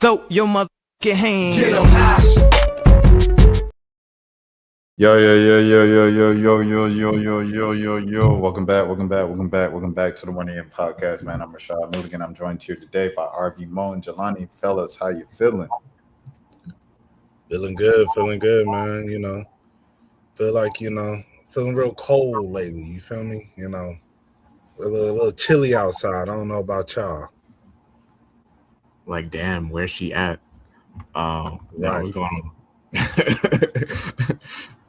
Throw your motherfucking hands. Get 'em high. Yo. Welcome back to the 1 AM podcast, man. I'm Rashad Milligan. I'm joined here today by RV Mo and Jelani. Fellas, how you feeling? Feeling good, man. Feel like, feeling real cold lately. You feel me? A little chilly outside. I don't know about y'all. Like, damn, where's she at? What's going on?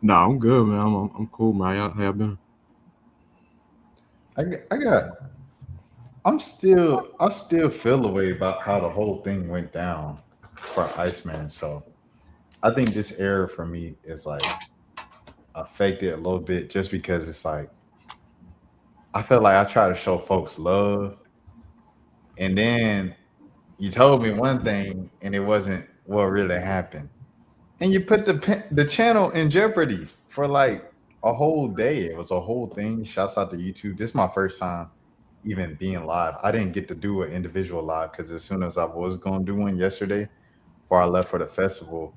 No, I'm good, man. I'm cool, man. How y'all been? I still feel the way about how the whole thing went down for Iceman. So I think this era for me is like affected a little bit just because it's like I feel like I try to show folks love, and then you told me one thing and it wasn't what really happened. And you put the channel in jeopardy for like a whole day. It was a whole thing. Shouts out to YouTube. This is my first time even being live. I didn't get to do an individual live because as soon as I was going to do one yesterday before I left for the festival,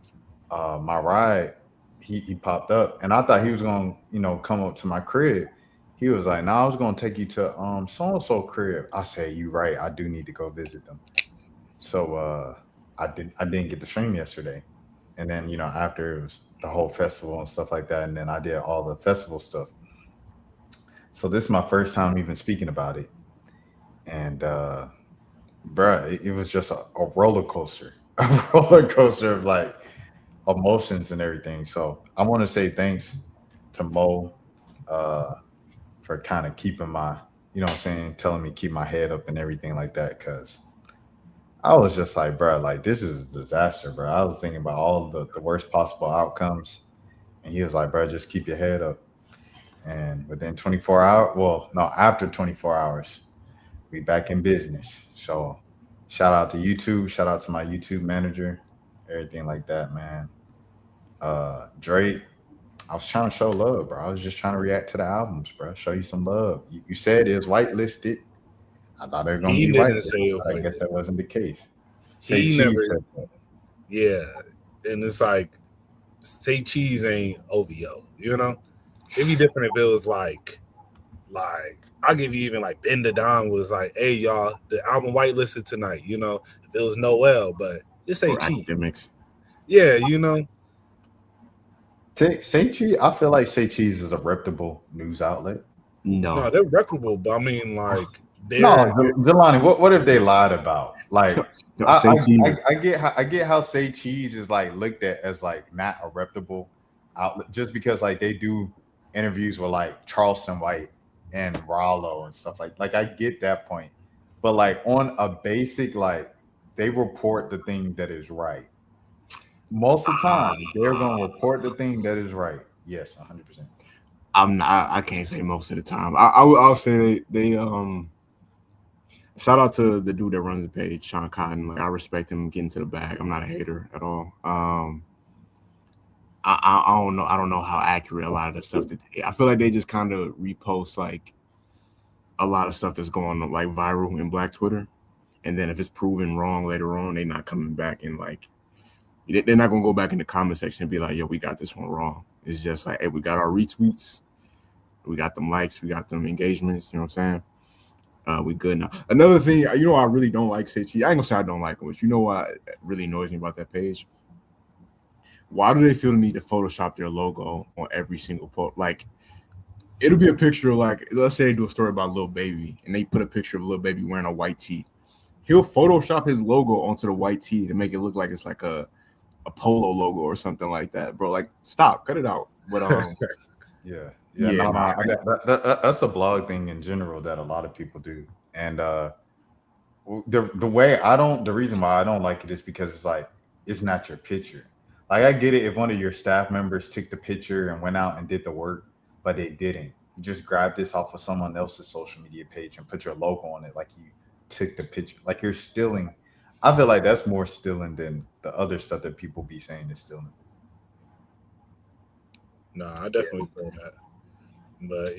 my ride, he popped up. And I thought he was going to, come up to my crib. He was like, I was going to take you to so-and-so crib. I said, you right. I do need to go visit them. So I didn't get to stream yesterday. And then, after it was the whole festival and stuff like that. And then I did all the festival stuff. So this is my first time even speaking about it. And, it was just a roller coaster, of like emotions and everything. So I want to say thanks to Mo for kind of keeping my, telling me keep my head up and everything like that. Because I was just like, bro, like this is a disaster, bro. I was thinking about all the worst possible outcomes. And he was like, bro, just keep your head up. And within 24 hours, after 24 hours, we back in business. So shout out to YouTube. Shout out to my YouTube manager, everything like that, man. Drake, I was trying to show love, bro. I was just trying to react to the albums, bro. Show you some love. You said it was whitelisted. I thought they were going to be whitelisted, but I guess that wasn't the case. He never said that. Yeah, and it's like, Say Cheese ain't OVO, It'd be different if it was like I'll give you even like Ben Don was like, hey y'all, the album whitelisted tonight, if it was Noel, but it's Say Cheese. Academics. Yeah, Say Cheese, I feel like Say Cheese is a reputable news outlet. No, they're reputable, but I mean like Jelani, what if they lied about? Like I get how Say Cheese is like looked at as like not a reputable outlet just because like they do interviews with like Charleston White and Rollo and stuff like I get that point, but like on a basic like they report the thing that is right. Most of the time they're gonna report the thing that is right. Yes, 100%. I can't say most of the time. I'll say they shout out to the dude that runs the page, Sean Cotton. Like I respect him getting to the bag. I'm not a hater at all. I don't know. I don't know how accurate a lot of the stuff today. I feel like they just kind of repost like a lot of stuff that's going on like viral in Black Twitter, and then if it's proven wrong later on, they're not coming back and like they're not gonna go back in the comment section and be like, "Yo, we got this one wrong." It's just like, "Hey, we got our retweets, we got them likes, we got them engagements." You know what I'm saying? We good now. Another thing, I really don't like Say Cheese. I ain't gonna say I don't like him, but you know what really annoys me about that page? Why do they feel the need to Photoshop their logo on every single post? Like, it'll be a picture of like, let's say they do a story about Lil Baby, and they put a picture of Lil Baby wearing a white tee. He'll Photoshop his logo onto the white tee to make it look like it's like a polo logo or something like that, bro. Like, stop, cut it out. But that's a blog thing in general that a lot of people do, and the reason why I don't like it is because it's like it's not your picture. Like I get it if one of your staff members took the picture and went out and did the work, but they didn't. You just grabbed this off of someone else's social media page and put your logo on it, like you took the picture. Like you're stealing. I feel like that's more stealing than the other stuff that people be saying is stealing. No, I definitely feel that. But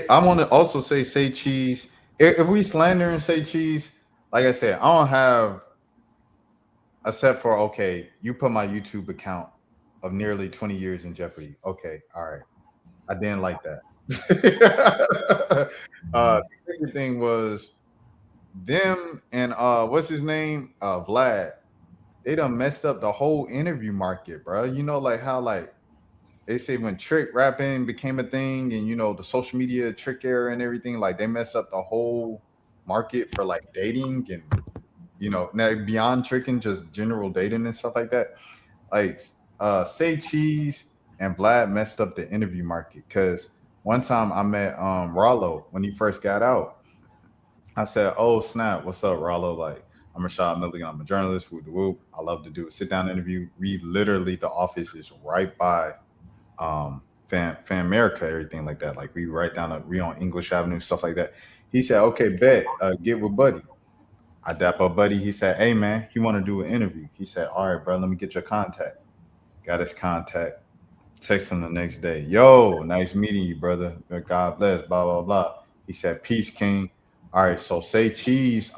I want to also say Cheese. If we slander and Say Cheese, like I said, I don't have except for okay, you put my YouTube account of nearly 20 years in jeopardy. Okay, all right. I didn't like that. The second thing was them and what's his name? Vlad. They done messed up the whole interview market, bro. You know, like how like they say when trick rapping became a thing and you know the social media trick era and everything, like they messed up the whole market for like dating and you know, now beyond tricking, just general dating and stuff like that. Like Say Cheese and Vlad messed up the interview market because one time I met Rollo when he first got out. I said, "Oh snap, what's up, Rollo? Like, I'm Rashad Milligan. I'm a journalist. Whoop de whoop. I love to do a sit down interview. We literally the office is right by Fan America, everything like that. Like we right down we on English Avenue, stuff like that." He said, "Okay, bet. Get with Buddy." I dap up Buddy. He said, "Hey man, he want to do an interview." He said, "All right, bro. Let me get your contact." Got his contact. Text him the next day. Yo, nice meeting you, brother. God bless. Blah blah blah. He said, "Peace, King." All right, so Say Cheese.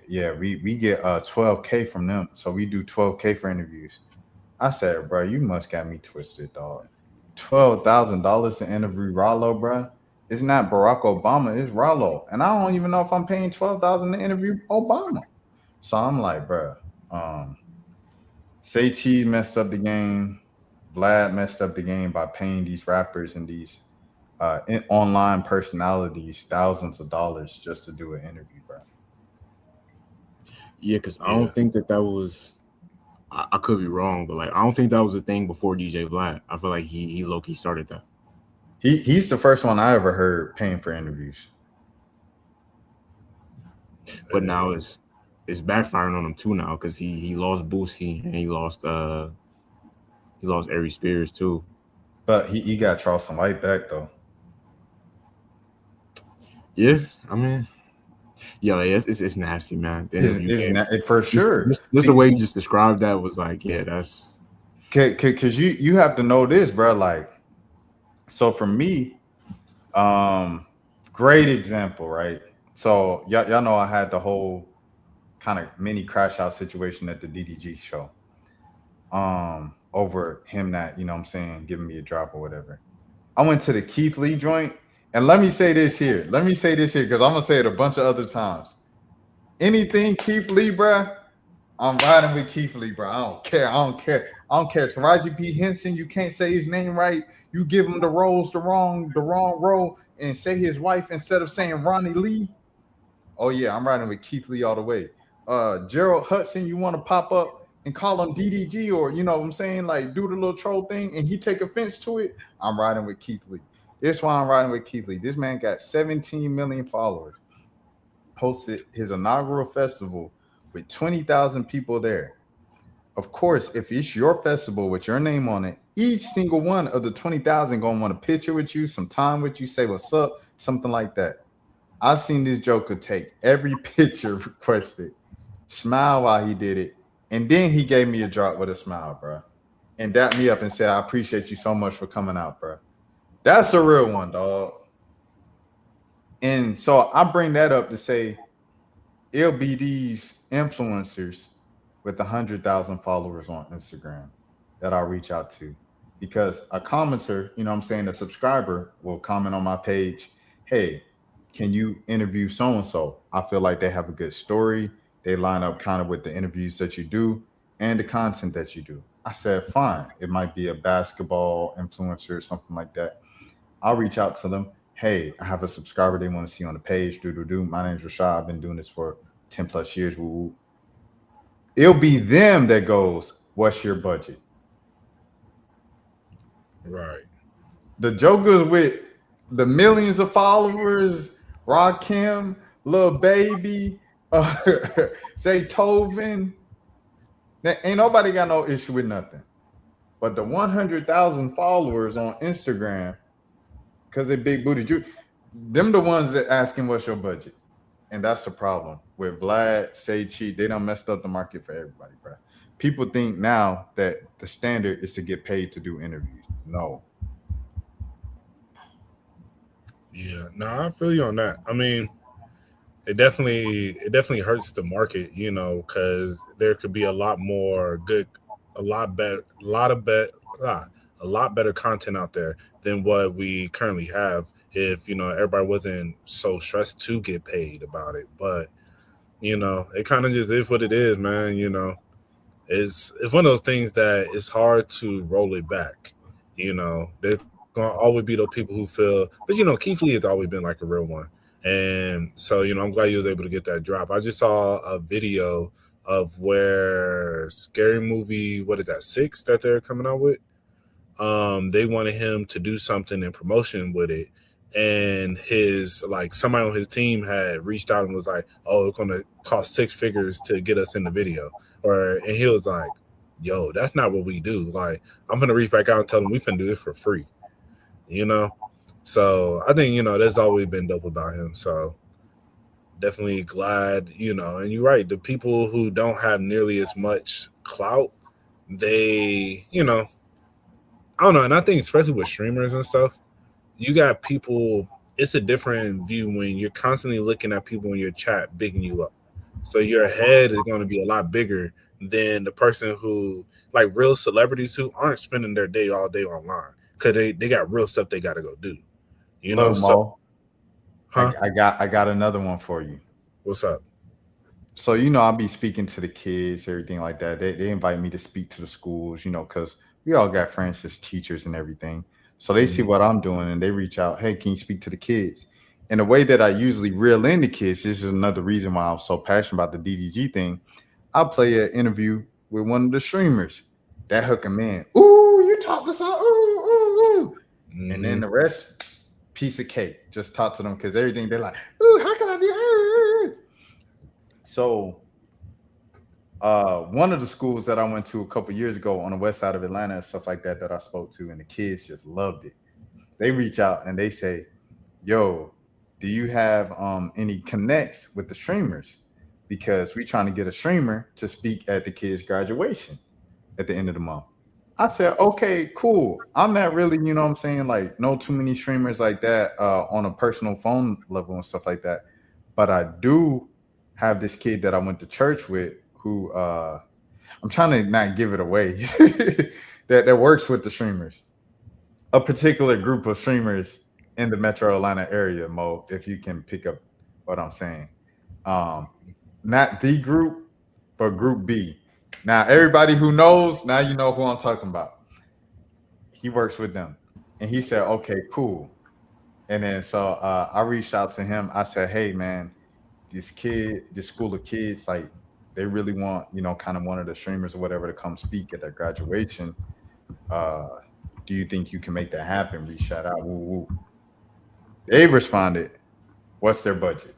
Yeah, we get 12K from them, so we do 12K for interviews. I said, bro, you must got me twisted, dog. $12,000 to interview Rollo, bro. It's not Barack Obama, it's Rollo, and I don't even know if I'm paying 12,000 to interview Obama. So I'm like, bro, Say Cheese messed up the game. Vlad messed up the game by paying these rappers and these online personalities thousands of dollars just to do an interview, bro. Yeah, because I don't think that was. I could be wrong, but like I don't think that was a thing before DJ Vlad. I feel like he low key started that. He's the first one I ever heard paying for interviews. But now it's backfiring on him too now because he lost Boosie and he lost Ari Spears too. But he got Charleston White back though. Yeah, I mean, yeah, like, it's nasty, man. For sure. Just the way you just described that was like, yeah, that's because you have to know this, bro. Like, so for me, great example, right? So y'all know I had the whole kind of mini crash out situation at the DDG show. Over him that, you know what I'm saying, giving me a drop or whatever. I went to the Keith Lee joint, and let me say this here. Let me say this here because I'm gonna say it a bunch of other times. Anything Keith Lee, bro, I'm riding with Keith Lee, bro. I don't care. Taraji P. Henson, you can't say his name right. You give him the roles the wrong role and say his wife instead of saying Ronnie Lee. Oh yeah, I'm riding with Keith Lee all the way. Gerald Hudson, you want to pop up and call him DDG or you know what I'm saying, like do the little troll thing and he take offense to it, I'm riding with Keith Lee. That's why I'm riding with Keith Lee. This man got 17 million followers. Hosted his inaugural festival with 20,000 people there. Of course, if it's your festival with your name on it, each single one of the 20,000 gonna want a picture with you, some time with you, say what's up, something like that. I've seen this Joker take every picture requested, smile while he did it, and then he gave me a drop with a smile, bro, and dapped me up and said, "I appreciate you so much for coming out, bro." That's a real one, dog. And so I bring that up to say it'll be these influencers with 100,000 followers on Instagram that I reach out to because a commenter, you know what I'm saying, a subscriber will comment on my page, "Hey, can you interview so-and-so? I feel like they have a good story. They line up kind of with the interviews that you do and the content that you do." I said, fine. It might be a basketball influencer or something like that. I'll reach out to them. "Hey, I have a subscriber they want to see on the page. My name's Rashad. I've been doing this for 10 plus years. It'll be them that goes, "What's your budget?" Right. The jokers with the millions of followers, Rakim, Lil Baby, say Tovin, ain't nobody got no issue with nothing. But the 100,000 followers on Instagram, because they big booty Jew, them the ones that asking what's your budget. And that's the problem with Vlad, Say Cheese. They done messed up the market for everybody, bro. People think now that the standard is to get paid to do interviews. No. Yeah, no, I feel you on that. I mean, it definitely hurts the market, you know, because there could be a lot more good, a lot better, a lot better content out there than what we currently have. If you know everybody wasn't so stressed to get paid about it, but you know, it kind of just is what it is, man. You know, it's one of those things that it's hard to roll it back. You know, there's gonna always be those people who feel, but you know, Keith Lee has always been like a real one, and so you know, I'm glad you was able to get that drop. I just saw a video of where Scary Movie, what is that, 6 that they're coming out with? They wanted him to do something in promotion with it, and his like somebody on his team had reached out and was like, "Oh, it's gonna cost 6 figures to get us in the video," or and he was like, "Yo, that's not what we do. Like, I'm gonna reach back out and tell them we finna do this for free," you know. So I think you know that's always been dope about him. So definitely glad, you know. And you're right, the people who don't have nearly as much clout, they, you know, I don't know, and I think especially with streamers and stuff, you got people. It's a different view when you're constantly looking at people in your chat bigging you up. So your head is going to be a lot bigger than the person who, like real celebrities who aren't spending their day all day online because they got real stuff they got to go do. You know, Look, so Mo, huh? I got another one for you. What's up? So you know, I'll be speaking to the kids, everything like that. They invite me to speak to the schools, you know, because we all got friends as teachers and everything. So they see Mhm. what I'm doing and they reach out, hey, can you speak to the kids? And the way that I usually reel in the kids, this is another reason why I'm so passionate about the DDG thing. I'll play an interview with one of the streamers. That hook them in. Ooh, you talk this out. Ooh, ooh, ooh. And then Mhm. the rest, piece of cake. Just talk to them because everything they're like, ooh, how can I do? So one of the schools that I went to a couple years ago on the west side of Atlanta and stuff like that I spoke to, and the kids just loved it. They reach out and they say, "Yo, do you have any connects with the streamers? Because we're trying to get a streamer to speak at the kids' graduation at the end of the month." I said, "Okay, cool. I'm not really, you know what I'm saying, like know too many streamers like that on a personal phone level and stuff like that. But I do have this kid that I went to church with who I'm trying to not give it away that works with the streamers, a particular group of streamers in the Metro Atlanta area, Mo, if you can pick up what I'm saying. Um, not the group, but group B. Now, everybody who knows, now you know who I'm talking about. He works with them. And he said, okay, cool. And then so I reached out to him. I said, hey, man, this school of kids, like, they really want, you know, kind of one of the streamers or whatever to come speak at their graduation. Uh, do you think you can make that happen? Reach shout out. Woo woo. They responded, what's their budget?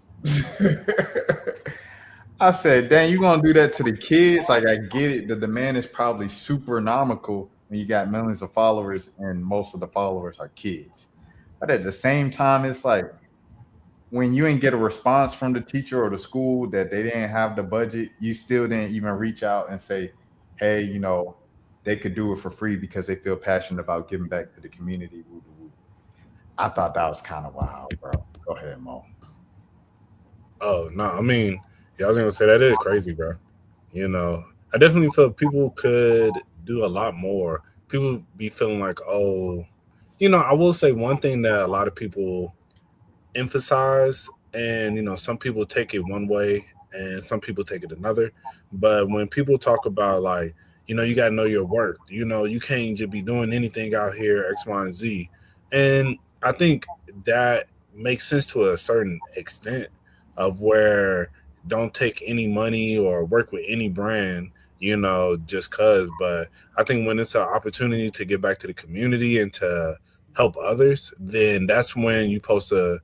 I said, dang, you gonna do that to the kids? Like, I get it. The demand is probably super nomical when you got millions of followers and most of the followers are kids. But at the same time, it's like when you ain't get a response from the teacher or the school that they didn't have the budget, you still didn't even reach out and say, hey, you know, they could do it for free because they feel passionate about giving back to the community. Woo, woo, woo. I thought that was kind of wild, bro. Go ahead, Mo. Oh no, I mean, yeah, I was gonna say that is crazy, bro. You know, I definitely feel people could do a lot more. People be feeling like, oh, you know, I will say one thing that a lot of people emphasize, and you know, some people take it one way and some people take it another. But when people talk about like, you know, you gotta know your worth, you know, you can't just be doing anything out here, X, Y, and Z. And I think that makes sense to a certain extent of where don't take any money or work with any brand, you know, just cause. But I think when it's an opportunity to get back to the community and to help others, then that's when you're supposed to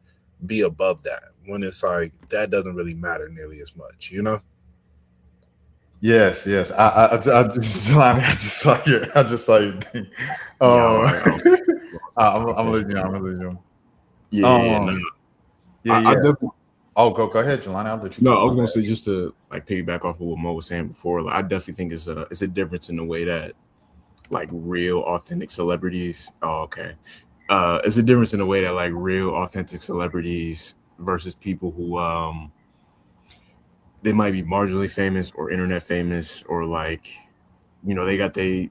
be above that. When it's like that doesn't really matter nearly as much, you know? Yes, yes. I just, Jelani, I just saw your thing. Oh, I'm gonna let you know. I'm gonna let you know. Yeah, no, Yeah, I yeah. definitely. Oh, go ahead, Jelani. I'll let you. No, I was gonna say just to like piggyback off of what Mo was saying before. Like, I definitely think it's a difference in the way that like real authentic celebrities. Oh, okay. It's a difference in the way that like real authentic celebrities versus people who they might be marginally famous or internet famous, or like, you know, they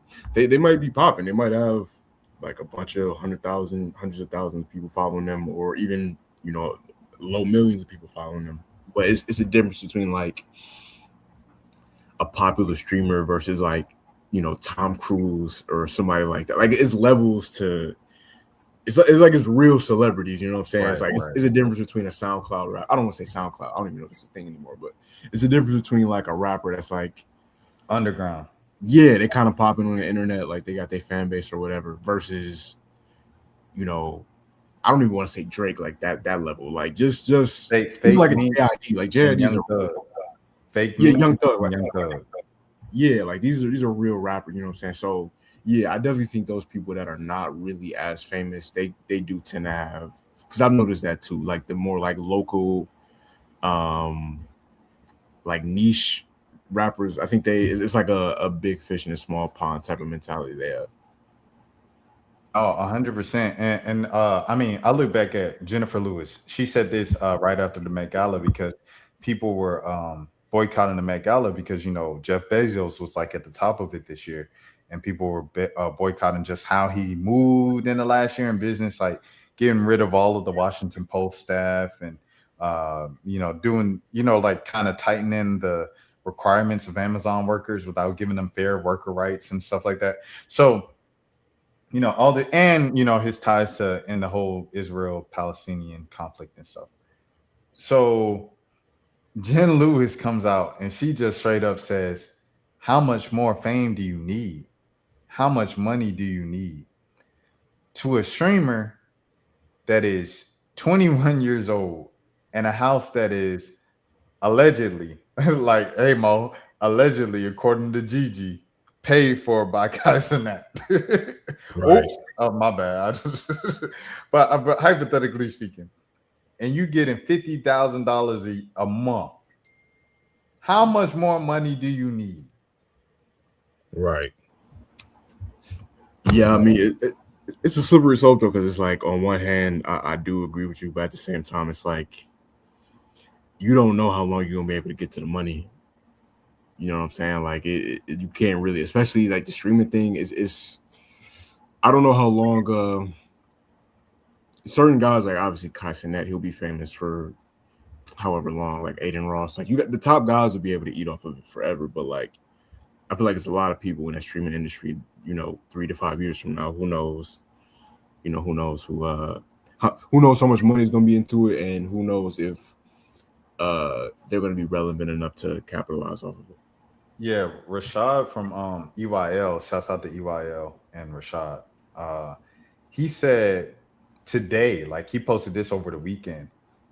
might be popping. They might have like a bunch of 100,000, hundreds of thousands of people following them, or even, you know, low millions of people following them. But it's a difference between like a popular streamer versus like, you know, Tom Cruise or somebody like that. Like it's levels to it's like it's real celebrities, you know what I'm saying? It's like it's a difference between a SoundCloud rap. I don't want to say SoundCloud. I don't even know if it's a thing anymore, but it's a difference between like a rapper that's like underground. Yeah, they kind of popping on the internet, like they got their fan base or whatever, versus, you know, I don't even want to say Drake like that level. Like just fake like me, a JID. Like JID's a fake yeah, me, Young Thug. Like, Young Thug. Yeah, like these are real rappers, you know what I'm saying? So yeah, I definitely think those people that are not really as famous, they do tend to have, because I've noticed that too, like the more like local like niche rappers, I think it's like a big fish in a small pond type of mentality they have. Oh, 100%. And I mean, I look back at Jennifer Lewis. She said this right after the Met Gala, because people were boycotting the Met Gala because, you know, Jeff Bezos was like at the top of it this year, and people were boycotting just how he moved in the last year in business, like getting rid of all of the Washington Post staff, and you know, doing, you know, like kind of tightening the requirements of Amazon workers without giving them fair worker rights and stuff like that. So, you know, all the, and, you know, his ties to in the whole Israel Palestinian conflict and stuff. So Jen Lewis comes out and she just straight up says, how much more fame do you need? How much money do you need? To a streamer that is 21 years old and a house that is allegedly, like, hey Mo, allegedly, according to Gigi, paid for by Kai Cenat. Right. Oh, my bad. But hypothetically speaking, and you getting $50,000 a month, how much more money do you need? Right. Yeah, I mean, it's a slippery slope though, because it's like on one hand, I do agree with you, but at the same time, it's like you don't know how long you're gonna be able to get to the money. You know what I'm saying? Like you can't really, especially like the streaming thing is. I don't know how long. Certain guys, like obviously Kai Cenat, he'll be famous for however long. Like Aiden Ross, like you got the top guys will be able to eat off of it forever. But like, I feel like it's a lot of people in that streaming industry. You know, 3 to 5 years from now, who knows? You know, who knows who knows how much money is going to be into it, and who knows if they're going to be relevant enough to capitalize off of it. Yeah, Rashad from EYL, shouts out to EYL and Rashad. He said today, like he posted this over the weekend,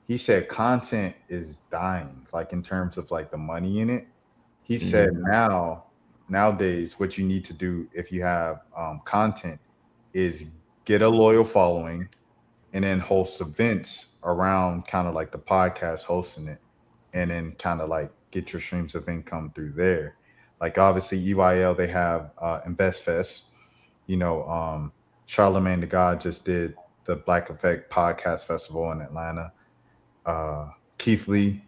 he said content is dying, like in terms of like the money in it. He said nowadays what you need to do if you have content is get a loyal following and then host events around kind of like the podcast hosting it, and then kind of like get your streams of income through there. Like obviously EYL, they have Invest Fest. You know, Charlemagne the God just did the Black Effect Podcast Festival in Atlanta. Keith Lee,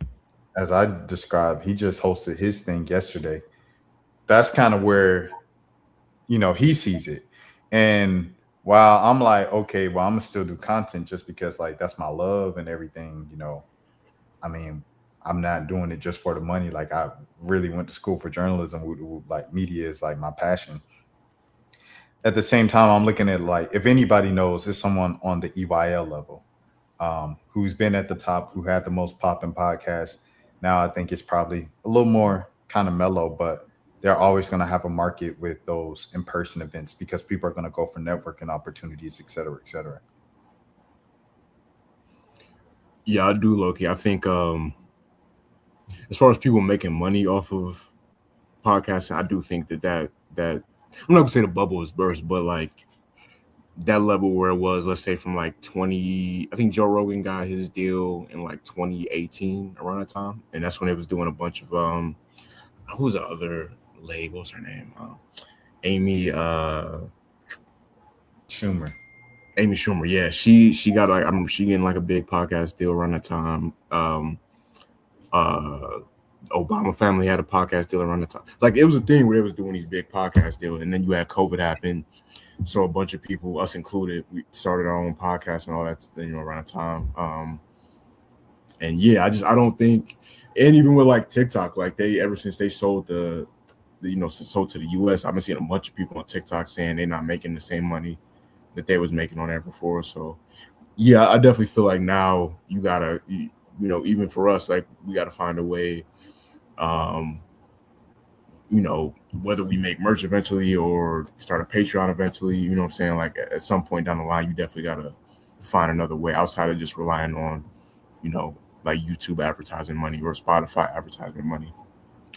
as I described, he just hosted his thing yesterday. That's kind of where, you know, he sees it. And while I'm like, okay, well, I'm gonna still do content just because like that's my love and everything, you know. I mean, I'm not doing it just for the money. Like I really went to school for journalism. Like media is like my passion. At the same time, I'm looking at like if anybody knows, it's someone on the EYL level who's been at the top, who had the most popping podcast. Now I think it's probably a little more kind of mellow, but they're always going to have a market with those in-person events because people are going to go for networking opportunities, et cetera, et cetera. Yeah, I do, Loki. I think as far as people making money off of podcasting, I do think that I'm not gonna say the bubble is burst, but like that level where it was, let's say from like 20, I think Joe Rogan got his deal in like 2018 around that time, and that's when it was doing a bunch of who's the other lady? What's her name? Amy Schumer. Amy Schumer, yeah, she got like she getting like a big podcast deal around that time. Obama family had a podcast deal around the time. Like it was a thing where they was doing these big podcast deals, and then you had COVID happen. So a bunch of people, us included, we started our own podcast and all that, around the time. And yeah, I don't think, and even with like TikTok, like they ever since they sold sold to the US, I've been seeing a bunch of people on TikTok saying they're not making the same money that they was making on there before. So yeah, I definitely feel like now you gotta, even for us, like we gotta find a way, whether we make merch eventually or start a Patreon eventually, you know what I'm saying? Like at some point down the line, you definitely gotta find another way outside of just relying on, like YouTube advertising money or Spotify advertisement money.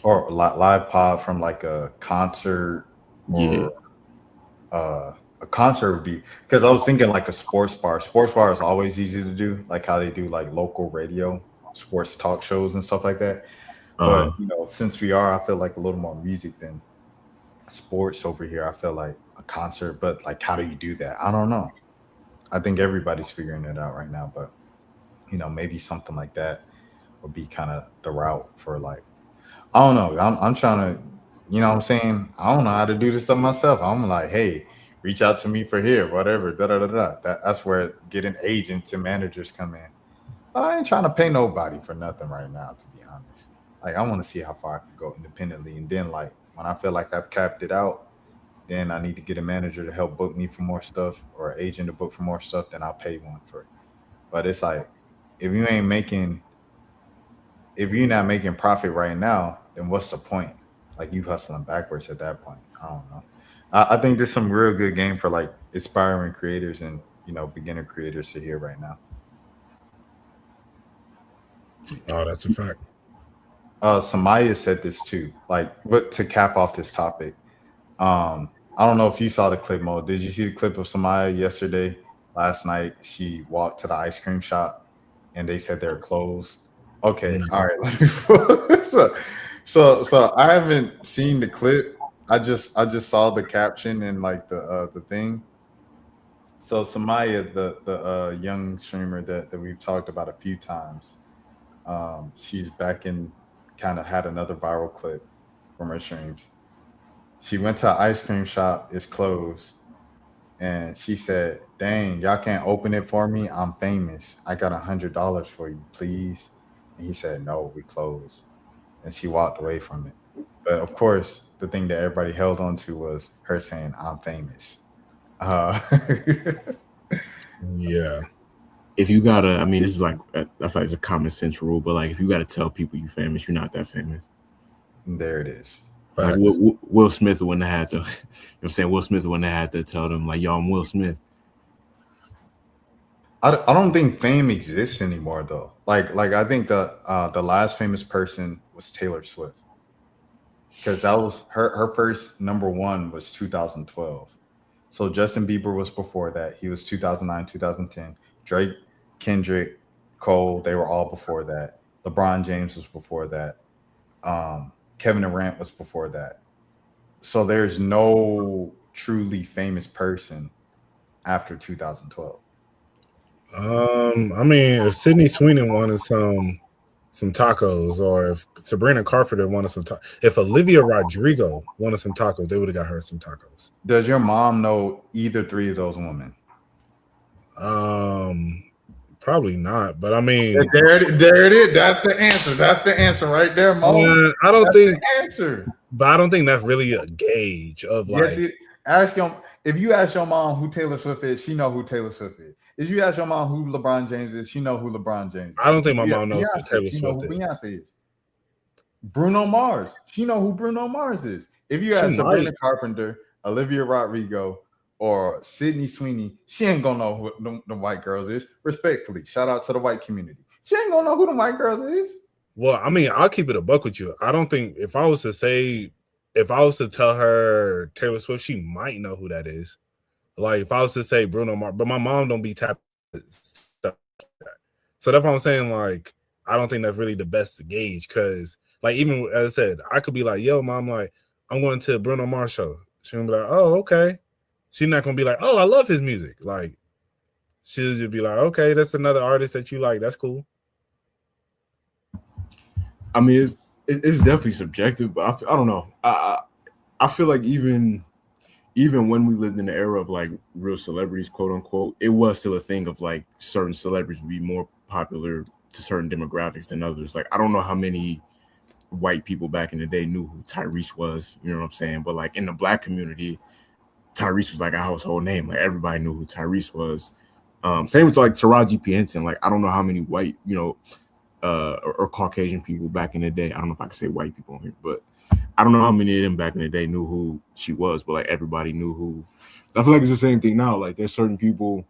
Or live pod from like a concert, or a concert would be, because I was thinking like a sports bar. Sports bar is always easy to do, like how they do like local radio, sports talk shows and stuff like that. But since I feel like a little more music than sports over here. I feel like a concert, but like how do you do that? I don't know. I think everybody's figuring it out right now, but maybe something like that would be kind of the route for like, I don't know. I'm trying to, what I'm saying? I don't know how to do this stuff myself. I'm like, hey, reach out to me for here, whatever. Da da da da. That's where getting agents and managers come in. But I ain't trying to pay nobody for nothing right now, to be honest. Like I want to see how far I can go independently, and then like when I feel like I've capped it out, then I need to get a manager to help book me for more stuff, or an agent to book for more stuff. Then I'll pay one for it. But it's like if you ain't making, if you're not making profit right now, then what's the point? Like you hustling backwards at that point. I don't know. I think there's some real good game for like aspiring creators and beginner creators to hear right now. Oh, that's a fact. Samaya said this too. Like, what to cap off this topic? I don't know if you saw the clip, Mo. Did you see the clip of Samaya yesterday? Last night, she walked to the ice cream shop, and they said they're closed. Okay, all right. Let me. So I haven't seen the clip. I just saw the caption and like the thing. So Samaya, the young streamer that we've talked about a few times, she's back in, kind of had another viral clip from her streams. She went to an ice cream shop, it's closed, and she said, "Dang, y'all can't open it for me. I'm famous. I got $100 for you, please." And he said, "No, we closed." And she walked away from it. But of course, the thing that everybody held on to was her saying, "I'm famous." Yeah. If you gotta, I mean, this is like, I feel like it's a common sense rule, but like if you gotta tell people you're famous, you're not that famous. There it is. Like Will Smith wouldn't have had to, you know what I'm saying? Will Smith wouldn't have had to tell them like, "Yo, I'm Will Smith." I don't think fame exists anymore though. Like I think the last famous person was Taylor Swift, because that was her first number one was 2012. So Justin Bieber was before that. He was 2009, 2010. Drake, Kendrick, Cole, they were all before that. LeBron James was before that. Kevin Durant was before that. So there's no truly famous person after 2012. I mean, if Sydney Sweeney wanted some tacos, or if Sabrina Carpenter wanted some tacos, if Olivia Rodrigo wanted some tacos, they would have got her some tacos. Does your mom know either three of those women? Probably not, but I mean, there it is. That's the answer. That's the answer right there, Mom. I don't think the answer. But I don't think that's really a gauge of like. Yes, if you ask your mom who Taylor Swift is, she know who Taylor Swift is. If you ask your mom who LeBron James is, she know who LeBron James is. I don't think my mom knows who Taylor Swift know who is. Beyonce is. Bruno Mars, she know who Bruno Mars is. If you ask Sabrina Carpenter, Olivia Rodrigo, or Sydney Sweeney, she ain't gonna know who the white girls is. Respectfully, shout out to the white community. She ain't gonna know who the white girls is. Well, I mean, I'll keep it a buck with you. I don't think if I was to tell her Taylor Swift, she might know who that is. Like if I was to say Bruno Mars, but my mom don't be tapping stuff like that. So that's what I'm saying. Like, I don't think that's really the best gauge, because like even as I said, I could be like, "Yo, mom, like I'm going to Bruno Mars show." She'll be like, "Oh, okay." She's not gonna be like, "Oh, I love his music." Like she'll just be like, "Okay, that's another artist that you like. That's cool." I mean, it's definitely subjective, but I don't know. I feel like even when we lived in the era of like real celebrities, quote unquote, it was still a thing of like certain celebrities would be more popular to certain demographics than others. Like I don't know how many white people back in the day knew who Tyrese was, you know what I'm saying? But like in the black community, Tyrese was like a household name. Like everybody knew who Tyrese was. Same with like Taraji P. Henson. Like I don't know how many white, or Caucasian people back in the day. I don't know if I can say white people on here, but I don't know how many of them back in the day knew who she was, but like everybody knew who. I feel like it's the same thing now. Like there's certain people,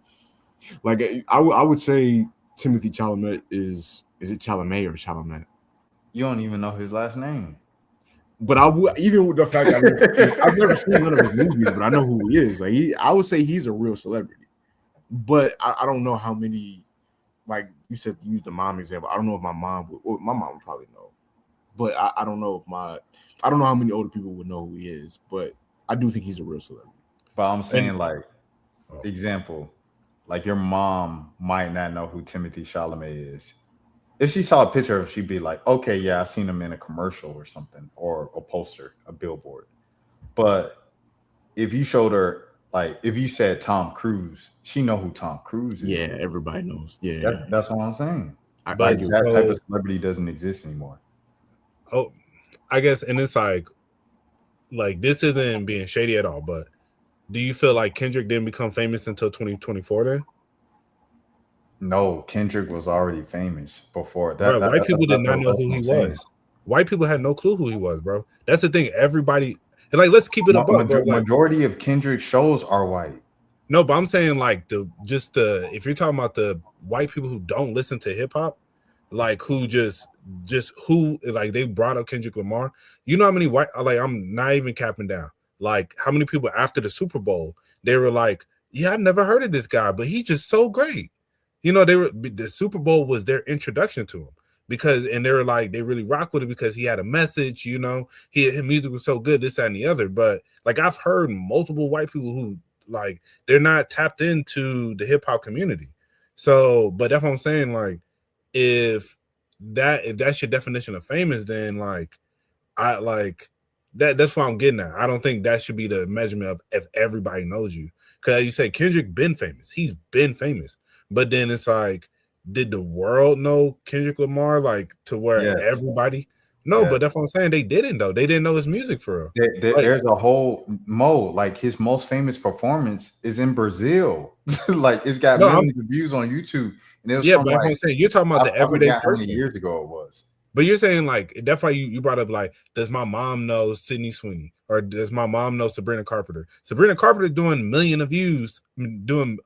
like I would say Timothy Chalamet is it Chalamet or Chalamet? You don't even know his last name. But I would, even with the fact that I've never seen none of his movies, but I know who he is. Like I would say he's a real celebrity. But I don't know how many, like you said, to use the mom example. I don't know if my mom would probably know. But I don't know I don't know how many older people would know who he is, but I do think he's a real celebrity. But I'm saying, example, like your mom might not know who Timothy Chalamet is. If she saw a picture of, she'd be like, okay, yeah, I've seen him in a commercial or something, or a poster, a billboard. But if you showed her, like, if you said Tom Cruise, she know who Tom Cruise is. Yeah, everybody knows. Yeah, that's what I'm saying. But that type of celebrity doesn't exist anymore. Oh, I guess, and it's like this isn't being shady at all, but do you feel like Kendrick didn't become famous until 2024 then? No, Kendrick was already famous before that. Bro, white people did not know who he was. White people had no clue who he was, bro. That's the thing. Everybody, and like, let's keep it above, bro. Majority of Kendrick shows are white. No, but I'm saying like if you're talking about the white people who don't listen to hip hop, like who just who like they brought up Kendrick Lamar. You know how many white, like, I'm not even capping down. Like how many people after the Super Bowl they were like, yeah, I never heard of this guy, but he's just so great. You know, the Super Bowl was their introduction to him and they were like, they really rock with it because he had a message, you know, his music was so good, this, that, and the other. But like I've heard multiple white people who like they're not tapped into the hip hop community. So, but that's what I'm saying. Like, if that's your definition of famous, then like I like that's what I'm getting at. I don't think that should be the measurement of if everybody knows you. Because you say Kendrick been famous, he's been famous. But then it's like, did the world know Kendrick Lamar like to where everybody? No, but that's what I'm saying. They didn't though. They didn't know his music for real. There's a whole like his most famous performance is in Brazil. Like it's got millions of views on YouTube. And it was but like, I'm saying you're talking about the everyday person. How many years ago it was? But you're saying like that's why you brought up like, does my mom know Sydney Sweeney or does my mom know Sabrina Carpenter? Sabrina Carpenter doing millions of views, doing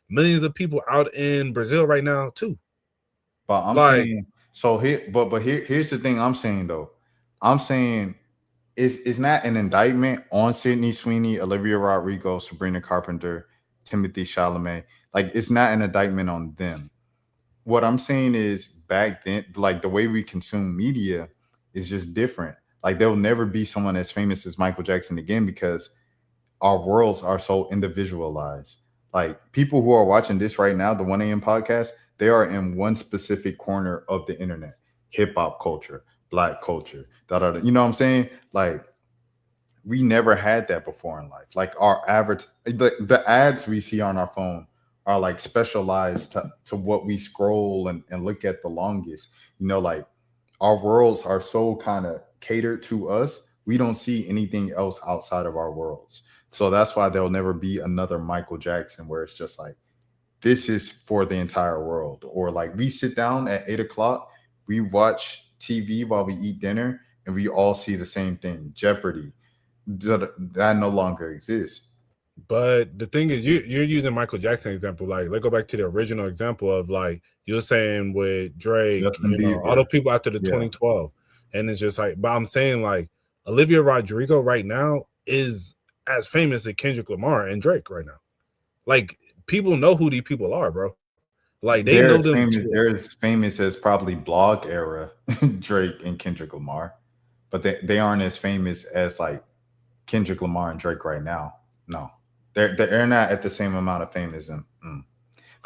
millions of people out in Brazil right now too. But I'm saying so here, but here's the thing I'm saying though. I'm saying it's not an indictment on Sydney Sweeney, Olivia Rodrigo, Sabrina Carpenter, Timothy Chalamet. Like it's not an indictment on them. What I'm saying is back then, like the way we consume media is just different. Like there will never be someone as famous as Michael Jackson again because our worlds are so individualized. Like people who are watching this right now, the 1 a.m. podcast, they are in one specific corner of the internet, hip hop culture, black culture, you know what I'm saying? Like we never had that before in life. Like our average, the ads we see on our phone are like specialized to what we scroll and look at the longest. You know, like our worlds are so kind of catered to us. We don't see anything else outside of our worlds. So that's why there'll never be another Michael Jackson where it's just like, this is for the entire world. Or like we sit down at 8 o'clock, we watch TV while we eat dinner and we all see the same thing. Jeopardy. That no longer exists. But the thing is, you're using Michael Jackson example. Like, let's go back to the original example of like you're saying with Drake, all the people after the 2012, and it's just like. But I'm saying like Olivia Rodrigo right now is as famous as Kendrick Lamar and Drake right now. Like people know who these people are, bro. Like they know them. They're as famous as probably blog era Drake and Kendrick Lamar, but they aren't as famous as like Kendrick Lamar and Drake right now. No. They're not at the same amount of fame as them.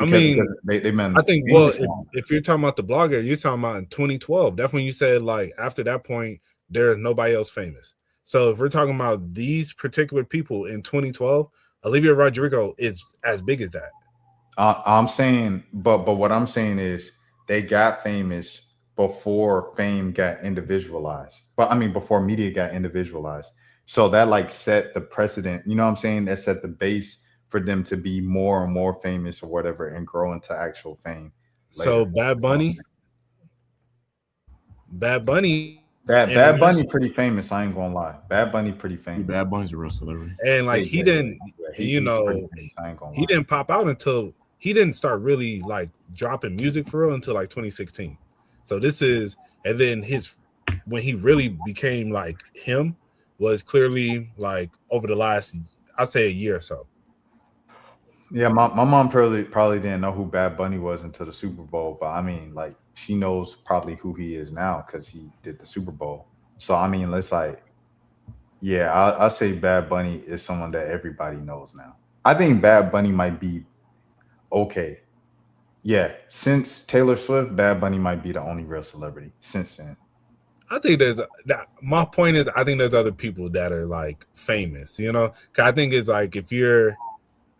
because they've been I think, well, famous longer. if you're talking about the blogger, you're talking about in 2012. That's when you said, like, after that point, there's nobody else famous. So if we're talking about these particular people in 2012, Olivia Rodrigo is as big as that. I'm saying, but what I'm saying is they got famous before fame got individualized. But I mean, before media got individualized. So that like set the precedent. You know what I'm saying? That set the base for them to be more and more famous or whatever and grow into actual fame. So Later. Bad Bunny, Bad and Bunny pretty famous. I ain't gonna lie. Bad Bunny pretty famous. Bad Bunny's a real celebrity. And like he didn't, he's pretty famous, I ain't gonna he lie. didn't pop out until he didn't start really like dropping music for real until like 2016. So this is, and then when he really became like him was clearly like over the last, I'd say, a year or so. Yeah, my mom probably didn't know who Bad Bunny was until the Super Bowl, but I mean, like she knows probably who he is now because he did the Super Bowl. So I mean, let's like, yeah, I say Bad Bunny is someone that everybody knows now. I think Bad Bunny might be okay. Yeah, since Taylor Swift, Bad Bunny might be the only real celebrity since then. I think my point is, I think there's other people that are like famous, you know? Cause I think it's like, if you're,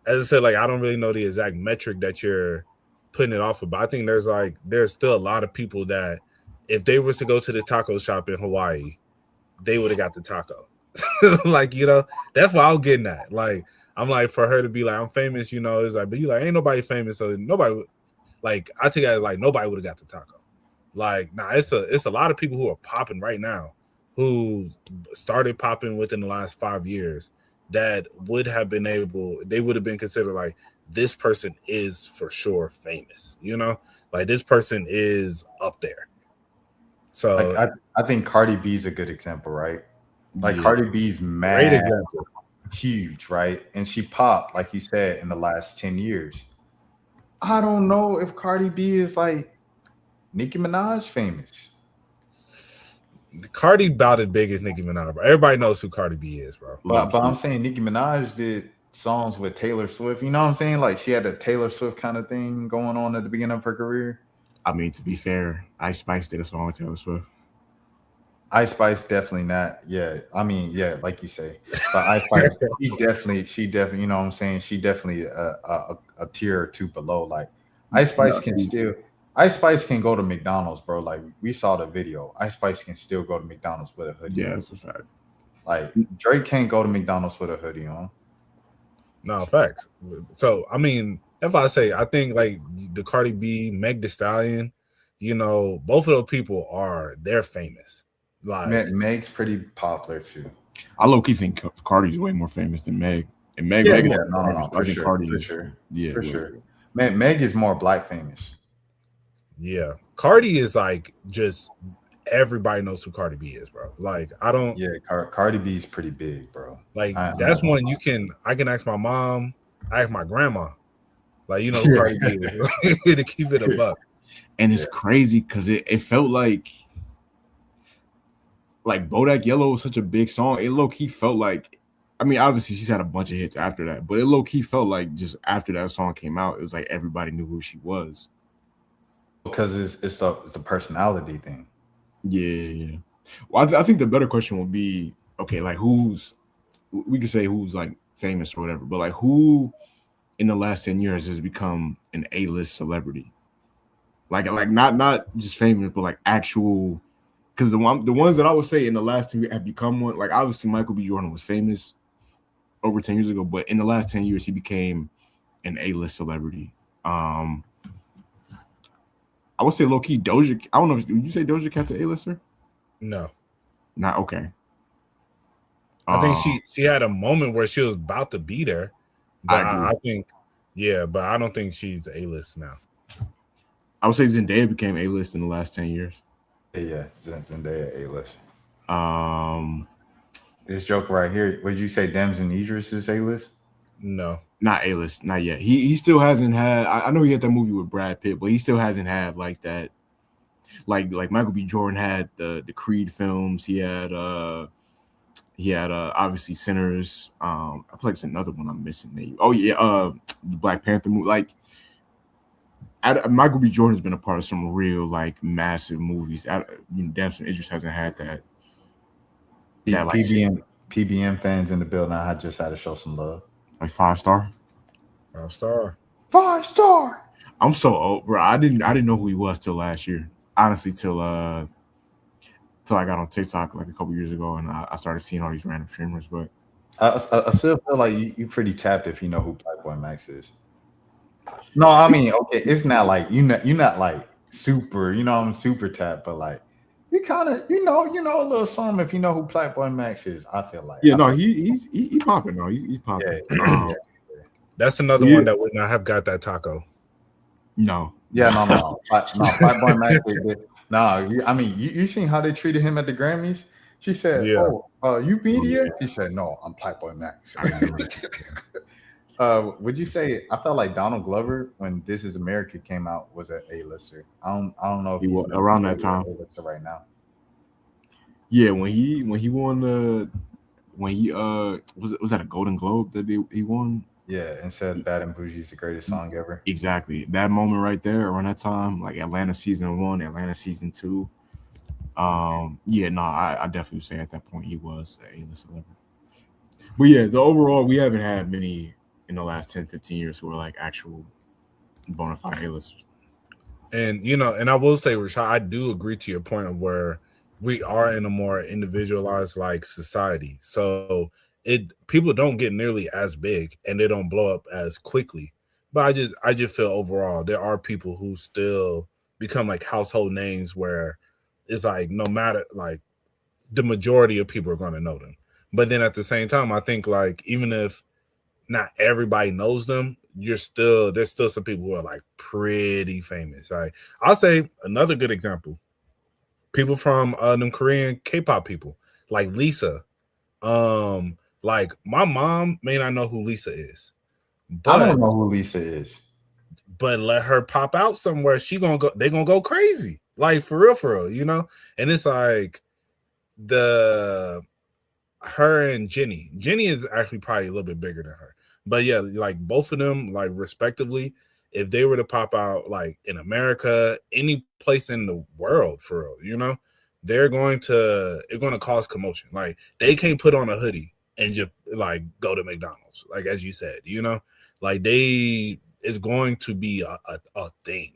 as I said, like, I don't really know the exact metric that you're putting it off of, but I think there's still a lot of people that if they was to go to the taco shop in Hawaii, they would have got the taco. Like, you know, that's what I was getting at. Like, I'm like, for her to be like, I'm famous, you know, it's like, but you like, ain't nobody famous, so nobody, like, I think like nobody would have got the taco. Like, nah, it's a lot of people who are popping right now who started popping within the last 5 years that would have been they would have been considered like, this person is for sure famous, you know, like this person is up there. So like, I think Cardi B is a good example, right? Like Cardi B's mad, great example, huge, right? And she popped, like you said, in the last 10 years. I don't know if Cardi B is like Nicki Minaj famous. Cardi about as big as Nicki Minaj, bro. Everybody knows who Cardi B is, bro. But I'm saying Nicki Minaj did songs with Taylor Swift. You know what I'm saying? Like she had a Taylor Swift kind of thing going on at the beginning of her career. I mean, to be fair, Ice Spice did a song with Taylor Swift. Ice Spice definitely not. Yeah, I mean, yeah, like you say. But Ice Spice, she definitely, you know what I'm saying? She definitely a tier or two below. Like Ice Spice Ice Spice can go to McDonald's, bro. Like we saw the video. Ice Spice can still go to McDonald's with a hoodie. Yeah, that's a fact. Like Drake can't go to McDonald's with a hoodie on. No, facts. So I mean, if I say, I think like the Cardi B, Meg Thee Stallion, you know, both of those people they're famous. Like Meg's pretty popular too. I low key think Cardi's way more famous than Meg. And Meg, no, for sure, Cardi for is, sure, yeah, for sure. Meg is more black famous. Yeah, Cardi is like just everybody knows who Cardi B is, bro. Like I don't. Yeah, Cardi B is pretty big, bro. Like that's one I can ask my mom, I ask my grandma, like, you know, who Cardi B is, to keep it a buck. And it's crazy because it felt like Bodak Yellow was such a big song. It low key felt like, I mean, obviously she's had a bunch of hits after that, but it low key felt like just after that song came out, it was like everybody knew who she was. Because it's the personality thing. Yeah. Well, I think the better question will be, okay, like we could say who's like famous or whatever, but like who in the last 10 years has become an A-list celebrity? Like not just famous, but like actual. Because the ones that I would say in the last 10 years have become one, like obviously Michael B. Jordan was famous over 10 years ago, but in the last 10 years he became an A-list celebrity. I would say low key Doja. I don't know. Would you say Doja Cat's an A-lister? No, not okay. I think she had a moment where she was about to be there, but I think, yeah, but I don't think she's A-list now. I would say Zendaya became A-list in the last 10 years. Yeah, Zendaya A-list. This joke right here. Would you say Damson Idris is A-list? No, not A-list, not yet. He still hasn't had. I know he had that movie with Brad Pitt, but he still hasn't had like that. Like Michael B. Jordan had the Creed films. He had obviously Sinners. I feel like it's another one I'm missing. Oh yeah, the Black Panther movie. Like Michael B. Jordan's been a part of some real like massive movies. Damson Idris hasn't had that. Yeah, like PBM fans in the building. I just had to show some love. Like 5-star. 5-star. 5-star. I'm so old, bro. I didn't know who he was till last year. Honestly, till I got on TikTok like a couple years ago, and I started seeing all these random streamers. But I still feel like you pretty tapped if you know who Black Boy Max is. No, I mean, okay, it's not like you're not like super, I'm super tapped, but like you kind of, you know a little something if you know who Black Boy Max is. I feel like he's popping though. He's popping. Yeah. That's another one that would not have got that taco. No. Yeah, no. Black Boy Max. I mean, you seen how they treated him at the Grammys? She said, "Oh, you media?" He said, "No, I'm Black Boy Max." Would you say I felt like Donald Glover when This Is America came out was an A-lister? I don't know if he was around that time right now. Yeah, when he won was that a Golden Globe that he won? Yeah, and said Bad and Bougie is the greatest song ever. Exactly. That moment right there around that time, like Atlanta season 1, Atlanta season 2. I definitely would say at that point he was a A-list celebrity. But yeah, the overall, we haven't had many in the last 10, 15 years who are like actual bona fide A-listers. And and I will say, Rashad, I do agree to your point of where we are in a more individualized like society. So people don't get nearly as big and they don't blow up as quickly. But I just feel overall there are people who still become like household names where it's like no matter like the majority of people are going to know them. But then at the same time, I think like even if not everybody knows them, there's still some people who are like pretty famous. Like I'll say another good example. People from them Korean K-pop people like Lisa. Like my mom may not know who Lisa is. But I don't know who Lisa is. But let her pop out somewhere, they're gonna go crazy. Like for real, And it's like her and Jenny. Jenny is actually probably a little bit bigger than her. But yeah, like both of them, like respectively, if they were to pop out like in America, any place in the world for real, it's going to cause commotion. Like they can't put on a hoodie and just like go to McDonald's, like as you said, like it's going to be a thing.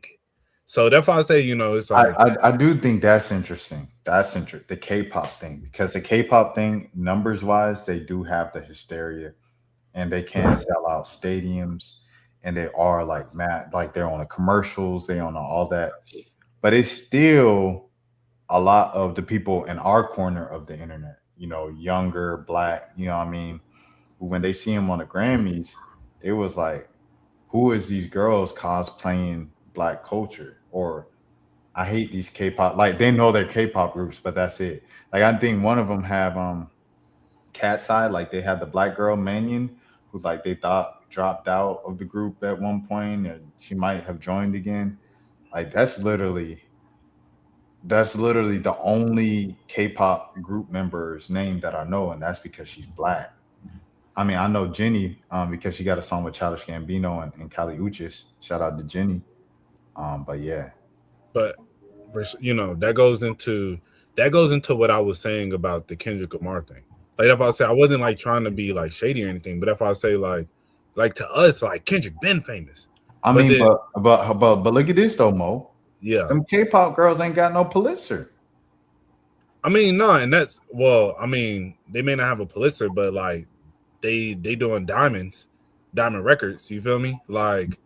So that's why I say, it's like I do think that's interesting. That's interesting, the K-pop thing, because the K-pop thing, numbers wise, they do have the hysteria, and they can sell out stadiums, and they are like mad, like they're on the commercials, they on all that, but it's still a lot of the people in our corner of the internet, younger, black, what I mean, when they see him on the Grammys, it was like, who is these girls cosplaying Black culture? Or I hate these K-pop, like they know they're K-pop groups, but that's it. Like I think one of them have Cat's Eye, like they had the black girl Mannion, who like they thought dropped out of the group at one point, and she might have joined again. Like that's literally the only K-pop group member's name that I know, and that's because she's Black. I mean, I know Jenny because she got a song with Childish Gambino and Kali Uchis. Shout out to Jenny. But yeah. But that goes into what I was saying about the Kendrick Lamar thing. Like if I say I wasn't like trying to be like shady or anything, but if I say like to us, like Kendrick been famous. But look at this though, Mo. Yeah. Them K-pop girls ain't got no Pulitzer. I mean, no, and that's they may not have a Pulitzer, but like they doing diamond records, you feel me? Like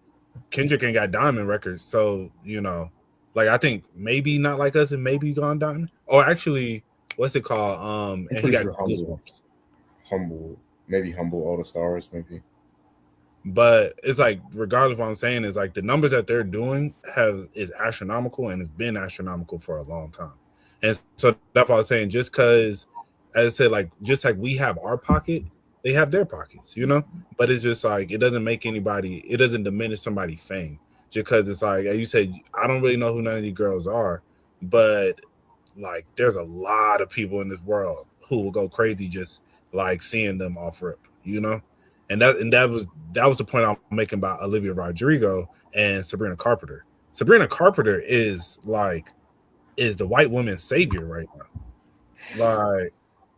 Kendrick ain't got diamond records, so like I think maybe Not Like Us and maybe gone diamond. Or actually, what's it called? And he got Humble, maybe Humble All the Stars, maybe. But it's like, regardless of what I'm saying, is like the numbers that they're doing is astronomical, and it's been astronomical for a long time. And so that's what I was saying, just because, as I said, like just like we have our pocket, they have their pockets, But it's just like it doesn't diminish somebody's fame. Just because it's like, as you said, I don't really know who none of these girls are, but like there's a lot of people in this world who will go crazy just like seeing them off rip, And that was the point I'm making about Olivia Rodrigo and Sabrina Carpenter. Sabrina Carpenter is the white woman's savior right now.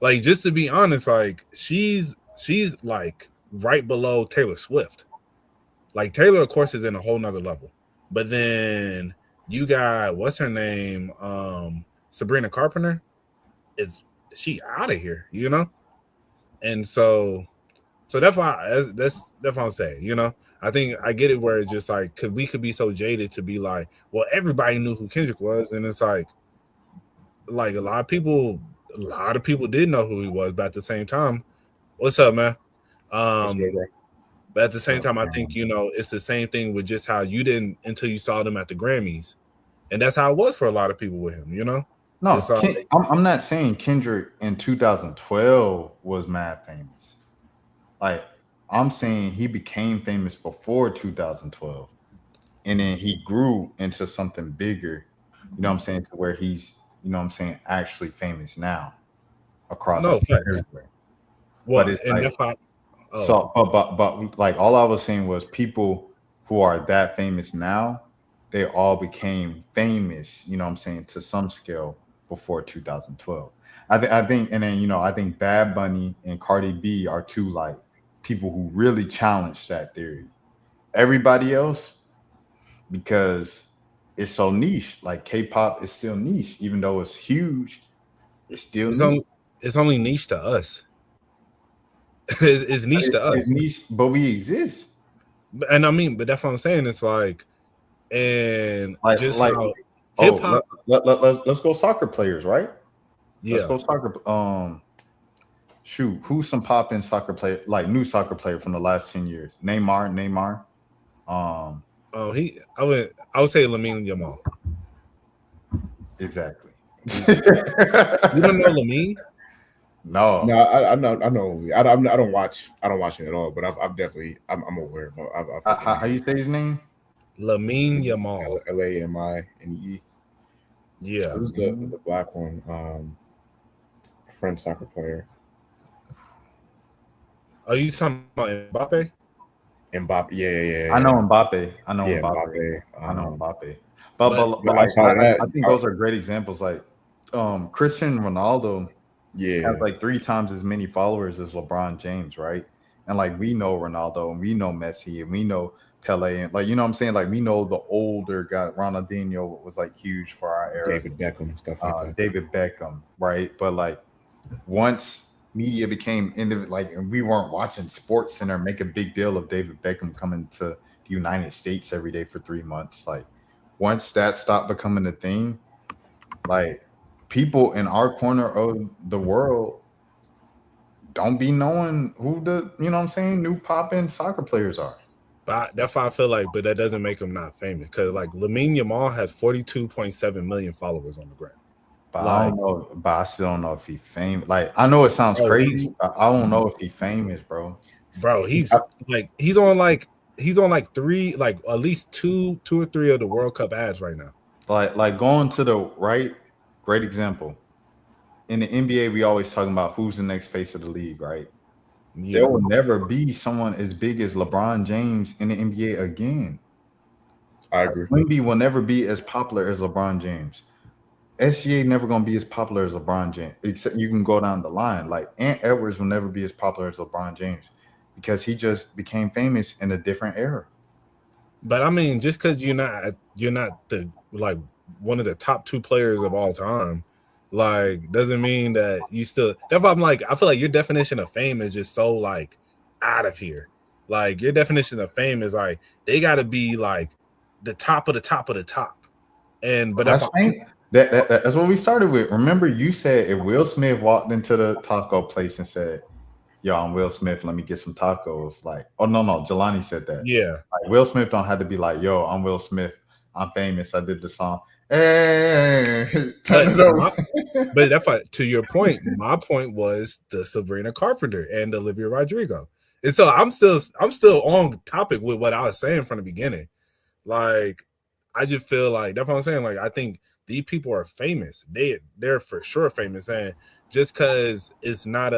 Like just to be honest, like she's like right below Taylor Swift. Like Taylor, of course, is in a whole nother level. But then you got what's her name? Sabrina Carpenter. She out of here, you know? And so that's why I'm saying, you know, I think I get it where it's just like, cause we could be so jaded to be like, well, everybody knew who Kendrick was, and it's like a lot of people did know who he was, but at the same time, what's up, man? But at the same time, I think, you know, it's the same thing with just how you didn't until you saw them at the Grammys, and that's how it was for a lot of people with him, you know. No, I'm not saying Kendrick in 2012 was mad famous. Like, I'm saying he became famous before 2012, and then he grew into something bigger. You know what I'm saying? To where he's, you know what I'm saying, actually famous now across everywhere. Well, but it's and like, so, but like all I was saying was people who are that famous now, they all became famous. You know what I'm saying, to some scale before 2012. I think, and then, you know, I think Bad Bunny and Cardi B are two like people who really challenged that theory. Everybody else, because it's so niche. Like K-pop is still niche, even though it's huge. It's still niche. It's only niche to us. It's niche to us. It's niche, but we exist. And I mean, but that's what I'm saying. It's like, and like, just like how hip hop. Let's go soccer players, right? Yeah. Let's go soccer. Shoot, who's some poppin' soccer player, like new soccer player from the last 10 years? Neymar. I would say Lamine Yamal. Exactly. You don't know Lamine? No, I know. I don't watch it at all, but I've definitely I'm aware of. How you say his name? Lamine Yamal. Lamine. Yeah. So who's the black one? French soccer player. Are you talking about Mbappe? Mbappe, yeah. I know Mbappe. I know Mbappe. But like, I think those are great examples. Like, Cristiano Ronaldo, has like 3 times as many followers as LeBron James, right? And like, we know Ronaldo, and we know Messi, and we know Pele, and like, you know what I'm saying? Like, we know the older guy. Ronaldinho was like huge for our era. David Beckham, stuff like that. David Beckham, right? But like, once media became and we weren't watching Sports Center make a big deal of David Beckham coming to the United States every day for 3 months. Like, once that stopped becoming a thing, like, people in our corner of the world don't be knowing who the, you know what I'm saying, new pop-in soccer players are. But that's why I feel like, but that doesn't make him not famous, because like Lamine Yamal has 42.7 million followers on the gram. But I don't know. But I still don't know if he's famous. Like, I know it sounds crazy. I don't know if he's famous, bro. Bro, he's on like 3, like at least two or three of the World Cup ads right now. Like going to the right. Great example. In the NBA, we always talking about who's the next face of the league, right? Yeah. There will never be someone as big as LeBron James in the NBA again. I agree. Wemby will never be as popular as LeBron James. SGA never gonna be as popular as LeBron James. Except you can go down the line. Like, Ant Edwards will never be as popular as LeBron James because he just became famous in a different era. But I mean, just because you're not the like one of the top 2 players of all time, like, doesn't mean that you still. That's why I'm like, I feel like your definition of fame is just so like out of here. Like, your definition of fame is like they got to be like the top of the top of the top. And but that's fame. That's what we started with. Remember, you said if Will Smith walked into the taco place and said, "Yo, I'm Will Smith. Let me get some tacos." Like, oh no, Jelani said that. Yeah, like, Will Smith don't have to be like, "Yo, I'm Will Smith. I'm famous. I did the song." Hey, but that's why, to your point. My point was the Sabrina Carpenter and Olivia Rodrigo, and so I'm still on topic with what I was saying from the beginning. Like, I just feel like that's what I'm saying. Like, I think these people are famous. They're for sure famous, and just because it's not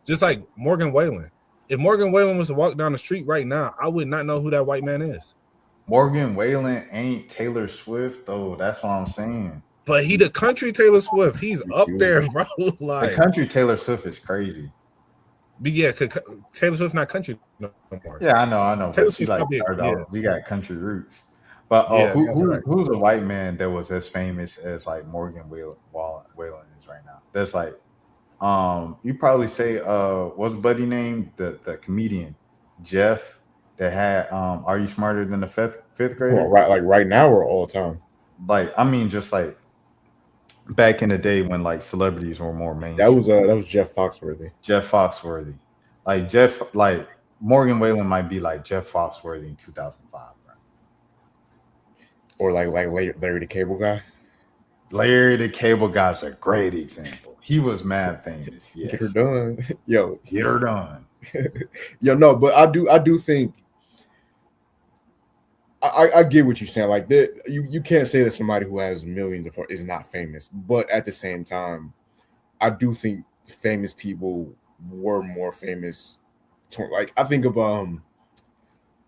just like Morgan Wallen. If Morgan Wallen was to walk down the street right now, I would not know who that white man is. Morgan Wallen ain't Taylor Swift though. That's what I'm saying. But he the country Taylor Swift. He's up there, bro. The Like, country Taylor Swift is crazy. but yeah, Taylor Swift's not country no more. Yeah, I know. Taylor But she Swift's like probably started yeah. off. She got country roots. But Yeah, that's right. who's a white man that was as famous as like Morgan Wallen is right now? That's like you probably say what's buddy name? The comedian Jeff that had Are You Smarter Than the Fifth Grader? Well, right now or all the time? Like I mean just like back in the day when like celebrities were more mainstream. That was Jeff Foxworthy. Jeff Foxworthy. Like Morgan Wallen might be like Jeff Foxworthy in 2005, bro. Or like Larry the Cable Guy. Larry the Cable Guy's a great example. He was mad famous. Yes. Get her done. Yo. Get her done. Yo, no, but I do think I get what you're saying. Like you can't say that somebody who has millions of is not famous, but at the same time, I do think famous people were more famous. Like I think of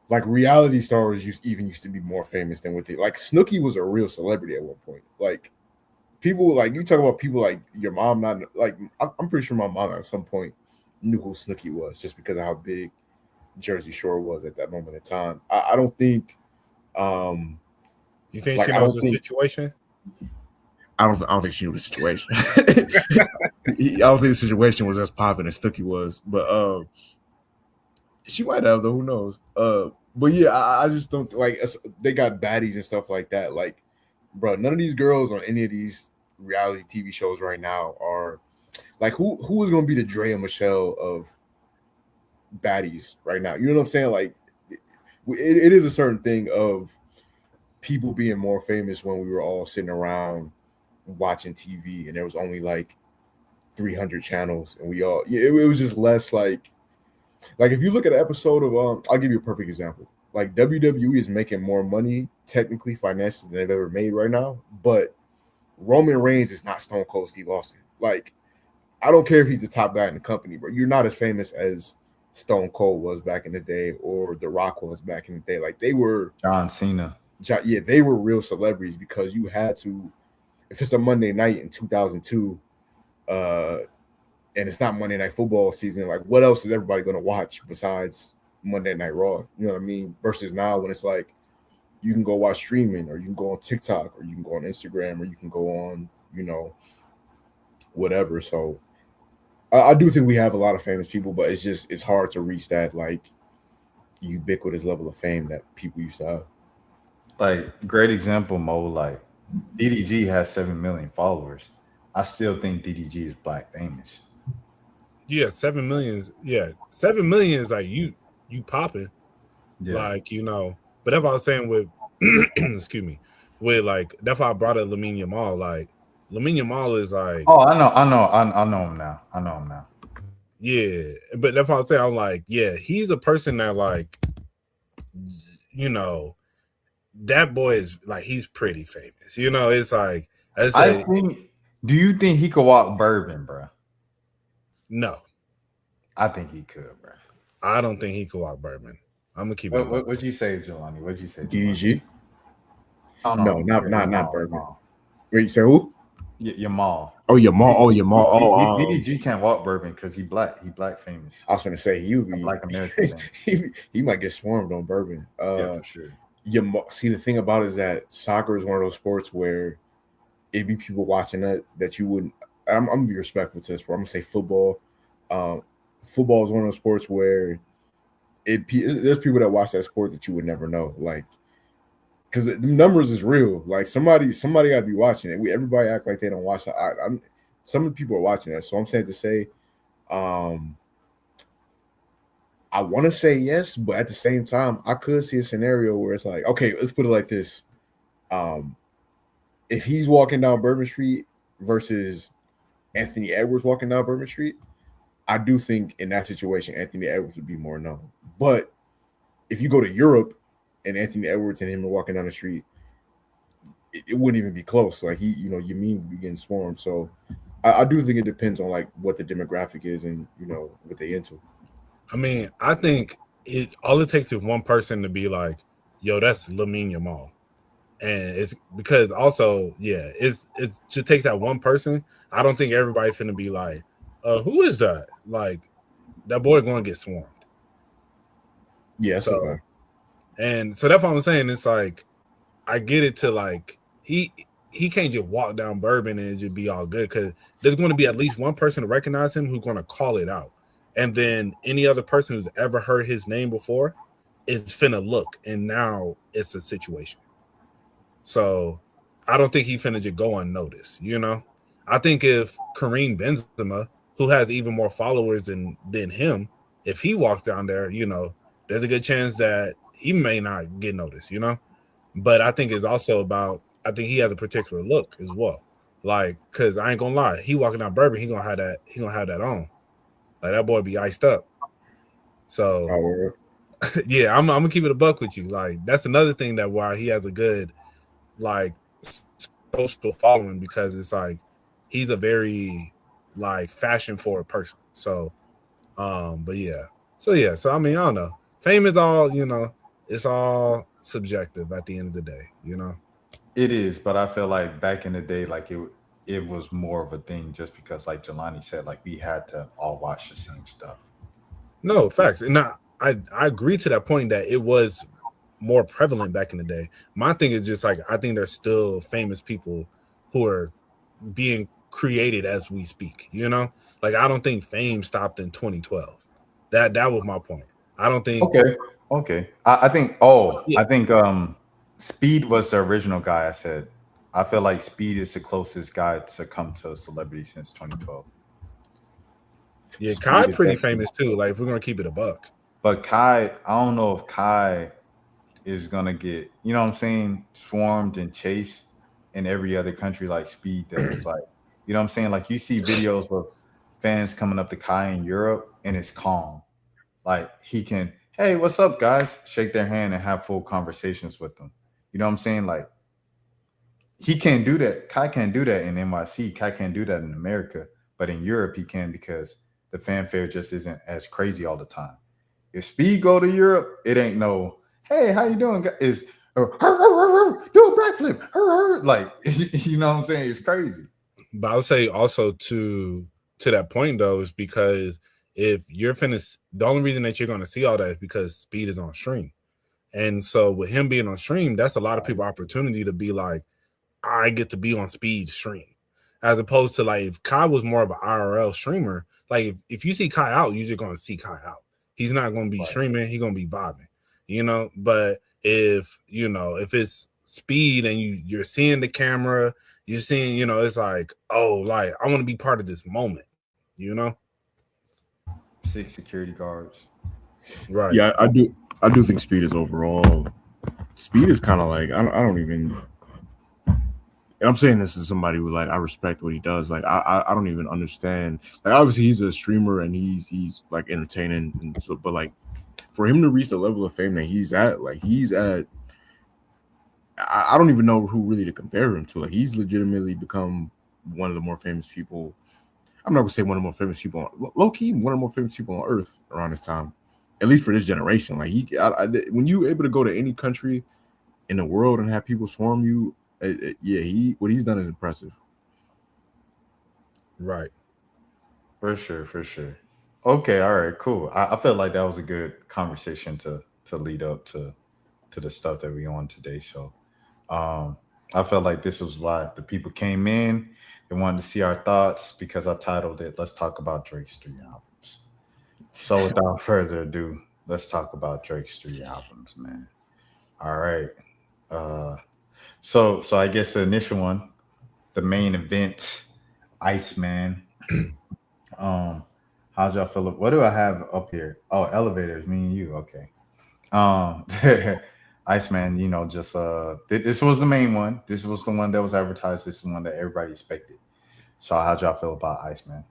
like reality stars used to be more famous than what they like. Snooki was a real celebrity at one point. Like people like you talk about people like your mom not like I'm pretty sure my mom at some point knew who Snooki was just because of how big Jersey Shore was at that moment in time. I don't think you think like, she knows the situation? I don't think she knew the situation. I don't think the situation was as popping as Snooki was, but she might have though. Who knows? But yeah, I just don't like. They got baddies and stuff like that. Like, bro, none of these girls on any of these reality TV shows right now are like who is going to be the Drea Michelle of baddies right now? You know what I'm saying? Like, it is a certain thing of people being more famous when we were all sitting around watching TV and there was only like 300 channels and we all it was just less like if you look at an episode of I'll give you a perfect example. Like WWE is making more money technically financially than they've ever made right now, but Roman Reigns is not Stone Cold Steve Austin. Like I don't care if he's the top guy in the company, but you're not as famous as Stone Cold was back in the day or The Rock was back in the day. Like they were John Cena. Yeah, they were real celebrities because you had to, if it's a Monday night in 2002, and it's not Monday Night Football season, like what else is everybody going to watch besides Monday Night Raw? You know what I mean? Versus now when it's like you can go watch streaming or you can go on TikTok or you can go on Instagram or you can go on, you know, whatever. So I do think we have a lot of famous people, but it's hard to reach that like ubiquitous level of fame that people used to have. Like great example, Mo. Like DDG has 7 million followers. I still think DDG is black famous. Yeah, 7 million. Yeah, 7 million is like you popping. Yeah. Like you know. But that's what I was saying with excuse me, with like that's why I brought up Lamine Yamal. Like Lamine Yamal is like I know him now. Yeah, but that's what I was saying. I'm like, yeah, he's a person that like you know. That boy is like he's pretty famous. You know, it's like I think. Do you think he could walk Bourbon, bro? No, I think he could, bro. I don't think he could walk Bourbon. I'm gonna keep it. What'd you say, Jelani? What'd you say? DDG? No, not Bourbon. Wait, you say who? Yamal. Oh, Yamal. DDG can't walk Bourbon because he black. He black famous. I was gonna say he would be black American. he might get swarmed on Bourbon. Yeah, for sure. See, the thing about it is that soccer is one of those sports where it'd be people watching that you wouldn't. I'm gonna be respectful to this. Where I'm gonna say football. Football is one of those sports where there's people that watch that sport that you would never know, like because the numbers is real. Like somebody got to be watching it. Everybody act like they don't watch it. Some of the people are watching that, so I'm saying to say, I want to say yes, but at the same time, I could see a scenario where it's like, okay, let's put it like this. If he's walking down Bourbon Street versus Anthony Edwards walking down Bourbon Street, I do think in that situation, Anthony Edwards would be more known. But if you go to Europe and Anthony Edwards and him are walking down the street, it wouldn't even be close. Like Yamin would be getting swarmed. So I do think it depends on like what the demographic is and what they into. I mean, I think all it takes is one person to be like, yo, that's Lamine Yamal. And it's because also, yeah, it's just takes that one person. I don't think everybody finna be like, who is that? Like, that boy gonna get swarmed. Yeah, so that's what I'm saying. It's like, I get it to like he can't just walk down Bourbon and just be all good, because there's going to be at least one person to recognize him who's going to call it out, and then any other person who's ever heard his name before is finna look, and now it's a situation. So I don't think he finna just go unnoticed. I think if Kareem Benzema, who has even more followers than him, if he walks down there, there's a good chance that he may not get noticed. But I think it's also about, I think he has a particular look as well. Like, cause I ain't gonna lie, he walking down Bourbon, he gonna have that on. Like, that boy be iced up. So yeah, I'm gonna keep it a buck with you. Like, that's another thing that why he has a good like social following, because it's like he's a very like fashion forward person. So but yeah. So I mean, I don't know. Fame is all, it's all subjective at the end of the day, It is, but I feel like back in the day, like it was more of a thing, just because, like Jelani said, like we had to all watch the same stuff. No, facts. And I agree to that point that it was more prevalent back in the day. My thing is just like, I think there's still famous people who are being created as we speak, Like, I don't think fame stopped in 2012. That was my point. I don't think. Okay. I think. Oh, yeah. I think Speed was the original guy. I said, I feel like Speed is the closest guy to come to a celebrity since 2012. Yeah, Kai pretty famous too. Like, if we're gonna keep it a buck. But Kai, I don't know if Kai is gonna get, you know what I'm saying, swarmed and chased in every other country like Speed does. Like, you know what I'm saying? Like, you see videos of fans coming up to Kai in Europe and it's calm. Like, he can, hey, what's up, guys? Shake their hand and have full conversations with them. You know what I'm saying? Like, he can't do that. Kai can't do that in NYC. Kai can't do that in America. But in Europe, he can, because the fanfare just isn't as crazy all the time. If Speed go to Europe, it ain't no, hey, how you doing? Is do a backflip. Like, you know what I'm saying? It's crazy. But I would say also to that point though, is because if you're finished, the only reason that you're going to see all that is because Speed is on stream. And so with him being on stream, that's a lot of people opportunity to be like, I get to be on Speed stream. As opposed to, like, if Kai was more of an IRL streamer, like if you see Kai out, you're just going to see Kai out. He's not going to be streaming. He's going to be vibing, But if it's Speed and you're seeing the camera, you're seeing, it's like, oh, like, I want to be part of this moment, 6 security guards. Right. Yeah, I do think Speed is overall. Speed is kind of like, I don't even. And I'm saying this as somebody who, like, I respect what he does. Like, I don't even understand. Like, obviously he's a streamer and he's like entertaining, and so, but like, for him to reach the level of fame that he's at, I don't even know who really to compare him to. Like, he's legitimately become one of the more famous people. I'm not gonna say one of the more famous people, low key, one of the more famous people on earth around this time, at least for this generation. Like, when you're able to go to any country in the world and have people swarm you, what he's done is impressive. Right. For sure. Okay, all right, cool. I felt like that was a good conversation to lead up to the stuff that we on today. So I felt like this was why the people came in. They wanted to see our thoughts, because I titled it, Let's Talk About Drake's 3 albums. So without further ado, let's talk about Drake's 3 albums, man. All right. So I guess the initial one, the main event, Iceman. How'd y'all feel? What do I have up here? Oh, elevators, me and you. Okay. Iceman, just this was the main one. This was the one that was advertised. This is the one that everybody expected. So how'd y'all feel about Iceman?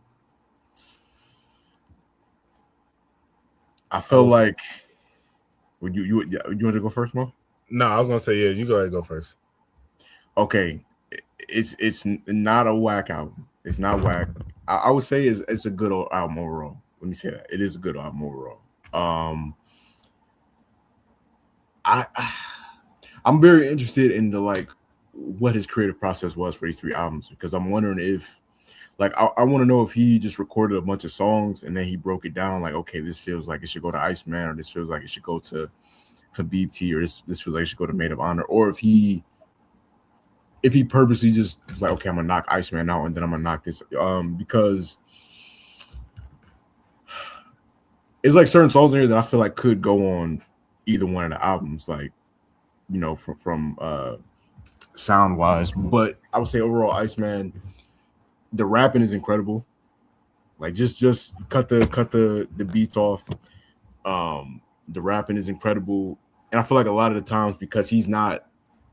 I feel like, would you want to go first, Mo? No, I was gonna say, yeah, you go ahead and go first. Okay, it's not a whack album. It's not whack. I would say it's a good album overall. Let me say that it is a good album overall. I'm very interested in the like what his creative process was for these 3 albums, because I'm wondering if like I want to know if he just recorded a bunch of songs and then he broke it down like, okay, this feels like it should go to Iceman, or this feels like it should go to Habibti, or this feels like it should go to Maid of Honor, or if he purposely just like, okay, I'm gonna knock Iceman out and then I'm gonna knock this because it's like certain songs in here that I feel like could go on either one of the albums, like, you know, from sound wise. But I would say overall, Iceman, the rapping is incredible. Like just cut the beats off. The rapping is incredible, and I feel like a lot of the times, because he's not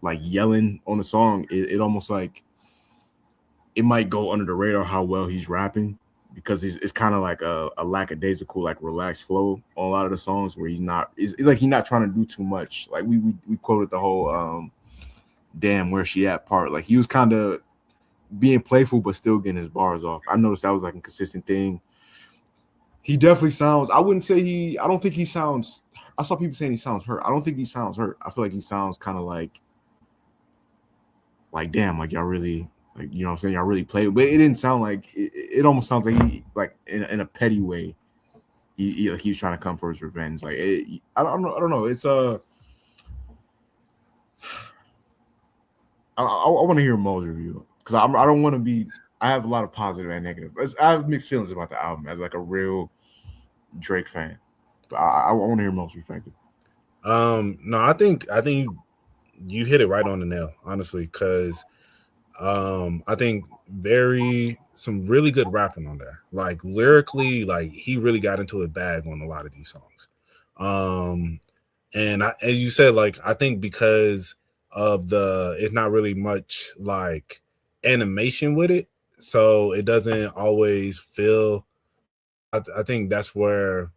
like yelling on the song, it almost like it might go under the radar how well he's rapping, because it's kind of like a lackadaisical, like relaxed flow on a lot of the songs where he's not. It's like he's not trying to do too much. Like we quoted the whole "damn, where she at" part. Like he was kind of being playful but still getting his bars off. I noticed that was like a consistent thing. He definitely sounds. I wouldn't say he. I don't think he sounds. I saw people saying he sounds hurt. I don't think he sounds hurt. I feel like he sounds kind of like damn, like y'all really, like, you know what I'm saying, y'all really play. But it didn't sound like it almost sounds like he, like in a petty way, he was trying to come for his revenge. Like I don't know. It's I want to hear Mo's review, because I don't want to be. I have a lot of positive and negative. I have mixed feelings about the album as like a real Drake fan. But I want to hear Mo's perspective. No, I think you hit it right on the nail, honestly, because I think some really good rapping on there. Like lyrically, like he really got into a bag on a lot of these songs. And as you said, like I think because of it's not really much like animation with it, so it doesn't always feel. I think that's where,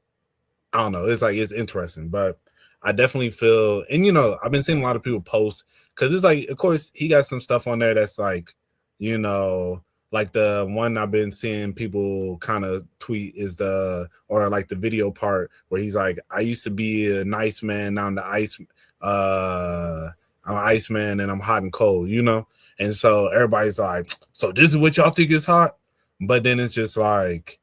I don't know. It's like it's interesting, but I definitely feel, and you know, I've been seeing a lot of people post, because it's like, of course, he got some stuff on there that's like, you know, like the one I've been seeing people kind of tweet is or like the video part where he's like, I used to be a nice man, now I'm the ice, I'm an ice man and I'm hot and cold, you know? And so everybody's like, so this is what y'all think is hot? But then it's just like,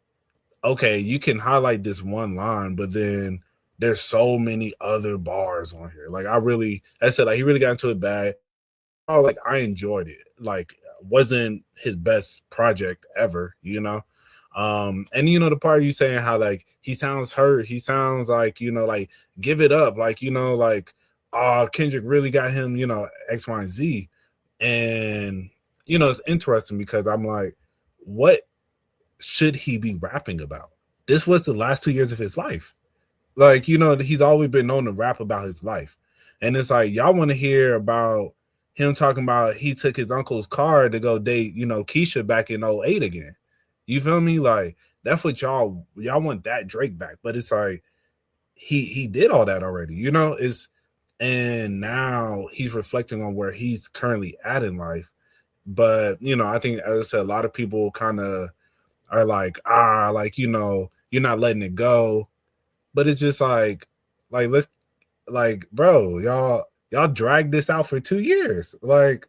okay, you can highlight this one line, but then there's so many other bars on here. Like I said, like he really got into it bad. Oh, like I enjoyed it. Like wasn't his best project ever, you know? And you know, the part you saying how like he sounds hurt, he sounds like, you know, like give it up, like, you know, like Kendrick really got him, you know, X, Y, and Z. And you know, it's interesting because I'm like, what should he be rapping about? This was the last 2 years of his life. Like, you know, he's always been known to rap about his life. And it's like, y'all want to hear about him talking about he took his uncle's car to go date, you know, Keisha back in 2008 again. You feel me? Like, that's what y'all want that Drake back. But it's like, he did all that already, you know? And now he's reflecting on where he's currently at in life. But, you know, I think, as I said, a lot of people kind of are like, like, you know, you're not letting it go. But it's just like let's, like, bro, y'all dragged this out for 2 years. Like,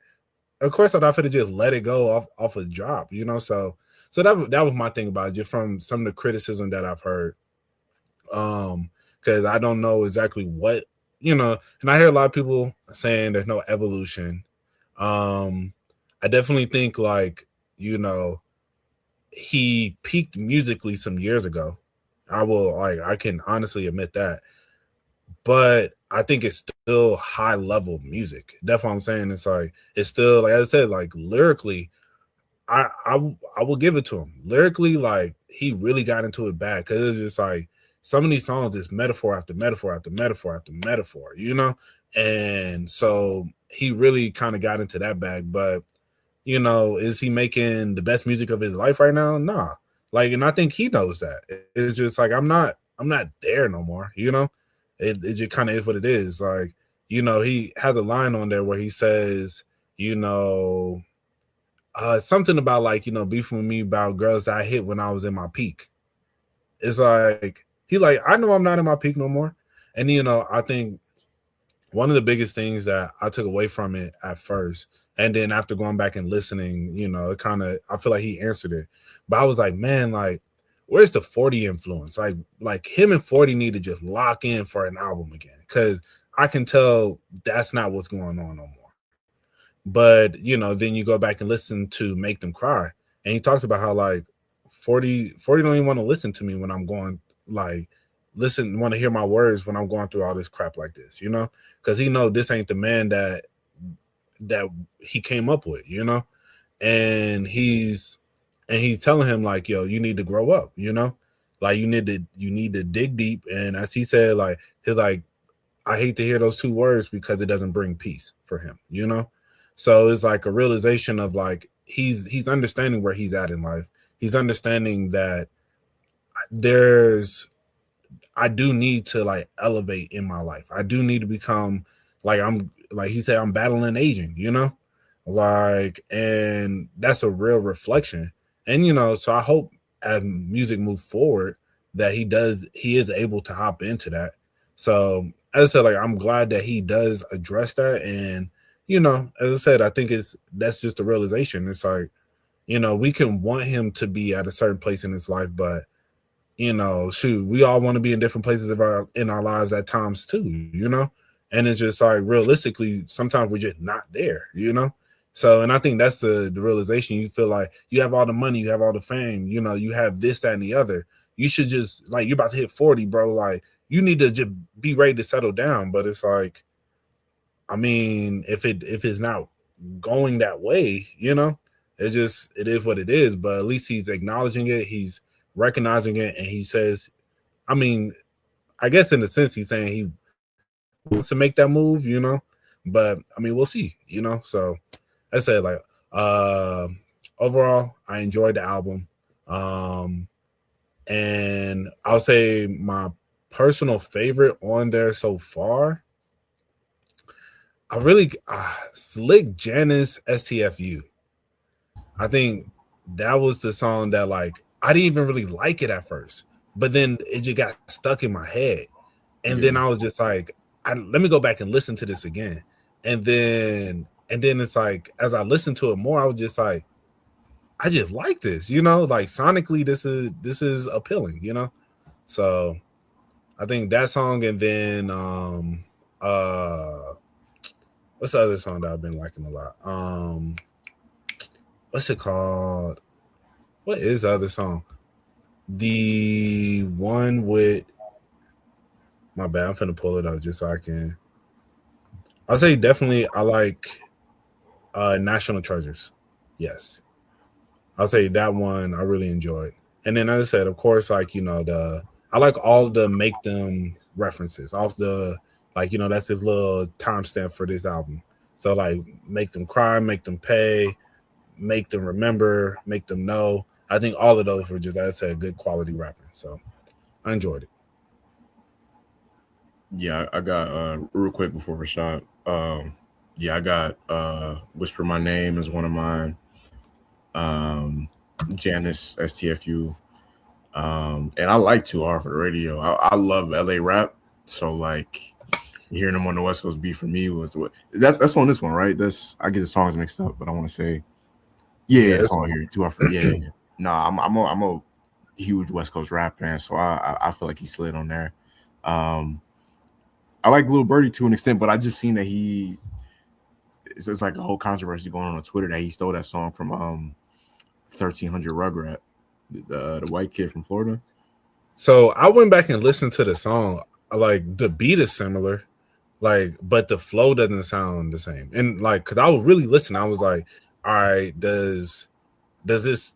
of course I'm not gonna just let it go off a drop, you know. So that was my thing about it, just from some of the criticism that I've heard. Because I don't know exactly what, you know, and I hear a lot of people saying there's no evolution. I definitely think, like, you know, he peaked musically some years ago. I can honestly admit that. But I think it's still high level music. That's what I'm saying. It's like, it's still, like I said, like lyrically, I will give it to him. Lyrically, like he really got into it bad, because it's just like some of these songs is metaphor after metaphor after metaphor after metaphor, you know? And so he really kind of got into that bag. But, you know, is he making the best music of his life right now? Nah. Like, and I think he knows that. It's just like, I'm not there no more, you know? It just kind of is what it is. Like, you know, he has a line on there where he says, you know, something about, like, you know, beefing with me about girls that I hit when I was in my peak. It's like, he like, I know I'm not in my peak no more. And, you know, I think one of the biggest things that I took away from it at first, and then after going back and listening, you know, it kind of I feel like he answered it. But I was like, man, like, where's the 40 influence? Like him and 40 need to just lock in for an album again, because I can tell that's not what's going on no more. But you know, then you go back and listen to Make Them Cry, and he talks about how like 40 don't even want to listen to me when I'm going like want to hear my words when I'm going through all this crap like this, you know, because he know this ain't the man that he came up with, you know, and he's telling him like, yo, you need to grow up, you know, like you need to dig deep. And as he said, like he's like, I hate to hear those two words because it doesn't bring peace for him, you know. So it's like a realization of like he's understanding where he's at in life. He's understanding that I do need to like elevate in my life. I do need to become like he said, I'm battling aging, you know, like, and that's a real reflection. And, you know, so I hope as music moves forward that he is able to hop into that. So as I said, like, I'm glad that he does address that. And, you know, as I said, I think that's just a realization. It's like, you know, we can want him to be at a certain place in his life, but you know, shoot, we all want to be in different places in our lives at times too, you know? And it's just like realistically, sometimes we're just not there, you know? So, and I think that's the realization. You feel like you have all the money, you have all the fame, you know, you have this, that, and the other. You should just like, you're about to hit 40, bro. Like you need to just be ready to settle down. But it's like, I mean, if it's not going that way, you know, it is what it is. But at least he's acknowledging it. He's recognizing it, and he says, I mean, I guess in a sense he's saying he wants to make that move, you know, but I mean, we'll see, you know. So I said, like, overall, I enjoyed the album, and I'll say my personal favorite on there so far, I really Slick Janice STFU. I think that was the song that like I didn't even really like it at first, but then it just got stuck in my head. And then I was just like, let me go back and listen to this again. And then it's like, as I listened to it more, I was just like, I just like this, you know, like sonically, this is appealing, you know? So I think that song. And then, what's the other song that I've been liking a lot? What's it called? What is the other song? The one with my bad. I'm finna pull it up just so I can. I'll say definitely I like National Treasures. Yes. I'll say that one I really enjoyed. And then as I said, of course, like, you know, I like all the Make Them references. Off the like, you know, that's his little timestamp for this album. So like Make Them Cry, Make Them Pay, Make Them Remember, Make Them Know. I think all of those were just, as I said, good quality rapping. So I enjoyed it. Yeah, I got real quick before Rashad. I got Whisper My Name is one of mine. Janice STFU. And I like 2R for the radio. I love LA rap. So like hearing them on the West Coast beat for me was what that's on this one, right? I get the songs mixed up, but I want to say it's on here. 2R for yeah. No, I'm a huge West Coast rap fan, so I feel like he slid on there. I like Lil Birdie to an extent, but I just seen that it's like a whole controversy going on Twitter that he stole that song from 1300 Rugrat, the white kid from Florida. So I went back and listened to the song. Like the beat is similar, like, but the flow doesn't sound the same. And like, cause I was really listening, I was like, all right, do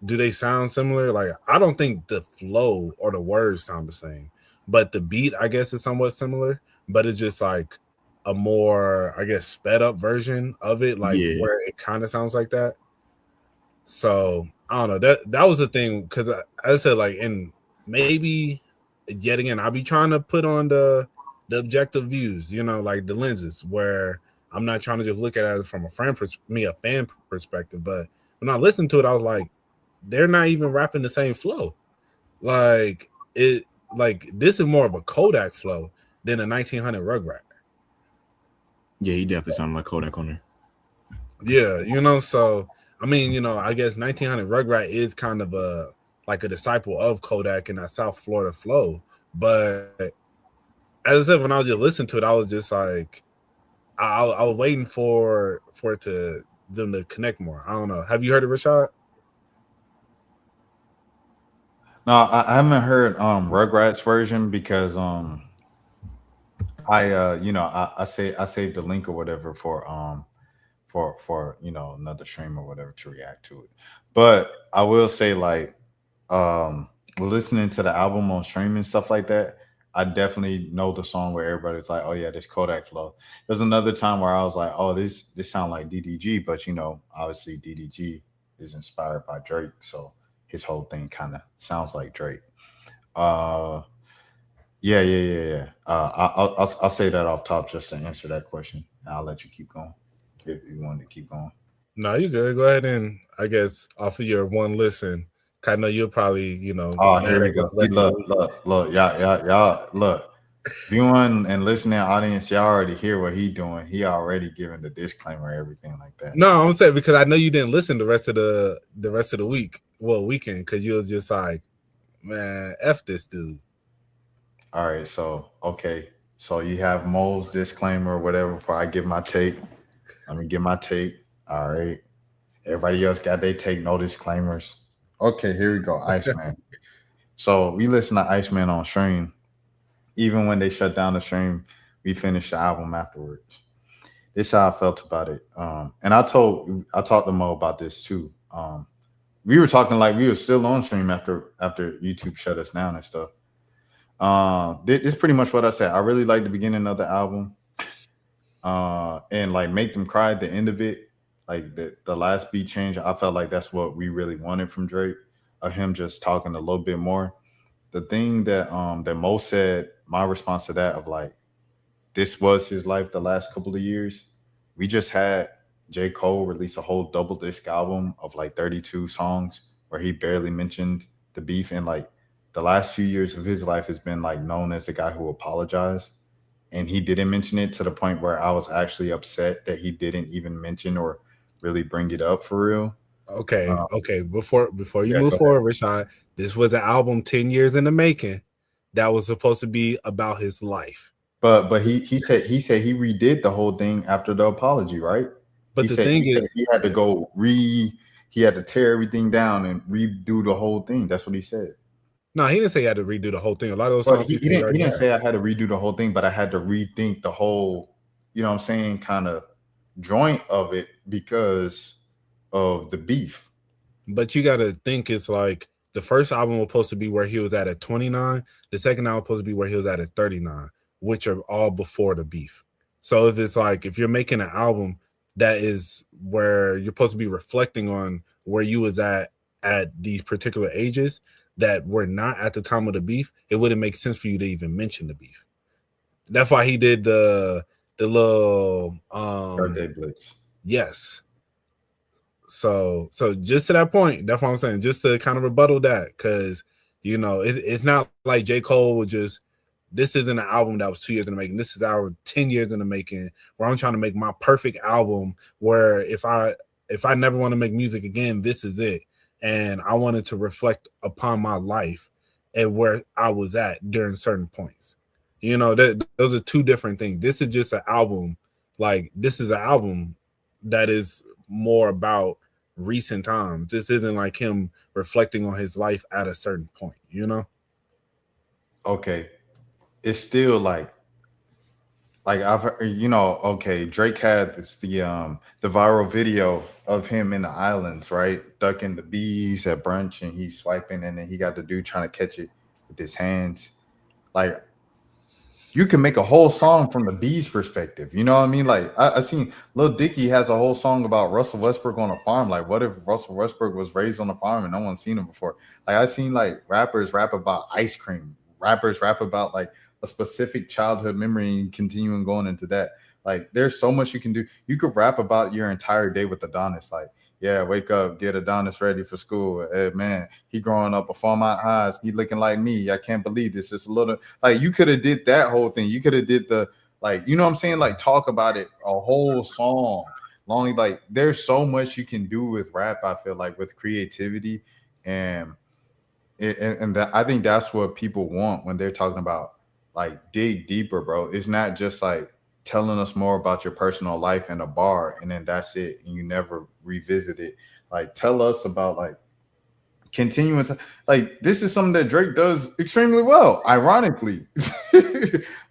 they sound similar? Like, I don't think the flow or the words sound the same, but the beat, I guess, is somewhat similar, but it's just like a more, I guess, sped up version of it, like where it kind of sounds like that. So I don't know, that was the thing, because as I said, like, and maybe yet again, I'll be trying to put on the objective views, you know, like the lenses, where I'm not trying to just look at it from a fan perspective, but when I listened to it, I was like, they're not even rapping the same flow. Like this is more of a Kodak flow than a 1900 Rugrat. Yeah, he definitely sounded like Kodak on there. Yeah, so I mean, I guess 1900 Rugrat is kind of like a disciple of Kodak in that South Florida flow. But as I said, when I was just listening to it, I was just like, I was waiting for it to them to connect more. I don't know. Have you heard of Rashad? No, I haven't heard Rugrats version because I saved the link or whatever for another stream or whatever to react to it. But I will say like listening to the album on streaming and stuff like that, I definitely know the song where everybody's like, oh yeah, this Kodak flow. There's another time where I was like, oh, this sound like DDG, but obviously DDG is inspired by Drake, so his whole thing kind of sounds like Drake. Uh yeah. I'll say that off top just to answer that question. I'll let you keep going if you want to keep going. No, you good. Go ahead and I guess offer your one listen. I know you'll probably, Oh, here we go. See, look, y'all, look. Viewing and listening audience, y'all already hear what he doing. He already giving the disclaimer, everything like that. No, I'm saying because I know you didn't listen the rest of the week, weekend, because you was just like, man, F this dude. All right, so okay. So you have Mo's disclaimer or whatever before I give my take. Let me give my take. All right. Everybody else got their take, no disclaimers. Okay, here we go. Iceman. So we listen to Iceman on stream. Even when they shut down the stream, we finished the album afterwards. This is how I felt about it. And I talked to Mo about this too. We were talking like we were still on stream after YouTube shut us down and stuff. This is pretty much what I said. I really like the beginning of the album. And like Make Them Cry at the end of it, like the last beat change, I felt like that's what we really wanted from Drake, of him just talking a little bit more. The thing that Mo said, my response to that of like, this was his life the last couple of years. We just had J. Cole release a whole double disc album of like 32 songs where he barely mentioned the beef, and like the last few years of his life has been like known as the guy who apologized. And he didn't mention it to the point where I was actually upset that he didn't even mention or really bring it up for real. Okay. Before you move forward, Rashad, this was an album 10 years in the making that was supposed to be about his life. But he said he redid the whole thing after the apology, right? But the thing is, he had to go he had to tear everything down and redo the whole thing. That's what he said. No, he didn't say he had to redo the whole thing. A lot of those songs he didn't say I had to redo the whole thing, but I had to rethink the whole, you know what I'm saying, kind of joint of it because of the beef. But you got to think it's like the first album was supposed to be where he was at 29. The second album was supposed to be where he was at 39, which are all before the beef. So if it's like, if you're making an album that is where you're supposed to be reflecting on where you was at these particular ages that were not at the time of the beef, it wouldn't make sense for you to even mention the beef. That's why he did the little Birthday Blitz. Yes. So just to that point, that's what I'm saying, just to kind of rebuttal that, because it's not like J. Cole would just, this isn't an album that was 2 years in the making. This is our 10 years in the making, where I'm trying to make my perfect album where if I never want to make music again, this is it. And I wanted to reflect upon my life and where I was at during certain points. Those are two different things. This is just an album. Like, this is an album that is more about recent times. This isn't like him reflecting on his life at a certain point, Okay. It's still like I've okay, Drake had the viral video of him in the islands, right? Ducking the bees at brunch, and he's swiping, and then he got the dude trying to catch it with his hands. Like, you can make a whole song from the bees perspective. You know what I mean? Like, I seen Lil Dicky has a whole song about Russell Westbrook on a farm. Like, what if Russell Westbrook was raised on a farm and no one's seen him before? Like, I seen like rappers rap about ice cream. Rappers rap about like a specific childhood memory and continuing going into that. Like, there's so much you can do. You could rap about your entire day with Adonis. Like, yeah, wake up, get Adonis ready for school. Hey, man, he growing up before my eyes. He looking like me. I can't believe this. It's a little like you could have did that whole thing. You could have did the Like, you know what I'm saying? Like, talk about it a whole song long. Like, there's so much you can do with rap. I feel like with creativity, and I think that's what people want when they're talking about like dig deeper, bro. It's not just like telling us more about your personal life in a bar and then that's it, and you never revisit it. Like, tell us about like continuing to like this is something that Drake does extremely well, ironically.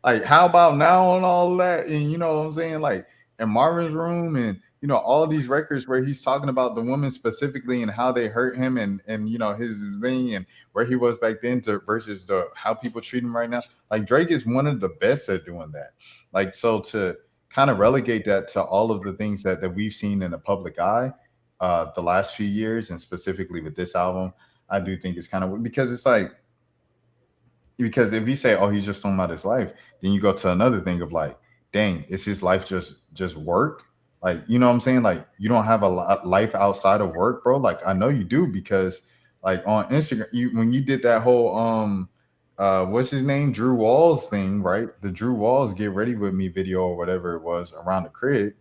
Like, how about now and all that? And you know what I'm saying? Like, in Marvin's Room and you know, all of these records where he's talking about the women specifically and how they hurt him and you know his thing and where he was back then to versus the how people treat him right now. Like, Drake is one of the best at doing that. Like, so to kind of relegate that to all of the things that we've seen in the public eye the last few years, and specifically with this album, I do think it's kind of because it's like, because if you say, oh, he's just talking about his life, then you go to another thing of like, dang, is his life just work? Like, you know what I'm saying? Like, you don't have a life outside of work, bro. Like, I know you do, because like on Instagram, when you did that whole what's his name, Drew Walls thing, right? The Drew Walls Get Ready With Me video or whatever it was around the crib.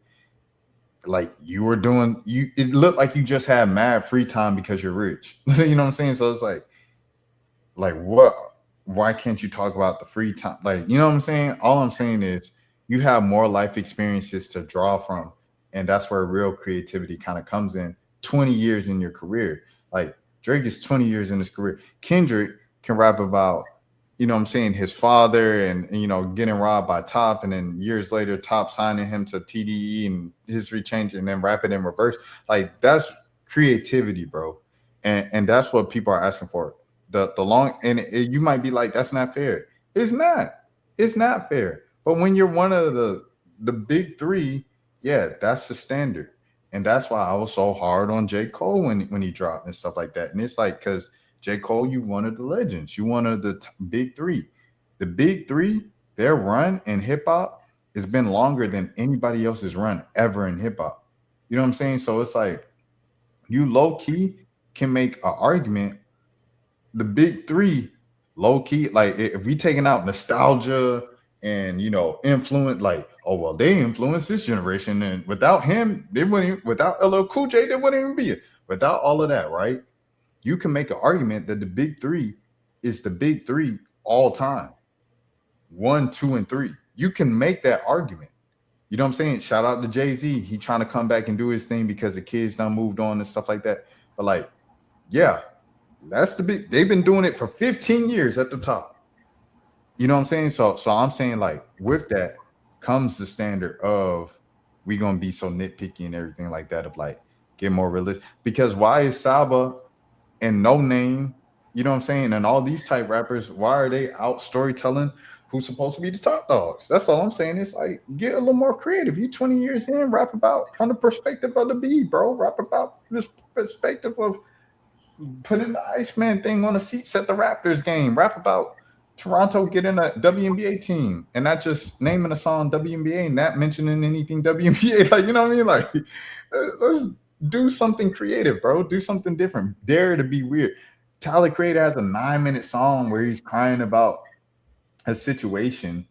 Like, you were doing, it looked like you just had mad free time because you're rich. You know what I'm saying? So it's like what? Why can't you talk about the free time? Like, you know what I'm saying? All I'm saying is you have more life experiences to draw from, and that's where real creativity kind of comes in. 20 years in your career, like Drake is 20 years in his career. Kendrick can rap about, you know what I'm saying, his father and you know, getting robbed by Top, and then years later Top signing him to TDE and history change, and then rap it in reverse. Like, that's creativity, bro. And that's what people are asking for. The long, and you might be like, that's not fair. It's not fair. But when you're one of the big three, yeah, that's the standard. And that's why I was so hard on J. Cole when he dropped and stuff like that. And it's like, because J. Cole, you one of the legends. You one of the big three. The big three, their run in hip hop has been longer than anybody else's run ever in hip hop. You know what I'm saying? So it's like, you low key can make an argument. The big three, low key, like if we taking out nostalgia and you know influence, like, oh well, they influenced this generation, and without him, they wouldn't. Without LL Cool J, they wouldn't even be it. Without all of that, right? You can make an argument that the big three is the big three all time. 1, 2, and 3. You can make that argument. You know what I'm saying? Shout out to Jay-Z. He trying to come back and do his thing because the kids done moved on and stuff like that. But like, yeah, that's the big. They've been doing it for 15 years at the top. You know what I'm saying? So I'm saying, like, with that comes the standard of we gonna be so nitpicky and everything like that, of like get more realistic. Because why is Saba and No Name, you know what I'm saying, and all these type rappers, why are they out storytelling who's supposed to be the top dogs? That's all I'm saying. It's like, get a little more creative. You 20 years in, rap about from the perspective of the B, bro. Rap about this perspective of putting the Iceman thing on the seat, set the Raptors game. Rap about Toronto getting a WNBA team, and not just naming a song WNBA, not mentioning anything WNBA. Like, you know what I mean? Like, let's do something creative, bro. Do something different. Dare to be weird. Tyler Creator has a 9-minute song where he's crying about a situation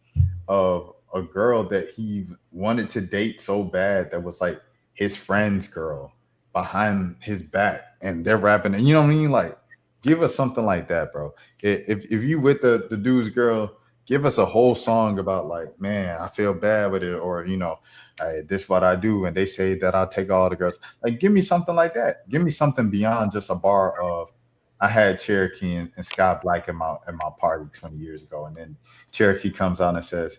of a girl that he wanted to date so bad that was like his friend's girl behind his back, and they're rapping, and you know what I mean? Like, give us something like that, bro. If you with the dude's girl, give us a whole song about like, man, I feel bad with it, or you know, hey, this what I do, and they say that I'll take all the girls. Like, give me something like that. Give me something beyond just a bar of I had Cherokee and Scott Black in my party 20 years ago, and then Cherokee comes out and says,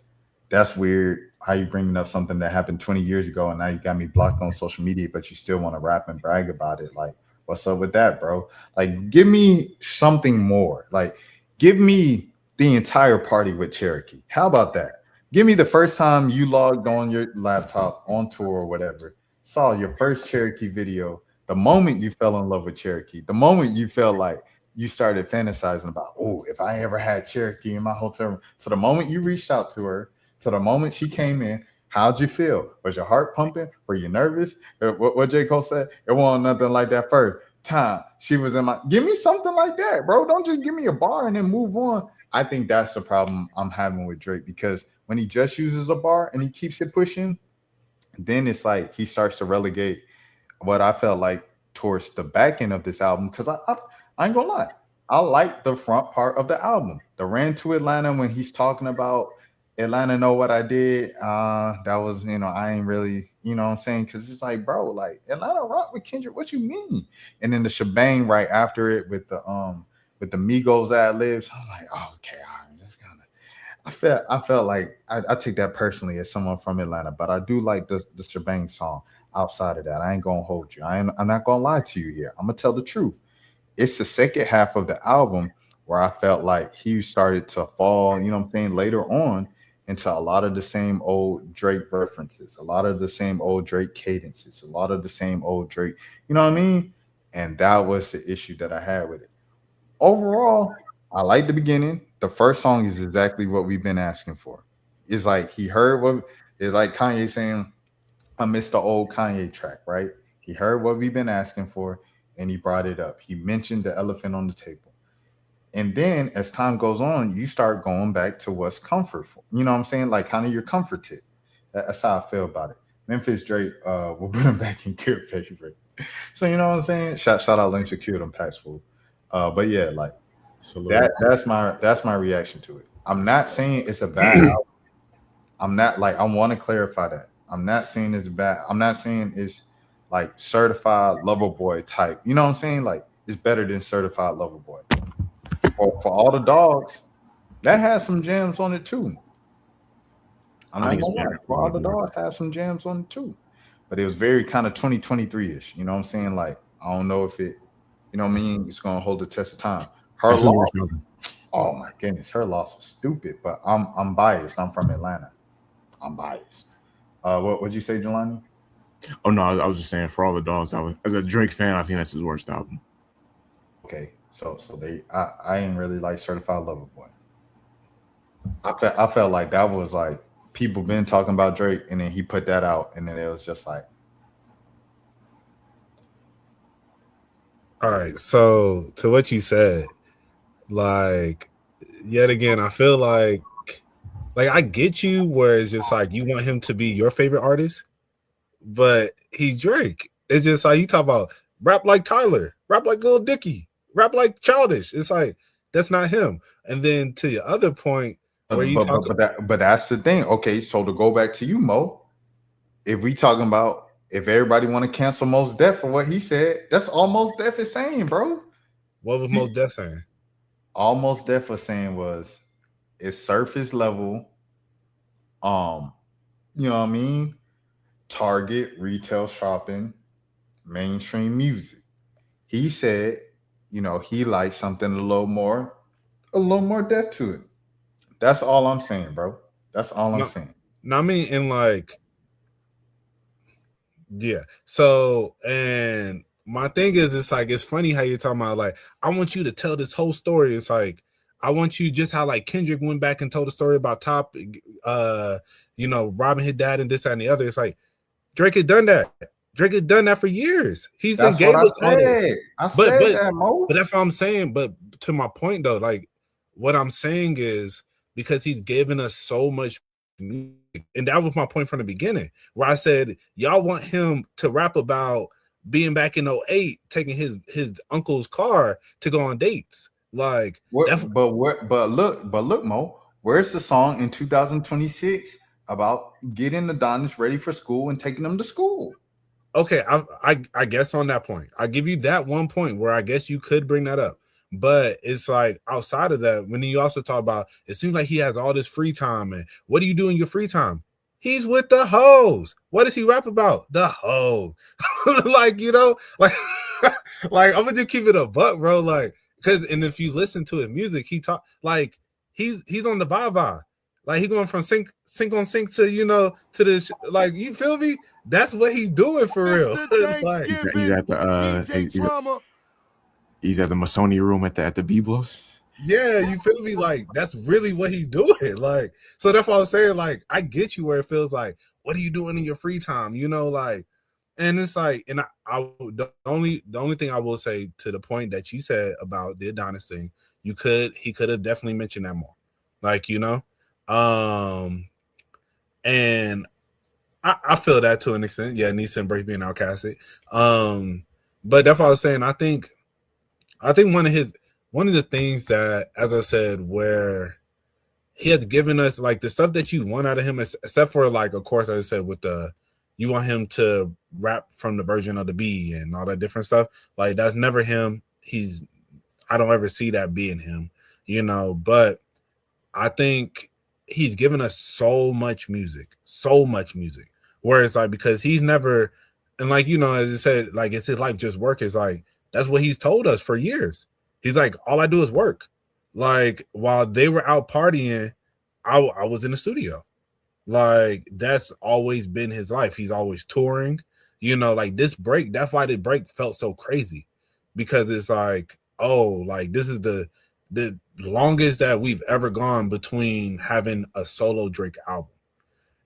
that's weird. How you bringing up something that happened 20 years ago, and now you got me blocked on social media, but you still want to rap and brag about it? Like, what's up with that, bro? Like, give me something more. Like, give me the entire party with Cherokee. How about that? Give me the first time you logged on your laptop on tour or whatever, saw your first Cherokee video, the moment you fell in love with Cherokee, the moment you felt like you started fantasizing about, oh, if I ever had Cherokee in my hotel room. So the moment you reached out to her, to the moment she came in, how'd you feel? Was your heart pumping? Were you nervous? What J. Cole said, it wasn't nothing like that first time. She was in my, give me something like that, bro. Don't just give me a bar and then move on. I think that's the problem I'm having with Drake, because when he just uses a bar and he keeps it pushing, then it's like he starts to relegate what I felt like towards the back end of this album. Because I ain't gonna lie, I like the front part of the album. The Ran to Atlanta when he's talking about Atlanta know what I did. That was, I ain't really, what I'm saying? Because it's like, bro, like Atlanta rock with Kendrick. What you mean? And then the shebang right after it with the Migos ad libs. I'm like, oh, okay, all right, that's kind of. I felt like I take that personally as someone from Atlanta, but I do like the shebang song. Outside of that, I ain't gonna hold you. I'm not gonna lie to you here. I'm gonna tell the truth. It's the second half of the album where I felt like he started to fall, you know what I'm saying, later on into a lot of the same old Drake references, a lot of the same old Drake cadences, a lot of the same old Drake, you know what I mean? And that was the issue that I had with it. Overall, I like the beginning. The first song is exactly what we've been asking for. It's like he heard what it's like Kanye saying, I missed the old Kanye track, right? He heard what we've been asking for and he brought it up. He mentioned the elephant on the table. And then as time goes on, you start going back to what's comfortable. You know what I'm saying? Like kind of you're comforted. That's how I feel about it. Memphis Drake will bring him back in good favorite. So you know what I'm saying? Shout out Link Secure them packs fool. But yeah, like that's my reaction to it. I'm not saying it's a bad album. I'm not like I want to clarify that. I'm not saying it's bad. I'm not saying it's like certified lover boy type. You know what I'm saying? Like it's better than certified lover boy. For all the dogs, that has some jams on it too. I think it's better. For all the dogs, has some jams on it too. But it was very kind of 2023-ish. You know what I'm saying? Like I don't know if it, you know what I mean? It's gonna hold the test of time. Her loss, oh my goodness, her loss was stupid. But I'm biased. I'm from Atlanta. I'm biased. What'd you say, Jelani? Oh no, I was just saying for all the dogs. As a Drake fan, I think that's his worst album. Okay, so I ain't really like Certified Lover Boy. I felt like that was like people been talking about Drake, and then he put that out, and then it was just like. All right, so to what you said, like yet again, I feel like I get you where it's just like you want him to be your favorite artist, but he's Drake. It's just like you talk about rap like Tyler, rap like Lil Dicky, rap like Childish. It's like that's not him. And then to your other point, where you but that's the thing. Okay, so to go back to you, Mo, if we talking about if everybody want to cancel Mos Def for what he said, that's all Mos Def is saying, bro. What was Mos Def saying? All Mos Def was saying was it's surface level. You know what I mean? Target retail shopping, mainstream music. He said, he likes something a little more depth to it. That's all I'm saying, bro. That's all I'm saying. No, I mean, and like, yeah. So, and my thing is, it's like, it's funny how you're talking about, like, I want you to tell this whole story. It's like, I want you just how like Kendrick went back and told a story about Top, robbing his dad and this, that, and the other. It's like, Drake had done that. Drake had done that for years. He's been gave us all this. I said that, Mo. But that's what I'm saying. But to my point, though, like, what I'm saying is because he's given us so much music. And that was my point from the beginning, where I said, y'all want him to rap about being back in 2008, taking his uncle's car to go on dates. Like, but look, Mo, where's the song in 2026 about getting the Adonis ready for school and taking them to school? Okay, I guess on that point, I give you that one point where I guess you could bring that up. But it's like outside of that, when you also talk about, it seems like he has all this free time. And what do you do in your free time? He's with the hoes. What does he rap about? The hoes. like, like I'm gonna just keep it a buck, bro. Like, and if you listen to his music, he talk like he's on the vibe. Like he going from sync on sync to to this, like, you feel me? That's what he's doing for real. Like, he's at the he's at the Masoni room at the Biblos. Yeah, you feel me? Like that's really what he's doing. Like, so that's what I was saying. Like, I get you where it feels like, what are you doing in your free time? Like, and it's like, and the only thing I will say to the point that you said about the Adonis thing, he could have definitely mentioned that more. Like, And I feel that to an extent. Yeah, needs to embrace being outcasted. But that's what I was saying. I think one of the things that, as I said, where he has given us like the stuff that you want out of him, except for like, of course, as I said, with you want him to rap from the version of the B and all that different stuff. Like that's never him. I don't ever see that being him, but I think he's given us so much music, where it's like, because he's never, and like, as I said, like it's his life just work. Is like, that's what he's told us for years. He's like, all I do is work. Like while they were out partying, I was in the studio. Like that's always been his life. He's always touring, like that's why the break felt so crazy, because it's like, oh, like this is the longest that we've ever gone between having a solo Drake album.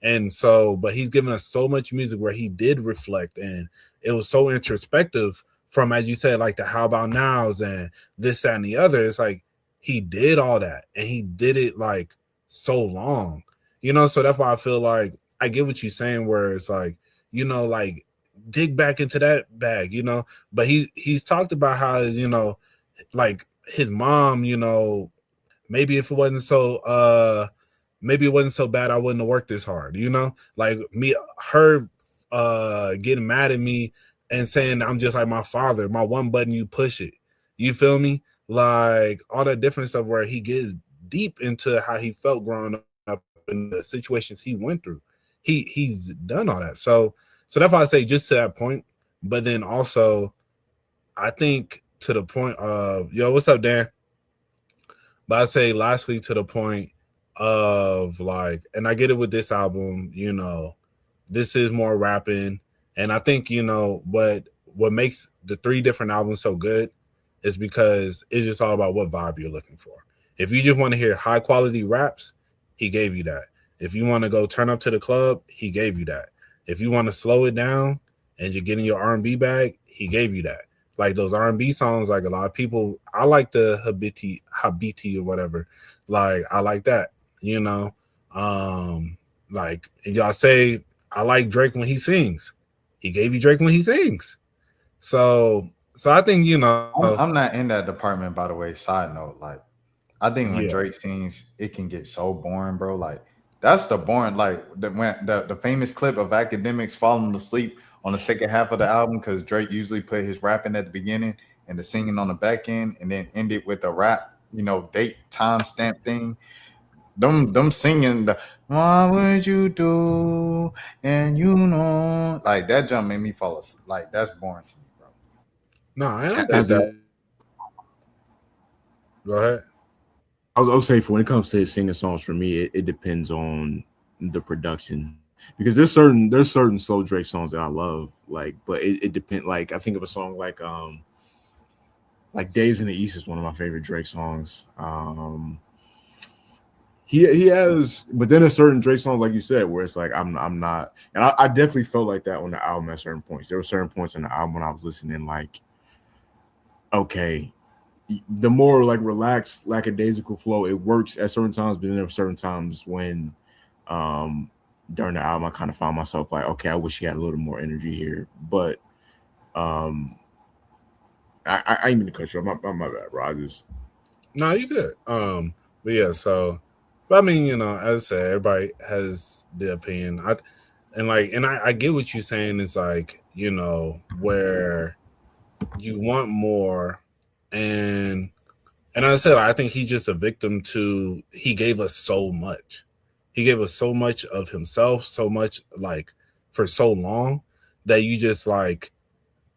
And so, but he's given us so much music where he did reflect, and it was so introspective from, as you said, like the How About Nows and this, that, and the other. It's like he did all that, and he did it like so long, so that's why I feel like I get what you're saying, where it's like, like dig back into that bag, but he's talked about how, like his mom, maybe if it wasn't so maybe it wasn't so bad, I wouldn't have worked this hard, like her getting mad at me and saying I'm just like my father, my one button, you push it, you feel me, like all that different stuff, where he gets deep into how he felt growing up and the situations he went through. He's done all that, so that's why I say just to that point. But then also I think to the point of, yo, what's up, Dan? But I say lastly, to the point of like, and I get it with this album, this is more rapping. And I think, what makes the 3 different albums so good is because it's just all about what vibe you're looking for. If you just want to hear high quality raps, he gave you that. If you want to go turn up to the club, he gave you that. If you want to slow it down and you're getting your R&B bag, he gave you that. Like those R&B songs, like a lot of people, I like the Habiti or whatever. Like I like that, like, and y'all say I like Drake when he sings. He gave you Drake when he sings. So I think, I'm not in that department, by the way. Side note, like I think when Yeah. Drake sings, it can get so boring, bro. Like that's the boring, like the famous clip of Academics falling asleep on the second half of the album, because Drake usually put his rapping at the beginning and the singing on the back end, and then end it with a rap, date timestamp thing. Them singing the "What would you do?" and like that jump made me fall asleep. Like that's boring to me, bro. No, I don't think As that. Go ahead. I was saying, for when it comes to singing songs, for me, it depends on the production, because there's certain slow Drake songs that I love, like, but it depends. Like I think of a song like Days in the East is one of my favorite Drake songs. He has, but then a certain Drake song, like you said, where it's like I'm not, and I definitely felt like that on the album at certain points. There were certain points on the album when I was listening, like, okay, the more like relaxed, lackadaisical flow, it works at certain times, but then there were certain times when during the album I kind of found myself like, okay, I wish he had a little more energy here. But I ain't mean to cut you off. My bad, bro. No, you good. But yeah, but I mean, as I said, everybody has their opinion. I get what you're saying. It's like, where you want more, and as I said, I think he's just a victim to, he gave us so much. He gave us so much of himself, so much, like, for so long, that you just like,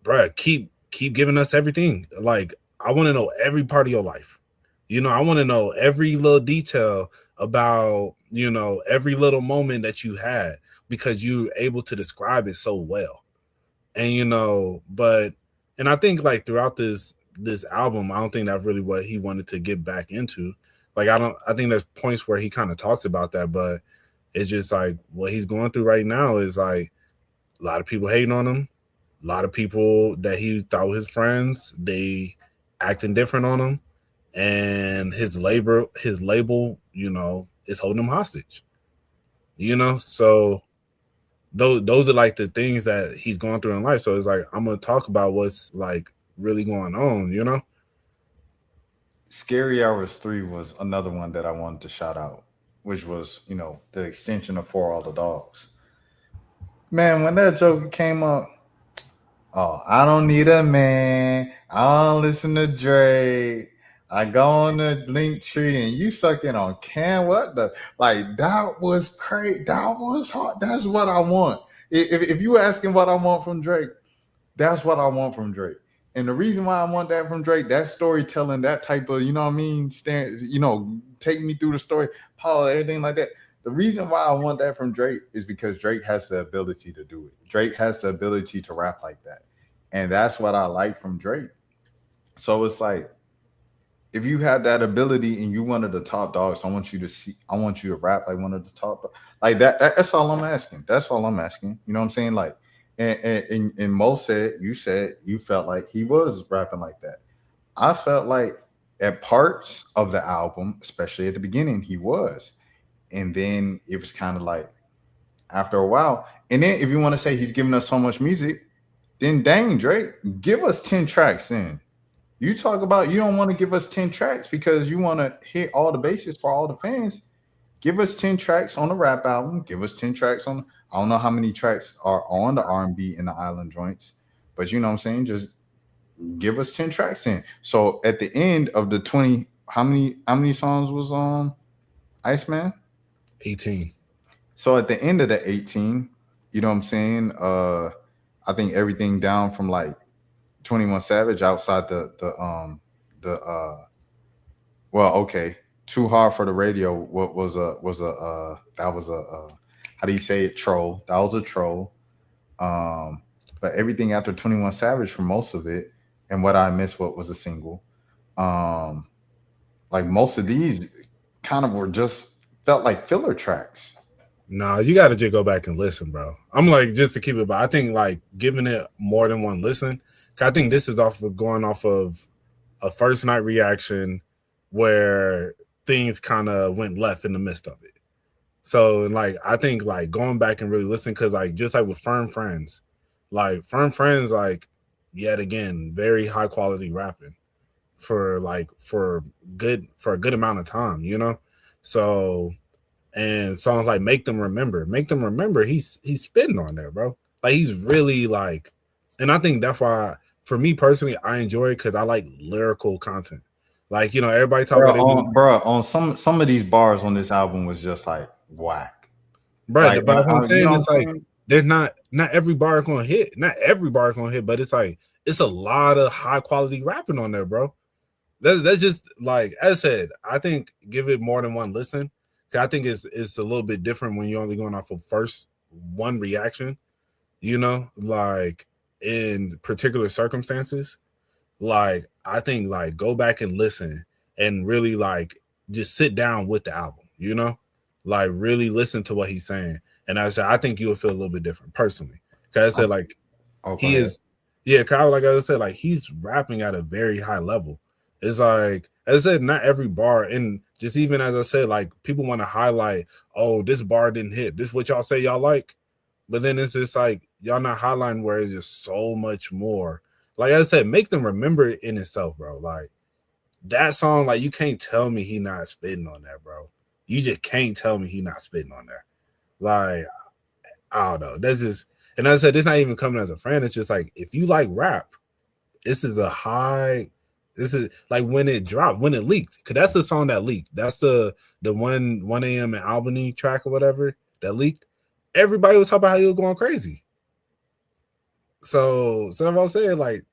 bruh, keep giving us everything. Like, I want to know every part of your life. I want to know every little detail about, every little moment that you had, because you're able to describe it so well. And, and I think like throughout this album, I don't think that's really what he wanted to get back into. Like, I think there's points where he kind of talks about that, but it's just like what he's going through right now is like a lot of people hating on him. A lot of people that he thought were his friends, they acting different on him. And his label, is holding him hostage. you know. So those are like the things that he's going through in life. So it's like I'm gonna talk about what's like really going on, you know. Scary Hours 3 was another one that I wanted to shout out, which was, the extension of For All the Dogs. Man, when that Joker came up, oh, I don't need a man. I don't listen to Drake. I go on the link tree and you sucking on can what the like that was crazy. That was hard. That's what I want. If you asking what I want from Drake, that's what I want from Drake. And the reason why I want that from Drake, that storytelling, that type of, what I mean, take me through the story, Paul, everything like that. The reason why I want that from Drake is because Drake has the ability to do it. Drake has the ability to rap like that. And that's what I like from Drake. So it's like, if you have that ability and you one of the top dogs, I want you to rap like one of the top dogs. Like that's all I'm asking. That's all I'm asking. You know what I'm saying? Like, and Mo said you felt like he was rapping like that. I felt like at parts of the album, especially at the beginning, he was. And then it was kind of like after a while. And then if you want to say he's giving us so much music, then dang Drake, give us 10 tracks in. You talk about you don't want to give us 10 tracks because you want to hit all the bases for all the fans. Give us 10 tracks on the rap album. Give us 10 tracks on, I don't know how many tracks are on the R&B and the island joints, but you know what I'm saying? Just give us 10 tracks in. So at the end of the 20, how many songs was on Iceman? 18. So at the end of the 18, you know what I'm saying? I think everything down from like 21 Savage outside okay, Too Hard for the Radio. What was a that was a how do you say it? Troll. That was a troll. But everything after 21 Savage for most of it, and What I Missed, what was a single. Like most of these kind of were just felt like filler tracks. Nah, you got to just go back and listen, bro. I'm like, just to keep it, but I think like giving it more than one listen. I think this is going off of a first night reaction where things kind of went left in the midst of it. So like, I think like going back and really listening, because like just like with Firm Friends, like yet again, very high quality rapping for a good amount of time, you know? So, and songs like Make Them Remember, he's spitting on there, bro. Like he's really like, and I think that's why for me personally, I enjoy it because I like lyrical content. Like, everybody talk about on some of these bars on this album was just like whack. Bro, like, but what I'm saying is like there's not every bar is gonna hit. Not every bar is gonna hit, but it's like it's a lot of high quality rapping on there, bro. That's just like, as I said, I think give it more than one listen. I think it's a little bit different when you're only going off of first one reaction, like in particular circumstances. Like, I think like go back and listen and really like just sit down with the album, like really listen to what he's saying. And I said, I think you'll feel a little bit different personally. Cause I said like he is, Kyle, like I said, like he's rapping at a very high level. It's like, as I said, not every bar, and just even as I said, like people want to highlight, oh, this bar didn't hit. This is what y'all say y'all like. But then it's just like y'all not highlighting where it's just so much more. Like I said, Make Them Remember it in itself, bro. Like that song, like you can't tell me he not spitting on that, bro. You just can't tell me he not spitting on there. Like, I don't know. That's just, and as I said, it's not even coming as a friend. It's just like, if you like rap, this is like when it dropped, when it leaked, because that's the song that leaked. That's the 1 a.m. in Albany track or whatever that leaked. Everybody was talking about how he was going crazy. So I'm all saying, like,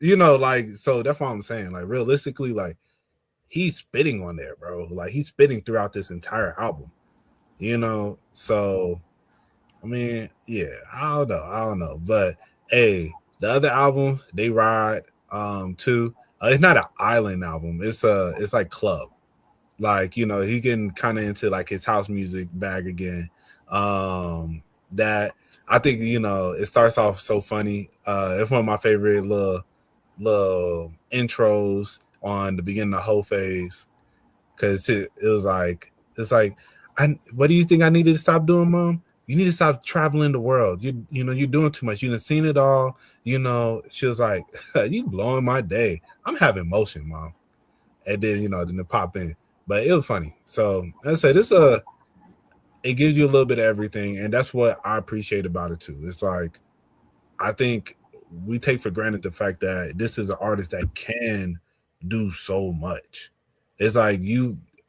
so that's what I'm saying. Like, realistically, like, he's spitting on there, bro. Like, he's spitting throughout this entire album, So, I mean, yeah, I don't know. But, hey, the other album, They Ride, too. It's not an island album. It's like club. Like, he getting kind of into like his house music bag again. That I think, it starts off so funny. It's one of my favorite little intros on the beginning of the whole phase. Cause it was like, it's like, what do you think I needed to stop doing, Mom? You need to stop traveling the world. You know, you're doing too much. You done seen it all. You know, she was like, you blowing my day. I'm having motion, Mom. And then, you know, then it pop in. But it was funny. So as I said, it gives you a little bit of everything. And that's what I appreciate about it too. It's like, I think we take for granted the fact that this is an artist that can do so much. It's like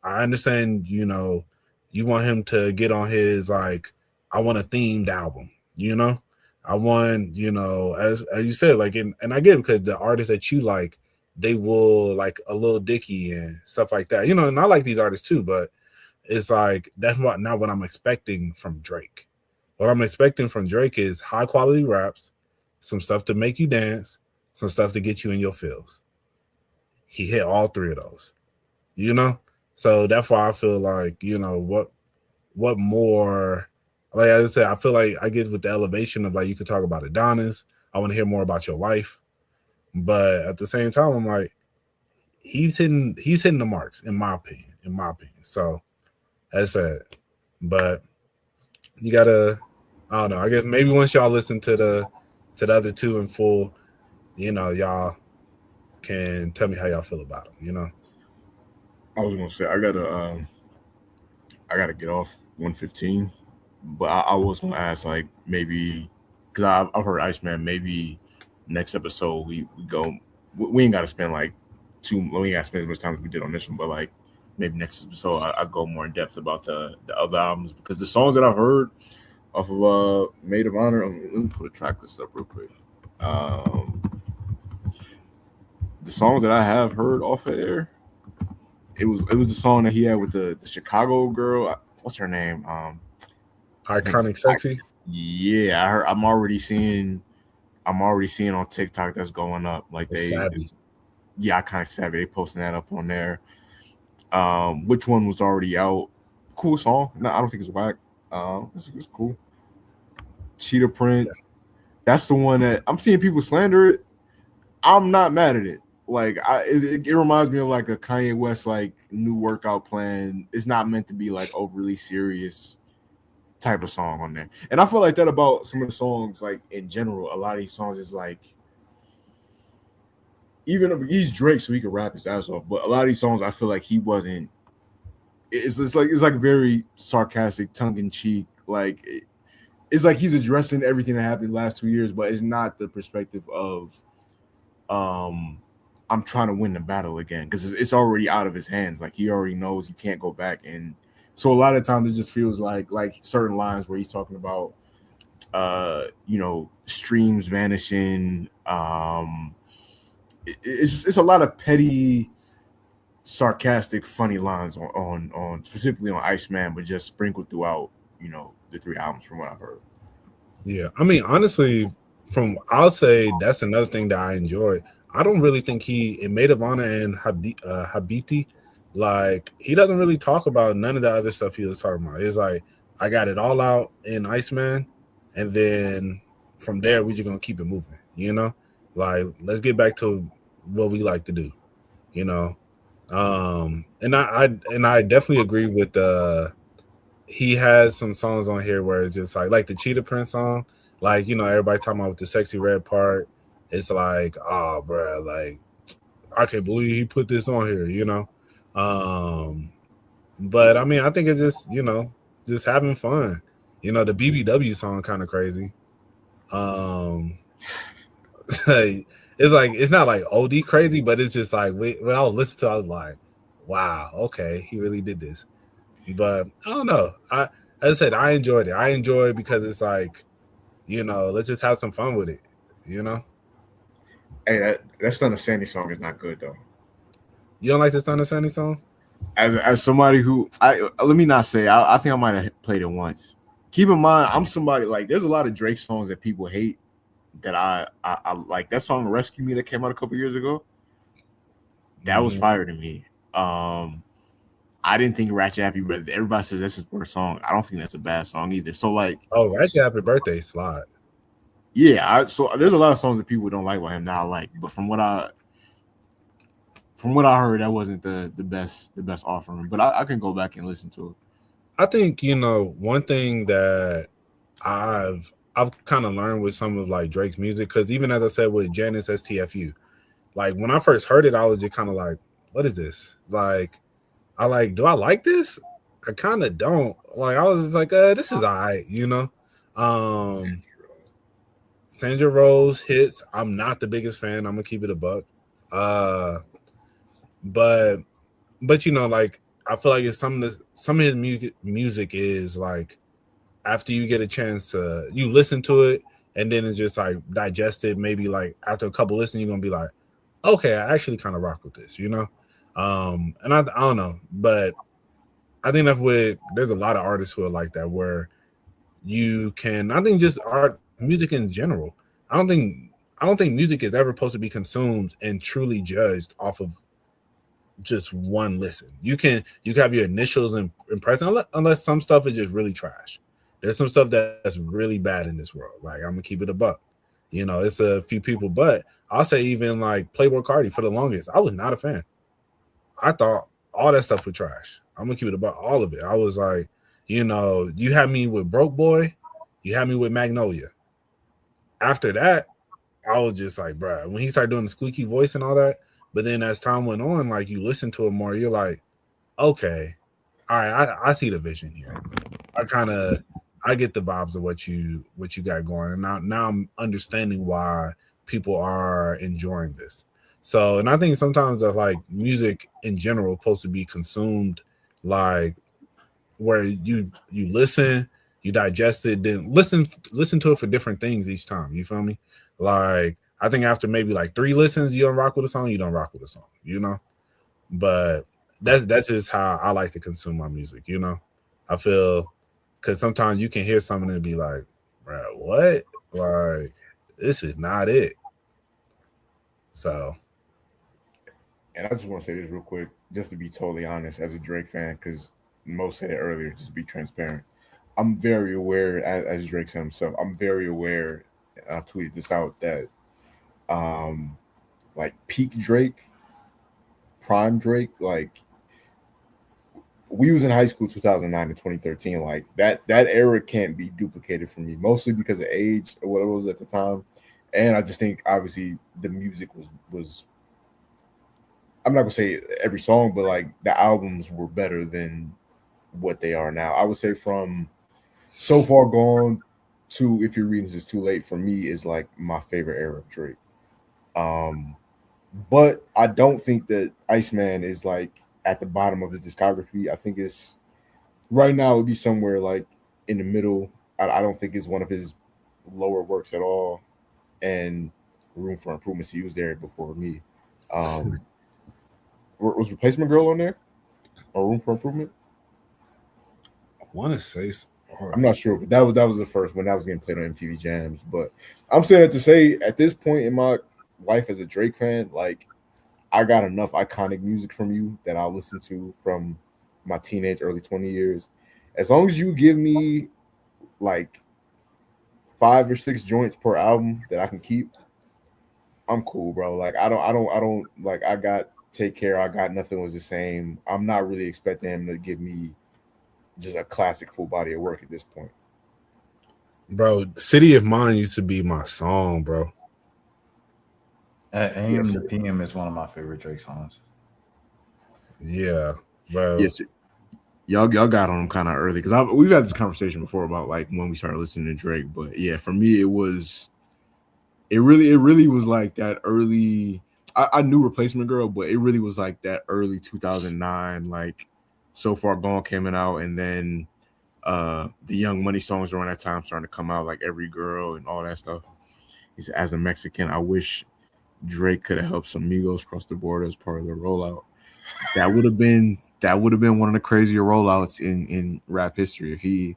I understand, you know, you want him to get on his, like, I want a themed album, you know? I want, you know, as you said, like, and I get it because the artists that you like, they will like a Lil Dicky and stuff like that, you know, and I like these artists too, but it's like, that's not what I'm expecting from Drake. What I'm expecting from Drake is high quality raps, some stuff to make you dance, some stuff to get you in your feels. He hit all three of those, you know? So that's why I feel like, you know, what more, like I said, I feel like I get with the elevation of like, you could talk about Adonis. I want to hear more about your life. But at the same time, I'm like, he's hitting the marks, in my opinion. So as I said, but you gotta, I don't know, I guess maybe once y'all listen to the other two in full, you know, y'all can tell me how y'all feel about them, you know. I was gonna say I gotta get off 115, but I was gonna ask, like, maybe because I've heard Iceman, maybe next episode we ain't gotta spend we ain't gotta spend as much time as we did on this one, but like maybe next episode I go more in depth about the other albums, because the songs that I've heard off of Maid of Honor, let me put a track list up real quick. The songs that I have heard off of there, it was the song that he had with the Chicago girl. What's her name? Iconic Sexy. Yeah, I heard. I'm already seeing on TikTok that's going up. Like Savvy. Yeah, Iconic Savvy. They posting that up on there. Which one was already out? Cool song. No, I don't think it's whack. It's cool. Cheetah Print. Yeah. That's the one that I'm seeing people slander it. I'm not mad at it. Like, it reminds me of like a Kanye West like new workout plan. It's not meant to be like overly serious type of song on there. And I feel like that about some of the songs, like in general. A lot of these songs is like, even he's Drake, so he can rap his ass off. But a lot of these songs, I feel like he wasn't. It's like very sarcastic, tongue in cheek. Like it's like he's addressing everything that happened the last 2 years, but it's not the perspective of, I'm trying to win the battle again, because it's already out of his hands. Like he already knows he can't go back. And so a lot of times it just feels like certain lines where he's talking about, you know, streams vanishing. It's a lot of petty, sarcastic, funny lines on specifically on Iceman, but just sprinkled throughout, you know, the 3 albums from what I've heard. Yeah, I mean, honestly, I'll say that's another thing that I enjoy. I don't really think in Maid of Honor and Habibti, like, he doesn't really talk about none of the other stuff he was talking about. It's like, I got it all out in Iceman, and then from there, we're just going to keep it moving, you know? Like, let's get back to what we like to do, you know? And I definitely agree with he has some songs on here where it's just like the Cheetah Print song, like, you know, everybody talking about with the Sexy Red part. It's like, oh, bro, like, I can't believe he put this on here, you know? But I mean, I think it's just, you know, just having fun. You know, the BBW song kind of crazy. It's like, it's not like OD crazy, but it's just like, when I was listening to it, I was like, wow, okay, he really did this. But I don't know. As I said, I enjoyed it. I enjoy it because it's like, you know, let's just have some fun with it, you know? Hey, that Son of Sandy song is not good though. You don't like the Son of Sandy song? As somebody who, let me not say, I think I might have played it once. Keep in mind, I'm somebody, like, there's a lot of Drake songs that people hate that I like. That song Rescue Me that came out a couple years ago, that was fire to me. I didn't think Ratchet Happy Birthday, everybody says that's his worst song. I don't think that's a bad song either. So like, oh, Ratchet Happy Birthday slide. Yeah, so there's a lot of songs that people don't like about him that I like, but from what I heard, that wasn't the best offering. But I can go back and listen to it. I think one thing that I've kind of learned with some of like Drake's music, because even as I said with Janice STFU, like when I first heard it, I was just kind of like, "What is this?" Like, do I like this? I kind of don't. Like, I was just like, "This is alright," Sandra Rose hits. I'm not the biggest fan. I'm gonna keep it a buck. But like I feel like it's some of his music is like after you get a chance to you listen to it and then it's just like digested. Maybe like after a couple listens, you're gonna be like, okay, I actually kind of rock with this, And I don't know, but I think there's a lot of artists who are like that where you can. I think just music in general. I don't think music is ever supposed to be consumed and truly judged off of just one listen. You can have your initials and impression unless some stuff is just really trash. There's some stuff that's really bad in this world. Like I'm gonna keep it a buck. It's a few people, but I'll say even like Playboi Carti for the longest, I was not a fan. I thought all that stuff was trash. I'm gonna keep it a buck, all of it. I was like, you had me with Broke Boy, you had me with Magnolia. After that, I was just like, bruh, when he started doing the squeaky voice and all that. But then as time went on, like you listen to it more, you're like, okay, all right, I see the vision here. I get the vibes of what you got going. And now I'm understanding why people are enjoying this. So, and I think sometimes that like music in general is supposed to be consumed like where you listen, you digest it, then listen to it for different things each time. You feel me? Like I think after maybe like 3 listens, you don't rock with a song, you don't rock with a song, But that's just how I like to consume my music, I feel because sometimes you can hear something and be like, bro, what? Like, this is not it. So. And I just want to say this real quick, just to be totally honest, as a Drake fan, because Mo said it earlier, just be transparent. I'm very aware, as Drake said himself, I'm very aware, I've tweeted this out, that like peak Drake, prime Drake, like we was in high school 2009 to 2013. Like that era can't be duplicated for me, mostly because of age or what it was at the time. And I just think obviously the music was I'm not gonna say every song, but like the albums were better than what they are now. I would say from So Far Gone to If You're Reading This Too Late for me is like my favorite era of Drake. But I don't think that Iceman is like at the bottom of his discography. I think it's right now it would be somewhere like in the middle. I don't think it's one of his lower works at all. And Room for Improvement, he was there before me. Was Replacement Girl on there or Room for Improvement? I want to say I'm not sure, but that was the first one that was getting played on MTV Jams. But I'm saying that to say at this point in my life as a Drake fan, like I got enough iconic music from you that I'll listen to from my teenage, early 20 years. As long as you give me like 5 or 6 joints per album that I can keep, I'm cool, bro. Like I don't like I got Take Care, I Got Nothing Was the Same. I'm not really expecting him to give me just a classic full body of work at this point. Bro, City of Mine used to be my song, bro. AM to PM is one of my favorite Drake songs. Yeah, bro. Yes, y'all got on him kind of early because we've had this conversation before about like when we started listening to Drake. But yeah, for me, it really was like that early. I knew Replacement Girl, but it really was like that early 2009, like So Far Gone coming out, and then the Young Money songs around that time starting to come out, like Every Girl and all that stuff. He said, as a Mexican, I wish Drake could have helped some Migos cross the border as part of the rollout. That would have been one of the crazier rollouts in rap history if he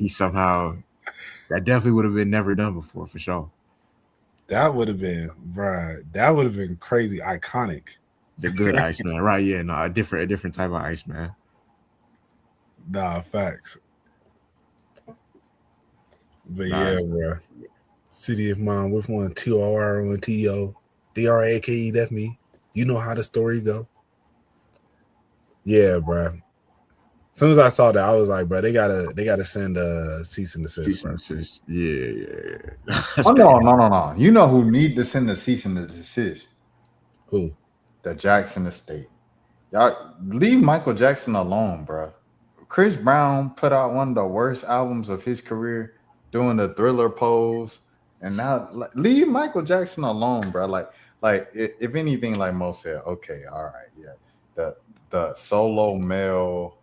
somehow, that definitely would have been never done before for sure. That would have been, right. That would have been crazy, iconic. The good Iceman, right? Yeah, no, a different type of Iceman. Nah, facts. But yeah, bro. City of Mine, which one? TORONTO, DRAKE, that's me. You know how the story go. Yeah, bro. As soon as I saw that, I was like, bro, they gotta send a cease and desist, bro. Yeah. Oh no. You know who need to send a cease and desist? Who? The Jackson Estate. Y'all leave Michael Jackson alone, bro. Chris Brown put out one of the worst albums of his career, doing the Thriller pose, and now leave Michael Jackson alone, bro. If anything, like Mo said, okay, all right, yeah, the solo male,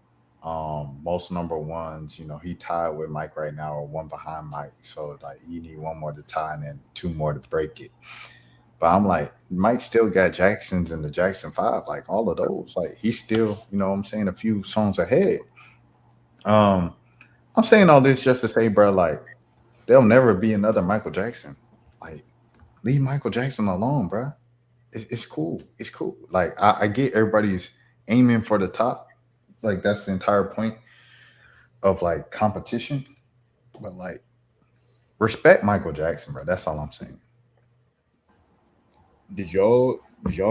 most number ones, he tied with Mike right now, or one behind Mike, so like you need one more to tie and then two more to break it. But I'm like, Mike still got Jacksons and the Jackson 5, like all of those. Like he's still, what I'm saying, a few songs ahead. I'm saying all this just to say, bro, like there'll never be another Michael Jackson. Like, leave Michael Jackson alone, bro. It's cool. It's cool. Like I get everybody's aiming for the top. Like that's the entire point of like competition. But like respect Michael Jackson, bro. That's all I'm saying. Did y'all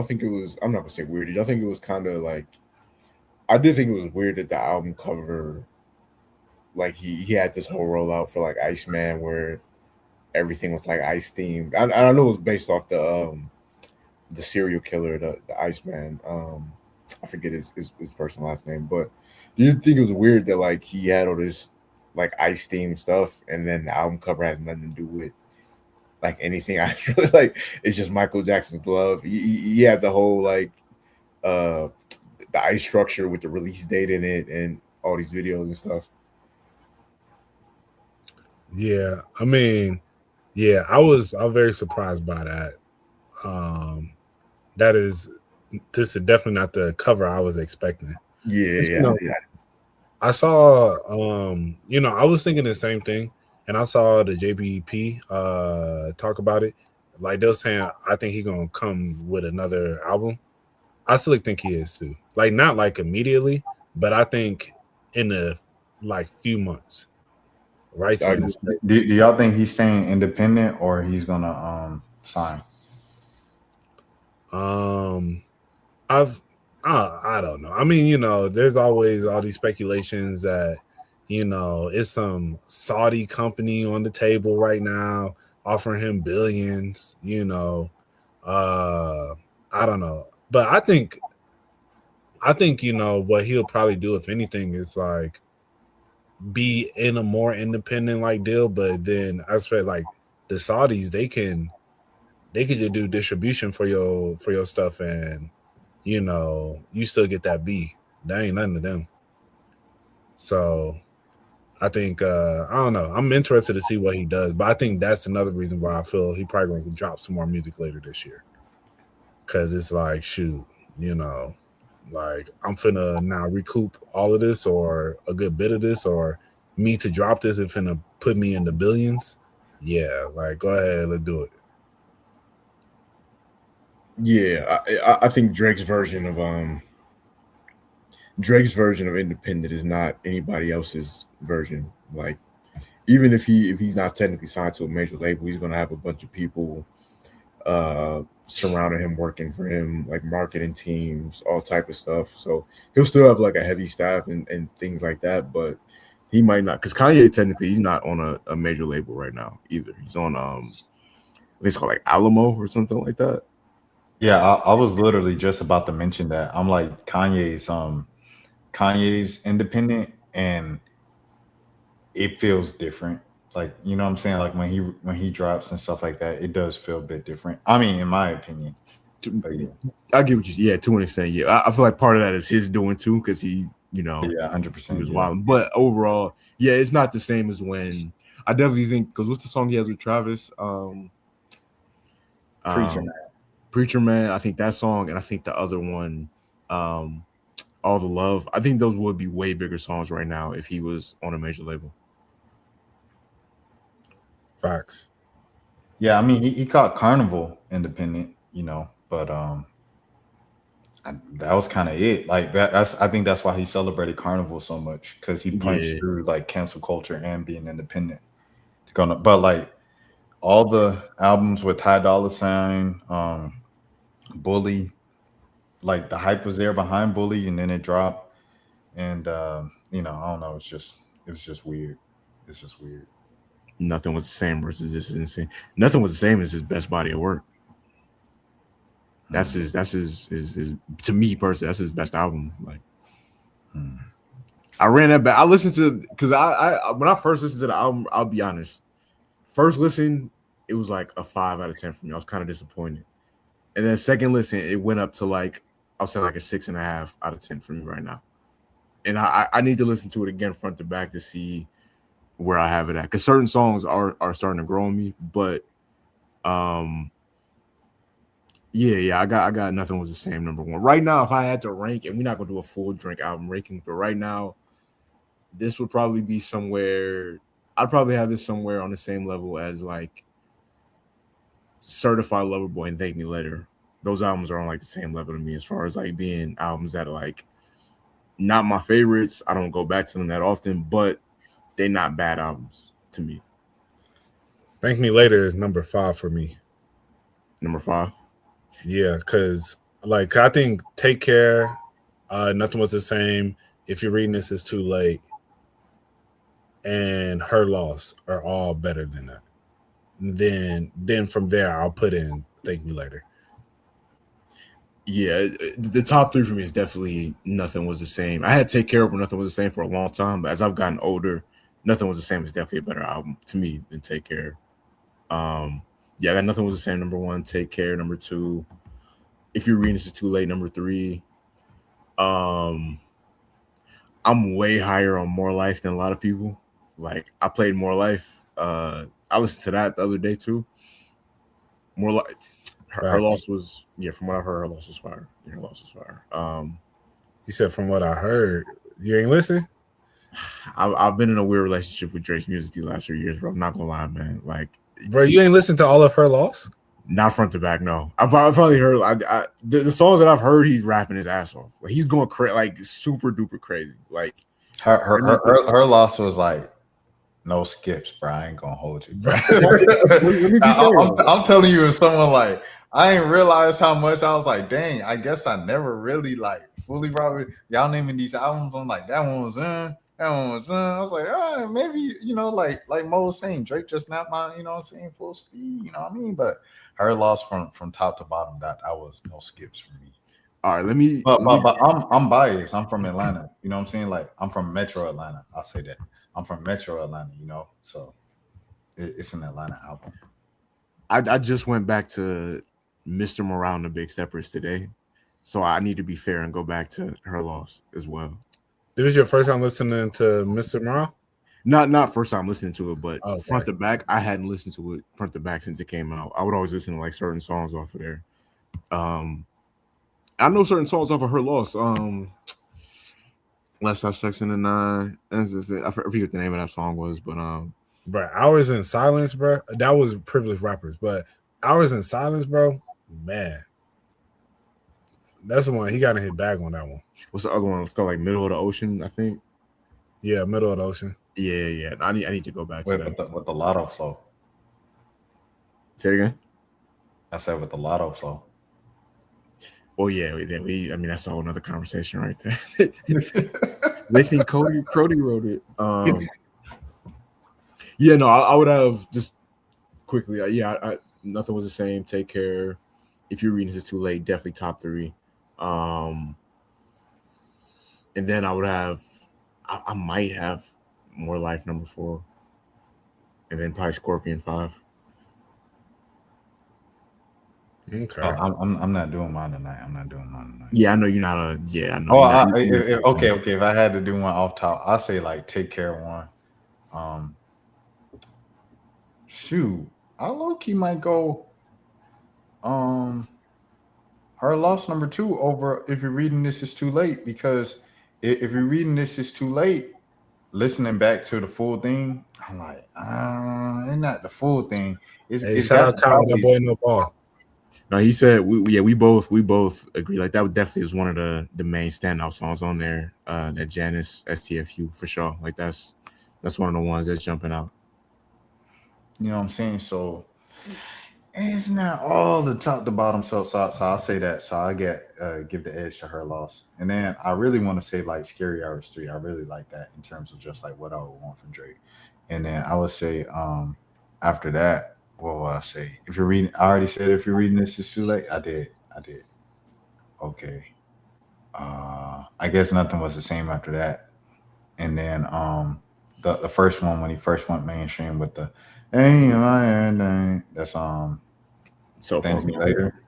think it was? I'm not gonna say weird. Did y'all think it was kind of like? I did think it was weird that the album cover, like he had this whole rollout for like Iceman where everything was like ice themed. I know it was based off the serial killer, the Iceman. I forget his first and last name, but do you think it was weird that like he had all this like ice themed stuff, and then the album cover has nothing to do with like anything? I really like it's just Michael Jackson's glove. He had the whole like the ice structure with the release date in it and all these videos and stuff. Yeah, I mean, yeah, I was very surprised by that. This is definitely not the cover I was expecting. Yeah. I saw, I was thinking the same thing, and I saw the JBP talk about it. Like they were saying, I think he's gonna come with another album. I still think he is too. Like not like immediately, but I think in a like few months. Right? Do y'all think he's staying independent or he's gonna sign? I don't know. I mean, there's always all these speculations that, it's some Saudi company on the table right now offering him billions, I don't know. But I think, what he'll probably do, if anything, is like be in a more independent like deal. But then I expect like the Saudis, they can just do distribution for your stuff, and you still get that B. That ain't nothing to them. So I think I don't know. I'm interested to see what he does, but I think that's another reason why I feel he probably going to drop some more music later this year. Cause it's like, shoot, like I'm finna now recoup all of this or a good bit of this, or me to drop this is finna put me in the billions. Yeah, like go ahead, let's do it. Yeah, I think Drake's version of independent is not anybody else's version. Like even if he's not technically signed to a major label, he's gonna have a bunch of people surrounding him, working for him, like marketing teams, all type of stuff. So he'll still have like a heavy staff and things like that, but he might not, because Kanye technically he's not on a major label right now either. He's on it's called like Alamo or something like that. Yeah, I was literally just about to mention that. I'm like Kanye's independent, and it feels different. Like, you know what I'm saying? Like when he drops and stuff like that, it does feel a bit different. I mean, in my opinion. But yeah. I get what to an extent. Yeah, I feel like part of that is his doing too, because he, Yeah, 100%. he was wild. But overall, yeah, it's not the same as when I definitely think, because what's the song he has with Travis? Preacher Man. I think that song, and I think the other one, All the Love. I think those would be way bigger songs right now if he was on a major label. Facts. Yeah, I mean he caught Carnival independent, but that was kind of it. Like I think that's why he celebrated Carnival so much, because he punched through like cancel culture and being independent. But like all the albums with Ty Dolla $ign, Bully, like the hype was there behind Bully, and then it dropped. And I don't know. It was just weird. It's just weird. Nothing Was the Same versus This Is Insane. Nothing Was the Same is his best body of work. That's his to me personally, that's his best album. Like I ran that back. I listened to because I when I first listened to the album, I'll be honest. First listen, it was like a 5 out of 10 for me. I was kind of disappointed. And then second listen, it went up to like I'll say like a 6.5 out of 10 for me right now. And I need to listen to it again front to back to see where I have it at. Because certain songs are starting to grow on me, but yeah, I got Nothing Was the Same number 1. Right now, if I had to rank, and we're not gonna do a full Drake album ranking, but right now, this would probably be somewhere. I'd probably have this somewhere on the same level as like Certified Lover Boy and Thank Me Later. Those albums are on like the same level to me as far as like being albums that are like not my favorites. I don't go back to them that often, but they're not bad albums to me. Thank Me Later is number 5 for me. Number 5. Yeah, because like I think Take Care, Nothing Was the Same, If You're Reading This Is Too Late, and Her Loss are all better than that. Then from there I'll put in Thank Me Later. Yeah, the top 3 for me is definitely Nothing Was the Same. I had Take Care over Nothing Was the Same for a long time, but as I've gotten older, Nothing Was the Same is definitely a better album to me than Take Care. Yeah, I got Nothing Was the Same number 1, Take Care number 2, If You're Reading This Is Too Late number 3. I'm way higher on More Life than a lot of people. Like I played More Life. I listened to that the other day too. More Life. Her Loss was from what I heard, Her Loss was fire. Yeah, Her Loss was fire. You said from what I heard, you ain't listen? I've been in a weird relationship with Drake's music the last 3 years, bro. I'm not gonna lie, man. Like, bro, you ain't listened to all of Her Loss? Not front to back, no. I've probably heard the songs that I've heard. He's rapping his ass off. Like he's going like super duper crazy. Like her loss was like no skips, bro. I ain't gonna hold you, bro. I'm telling you, if someone like I ain't realized how much I was like, dang, I guess I never really like fully probably y'all naming these albums. I'm like, that one was in. That one was I was like, maybe, like Mo was saying, Drake just not my, saying full speed, you know what I mean? But Her Loss from top to bottom, that was no skips for me. All right, let me. But I'm biased. I'm from Atlanta. You know what I'm saying? Like I'm from Metro Atlanta. I'll say that. I'm from Metro Atlanta. So it's an Atlanta album. I just went back to Mr. Morale and the Big Steppers today, so I need to be fair and go back to Her Loss as well. This was your first time listening to Mr. Morale? Not first time listening to it, but front to back, I hadn't listened to it front to back since it came out. I would always listen to like certain songs off of there. I know certain songs off of Her Loss. Let's Have Sex in the Night. I forget what the name of that song was, but bro, Hours in Silence, bro. That was Privileged Rappers, but Hours in Silence, bro, man. That's the one he got to hit bag on that one. What's the other one? It's called like Middle of the Ocean, I think. Yeah, Middle of the Ocean. Yeah. I need to go back to that. With the Lotto flow. Say it again. I said with the Lotto flow. Oh yeah, that's a whole nother conversation right there. They think Cody wrote it. Yeah, no, I would have just quickly. I Nothing Was the Same. Take Care. If You're Reading This Is Too Late, definitely top 3. And then I would have, I might have More Life number 4, and then probably Scorpion 5. Okay. I'm not doing mine tonight. Yeah, I know you're not a. Yeah, I know. Okay. If I had to do one off top, I'll say like Take Care 1. Shoot, I low key might go. Her Loss number 2 over If You're Reading This Is Too Late, because if you're reading This Is Too Late, listening back to the full thing, I'm like, it's not the full thing. It's shout out Kyle, that boy no ball. No, he said we both agree. Like that definitely is one of the main standout songs on there. That Janice STFU for sure. Like that's one of the ones that's jumping out. You know what I'm saying? So It's not all the top to bottom. So I'll say that. So I give the edge to Her Loss, and then I really want to say like Scary Hours 3. I really like that in terms of just like what I would want from Drake, and then I would say after that, what will I say? If you're reading, I already said if you're reading this, it's too late. I did. Okay. I guess nothing was the same after that, and then the first one when he first went mainstream with the ain't my everything. That's So far, Thank Me Later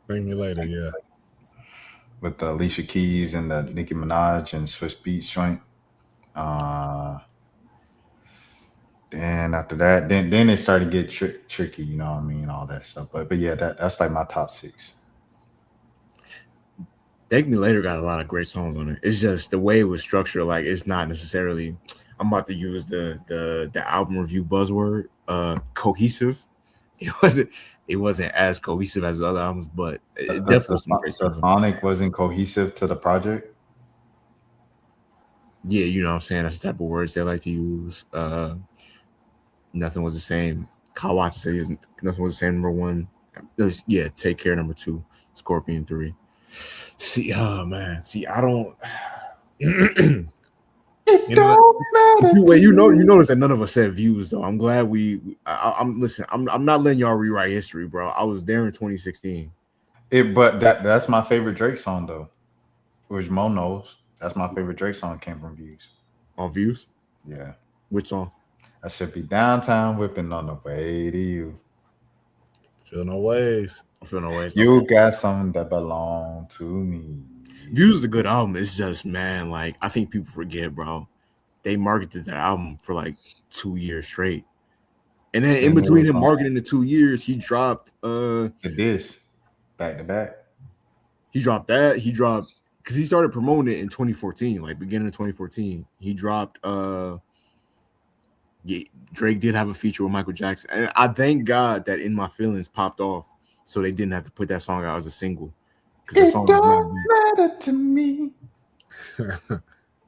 Bring me later, yeah. with the Alicia Keys and the Nicki Minaj and Swiss Beats joint. Uh, then after that, then it started to get tricky, you know what I mean, all that stuff. But yeah, that's like my top 6. Thank Me Later got a lot of great songs on it. It's just the way it was structured. Like it's not necessarily. I'm about to use the album review buzzword. Cohesive. It wasn't as cohesive as the other albums, but it definitely was some great songs. The Sonic wasn't cohesive to the project. Yeah, you know what I'm saying? That's the type of words they like to use. Nothing was the same. Kawachi says nothing was the same. Number 1. Yeah, Take Care. Number 2. Scorpion 3. See, oh man. See, I don't. You notice that none of us said Views though. I'm glad I'm listen. I'm not letting y'all rewrite history, bro. I was there in 2016. But that's my favorite Drake song though, which Mo knows. That's my favorite Drake song. Came from Views. On Views? Yeah. Which song? I should be downtown whipping on the way to you. Feel no ways. You got something that belong to me. Views is a good album. It's just, man, like I think people forget, bro. They marketed that album for like 2 years straight. And then in between him marketing the 2 years, he dropped the dish back to back. He dropped that. He dropped because he started promoting it in 2014, like beginning of 2014. He dropped Drake did have a feature with Michael Jackson. And I thank God that In My Feelings popped off so they didn't have to put that song out as a single. Because the song don't matter to me.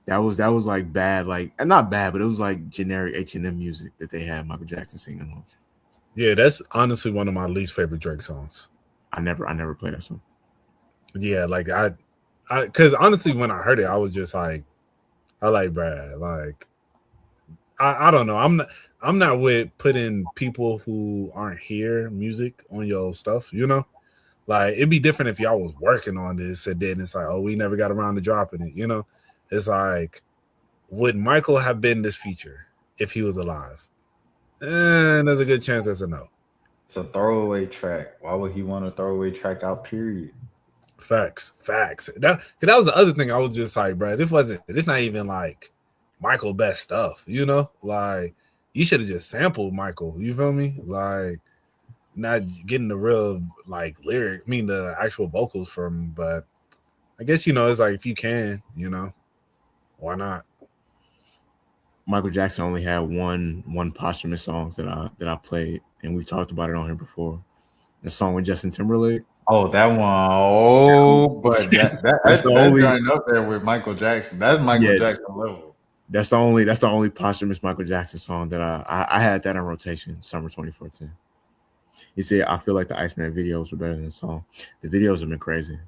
That was like bad, like and not bad, but it was like generic H&M music that they had Michael Jackson singing on. Yeah, that's honestly one of my least favorite Drake songs. I never played that song. Yeah, like I because honestly, when I heard it, I was just like, I like Brad. Like, I don't know. I'm not with putting people who aren't here music on your stuff. You know, like it'd be different if y'all was working on this and then it's like, oh, we never got around to dropping it. You know, it's like, would Michael have been this feature if he was alive? There's a good chance that's a no. It's a throwaway track. Why would he want a throwaway track out? Period. Facts. That was the other thing. I was just like, bro, this not even like Michael best stuff, you know? Like, you should have just sampled Michael, you feel me? Like, not getting the real, like, the actual vocals from him, but I guess, you know, it's like, if you can, you know, why not? Michael Jackson only had one posthumous song that I played, and we talked about it on here before. The song with Justin Timberlake. Oh, that one. Oh, but that's only up there with Michael Jackson. That's Michael Jackson level. That's the only posthumous Michael Jackson song that I had that on rotation summer 2014. He said, I feel like the Iceman videos were better than the song. The videos have been crazy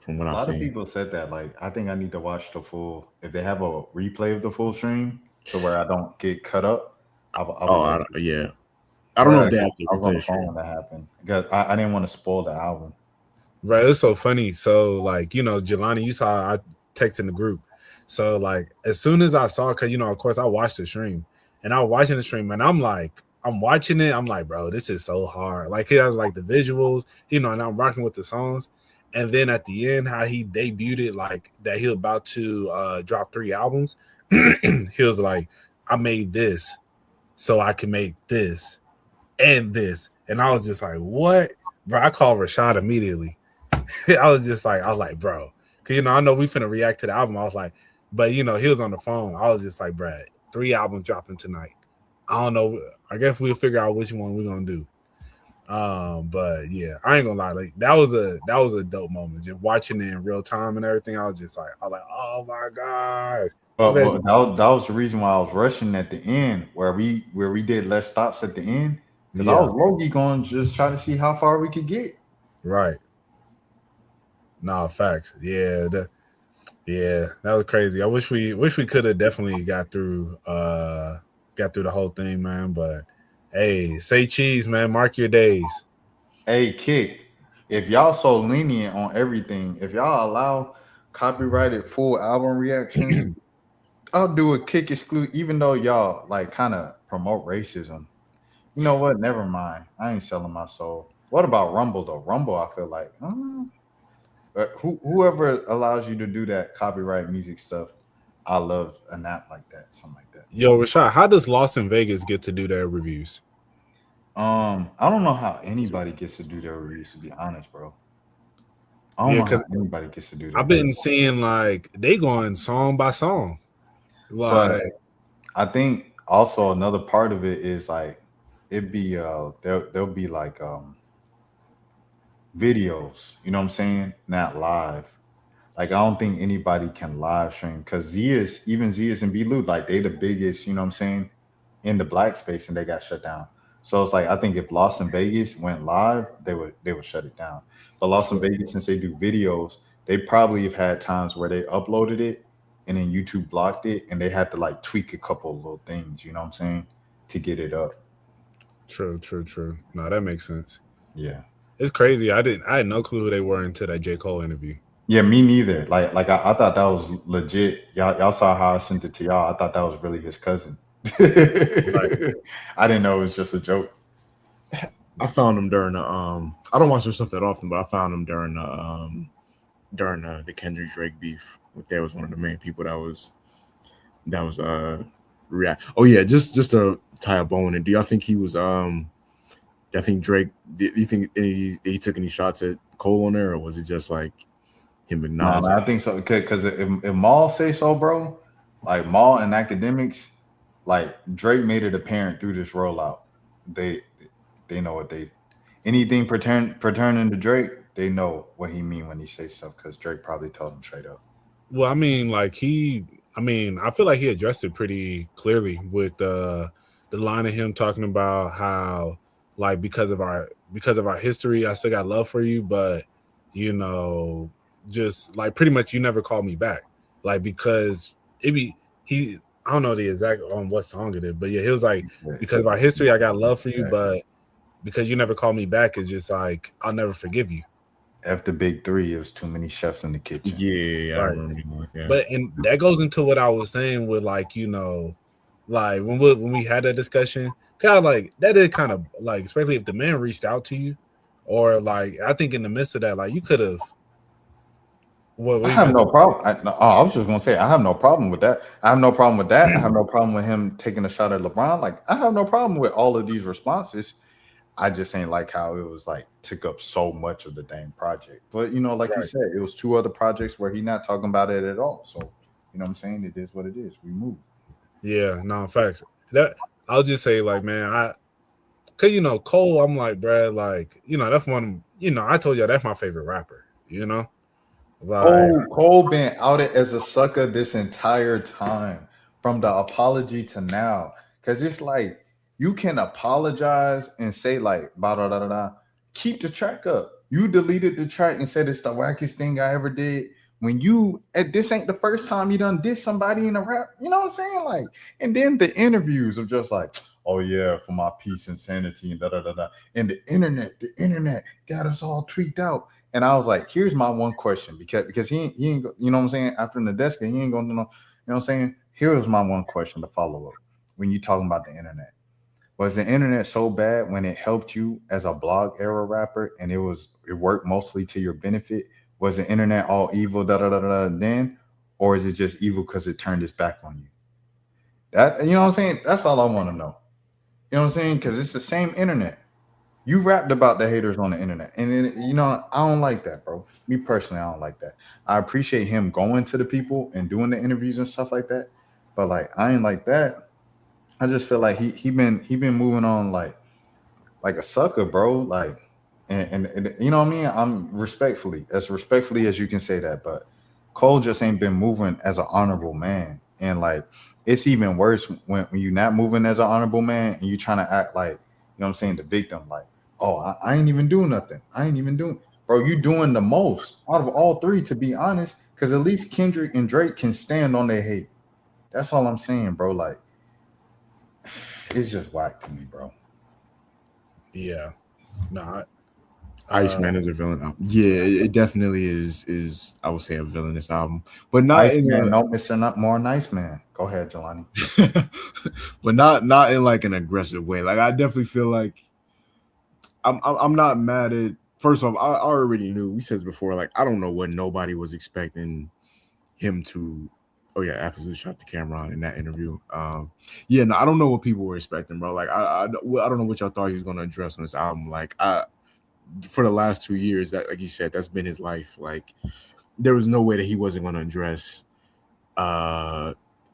from what I've seen. A lot of people said that. Like, I think I need to watch the full, if they have a replay of the full stream to where I don't get cut up. I don't know if they have to replay the stream. When that happened. Because I didn't want to spoil the album. Right, it's so funny. So, like, you know, Jelani, you saw I texted in the group. So, like, as soon as I saw, because, you know, of course, I watched the stream. And I was watching the stream, and I'm watching it. I'm like, bro, this is so hard. Like, he has, like, the visuals, you know, and I'm rocking with the songs. And then at the end, how he debuted it, like, that he was about to drop 3 albums. He was like, I made this so I can make this and this. And I was just like, what? Bro, I called Rashad immediately. I was like, bro, because, you know, I know we finna react to the album. I was like, but, you know, he was on the phone. I was just like, Brad, 3 albums dropping tonight. I don't know. I guess we'll figure out which one we're gonna do. But yeah, I ain't gonna lie. Like, that was a dope moment. Just watching it in real time and everything. I was like, oh my gosh. Well, that was the reason why I was rushing at the end, where we did less stops at the end. Because I was low-key going to just try to see how far we could get. Right. Nah, facts. Yeah, that was crazy. I wish we could have definitely got through the whole thing, man. But hey, say cheese, man. Mark your days. Hey, Kick, if y'all so lenient on everything, if y'all allow copyrighted full album reactions, I'll do a Kick exclude, even though y'all like kind of promote racism. You know what? Never mind. I ain't selling my soul. What about Rumble though? Rumble, I feel like but whoever allows you to do that copyright music stuff, I love an app like that, something like that. Yo, Rashad, how does Lost in Vegas get to do their reviews? I don't know how anybody gets to do their reviews, to be honest, bro. I don't know how anybody gets to do that. I've been seeing like they going song by song. Like, but I think also another part of it is like it'd be there'll be like videos, you know what I'm saying? Not live. Like I don't think anybody can live stream because Zias and B-Lou, like they the biggest, you know what I'm saying, in the black space, and they got shut down. So it's like I think if Lost in Vegas went live, they would shut it down. But Lost in Vegas, since they do videos, they probably have had times where they uploaded it and then YouTube blocked it, and they had to like tweak a couple of little things, you know what I'm saying, to get it up. True. No, that makes sense. Yeah, it's crazy. I had no clue who they were until that J. Cole interview. Yeah, me neither. Like I thought that was legit. Y'all saw how I sent it to y'all. I thought that was really his cousin. Right. I didn't know it was just a joke. I found him during the I don't watch their stuff that often, but I found him during the Kendrick Drake beef. That was one of the main people that was react. Oh yeah, just to tie a bone in. Do y'all think he was I think Drake? Do you think he took any shots at Cole on there, or was it just like him acknowledging? No, I think so. Because if Maul say so, bro, like Maul and Academics, like Drake made it apparent through this rollout. They know what anything pertaining to Drake, they know what he mean when he says stuff because Drake probably told him straight up. Well, I mean, like I feel like he addressed it pretty clearly with the line of him talking about how like because of our history, I still got love for you, but you know, just like pretty much you never called me back, like because I don't know the exact on what song it is, but yeah, he was like because of our history, I got love for you, but because you never called me back, it's just like I'll never forgive you. After Big 3, it was too many chefs in the kitchen. Yeah, right. I remember. Yeah. But and that goes into what I was saying with like, you know, like when we had that discussion, kind of like that is kind of like, especially if the man reached out to you, or like I think in the midst of that, like you could have. I have no problem. I was just gonna say I have no problem with that. I have no problem with that. I have no problem with him taking a shot at LeBron. Like I have no problem with all of these responses. I just ain't like how it was like took up so much of the dang project. But you know, like you said, it was 2 other projects where he's not talking about it at all. So you know what I'm saying? It is what it is. We move. Yeah, no, facts. That I'll just say, like, man, cause you know, Cole, I'm like, Brad, like, you know, that's one, you know, I told you that's my favorite rapper, you know. Like, Cole been outed as a sucker this entire time, from the apology to now. Cause it's like you can apologize and say like keep the track up. You deleted the track and said it's the wackest thing I ever did. When this ain't the first time you done diss somebody in a rap, you know what I'm saying? Like, and then the interviews of just like, oh yeah, for my peace and sanity and And the internet got us all tweaked out. And I was like, here's my one question, because he ain't, you know what I'm saying? After the desk, he ain't gonna know, you know what I'm saying? Here's my one question to follow up when you talking about the internet. Was the internet so bad when it helped you as a blog era rapper and it worked mostly to your benefit? Was the internet all evil then? Or is it just evil because it turned its back on you? That, you know what I'm saying? That's all I want to know. You know what I'm saying? Because it's the same internet. You rapped about the haters on the internet. And then, you know, I don't like that, bro. Me personally, I don't like that. I appreciate him going to the people and doing the interviews and stuff like that. But like, I ain't like that. I just feel like he been moving on like a sucker, bro. Like, and you know what I mean? I'm respectfully as you can say that, but Cole just ain't been moving as an honorable man. And like, it's even worse when you're not moving as an honorable man and you trying to act like know what I'm saying, the victim, like, oh, I ain't even doing nothing. I ain't even doing, bro. You doing the most out of all three, to be honest, because at least Kendrick and Drake can stand on their hate. That's all I'm saying, bro. Like, it's just whack to me, bro. Yeah, no, Iceman is a villain album. Yeah, it definitely is. I would say a villainous album, but not Iceman, no, Mr. Not More Nice Man. Go ahead, Jelani. but not in like an aggressive way. Like I definitely feel like I'm not mad at. First off, I already knew. We said this before. Like I don't know what nobody was expecting him to. Oh yeah, absolutely shot the camera on in that interview. Yeah, no, I don't know what people were expecting, bro. Like I don't know what y'all thought he was going to address on this album. Like for the last 2 years, that like you said, that's been his life. Like there was no way that he wasn't going to address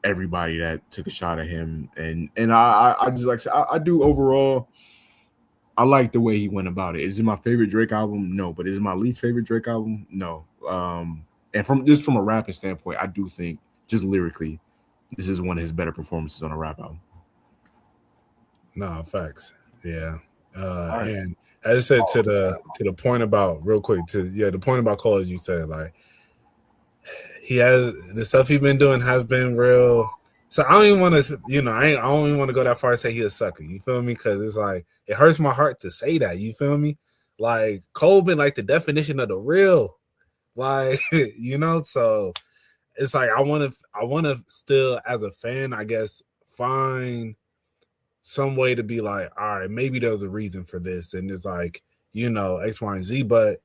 everybody that took a shot at him. And I just like I do overall. I like the way he went about it. Is it my favorite Drake album? No, but is it my least favorite Drake album? No. And from a rapping standpoint, I do think just lyrically, this is one of his better performances on a rap album. No, facts. Yeah. And as I said, to the point about real quick, the point about Cole, as you said, like he has the stuff he's been doing has been real. So I don't even want to, I don't even want to go that far and say he's a sucker. You feel me? Because it's like it hurts my heart to say that. You feel me? Like Cole been like the definition of the real, like So it's like I want to still, as a fan, I guess, find some way to be like, all right, maybe there's a reason for this, and it's like X, Y, and Z, but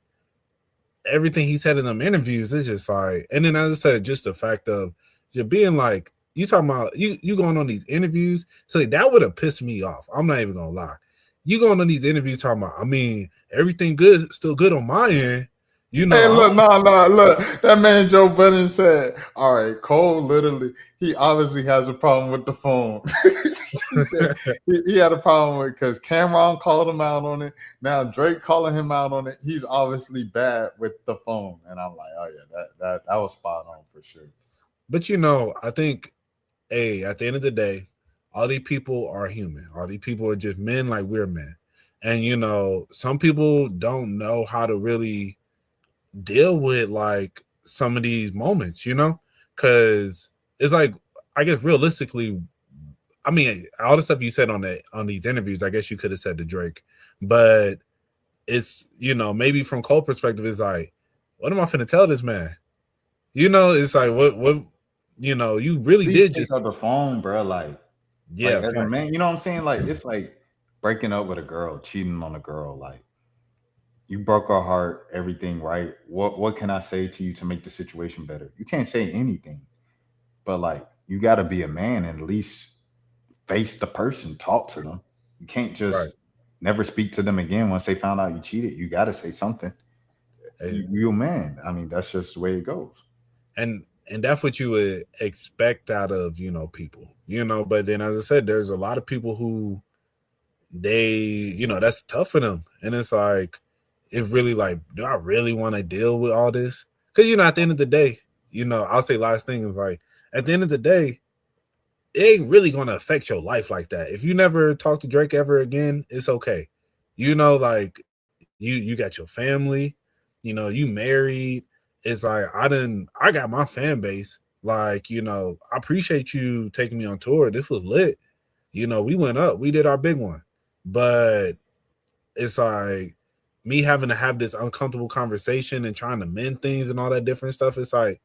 everything he said in them interviews is just like, and then as I said, just the fact of just being like, you talking about you going on these interviews, so like, that would have pissed me off. I'm not even gonna lie. You going on these interviews talking about, I mean, everything good, still good on my end. Hey, look, look. That man Joe Budden said, all right, Cole literally, he obviously has a problem with the phone. he had a problem with, because Cameron called him out on it. Now Drake calling him out on it. He's obviously bad with the phone. And I'm like, oh yeah, that was spot on for sure. But I think, at the end of the day, all these people are human. All these people are just men like we're men. And some people don't know how to really deal with like some of these moments, because it's like, I guess realistically, I mean, all the stuff you said on these interviews, I guess you could have said to Drake, but it's maybe from Cole's perspective, it's like, what am I finna tell this man? It's like what you really did just on the phone, bro. Like, yeah, like, as a man, you know what I'm saying? Like, it's like breaking up with a girl, cheating on a girl, like. You broke her heart, everything, right? What can I say to you to make the situation better? You can't say anything. But like, you got to be a man and at least face the person, talk to them. You can't just never speak to them again once they found out you cheated. You got to say something. You're a man. I mean, that's just the way it goes. And that's what you would expect out of, people, but then as I said, there's a lot of people who they, that's tough for them. And it's like, it's really like, do I really want to deal with all this? Because, at the end of the day, I'll say last thing is like, at the end of the day, it ain't really going to affect your life like that. If you never talk to Drake ever again, it's okay. Like you got your family, you married. It's like, I got my fan base. Like, I appreciate you taking me on tour. This was lit. We went up, we did our big one, but it's like, me having to have this uncomfortable conversation and trying to mend things and all that different stuff. It's like,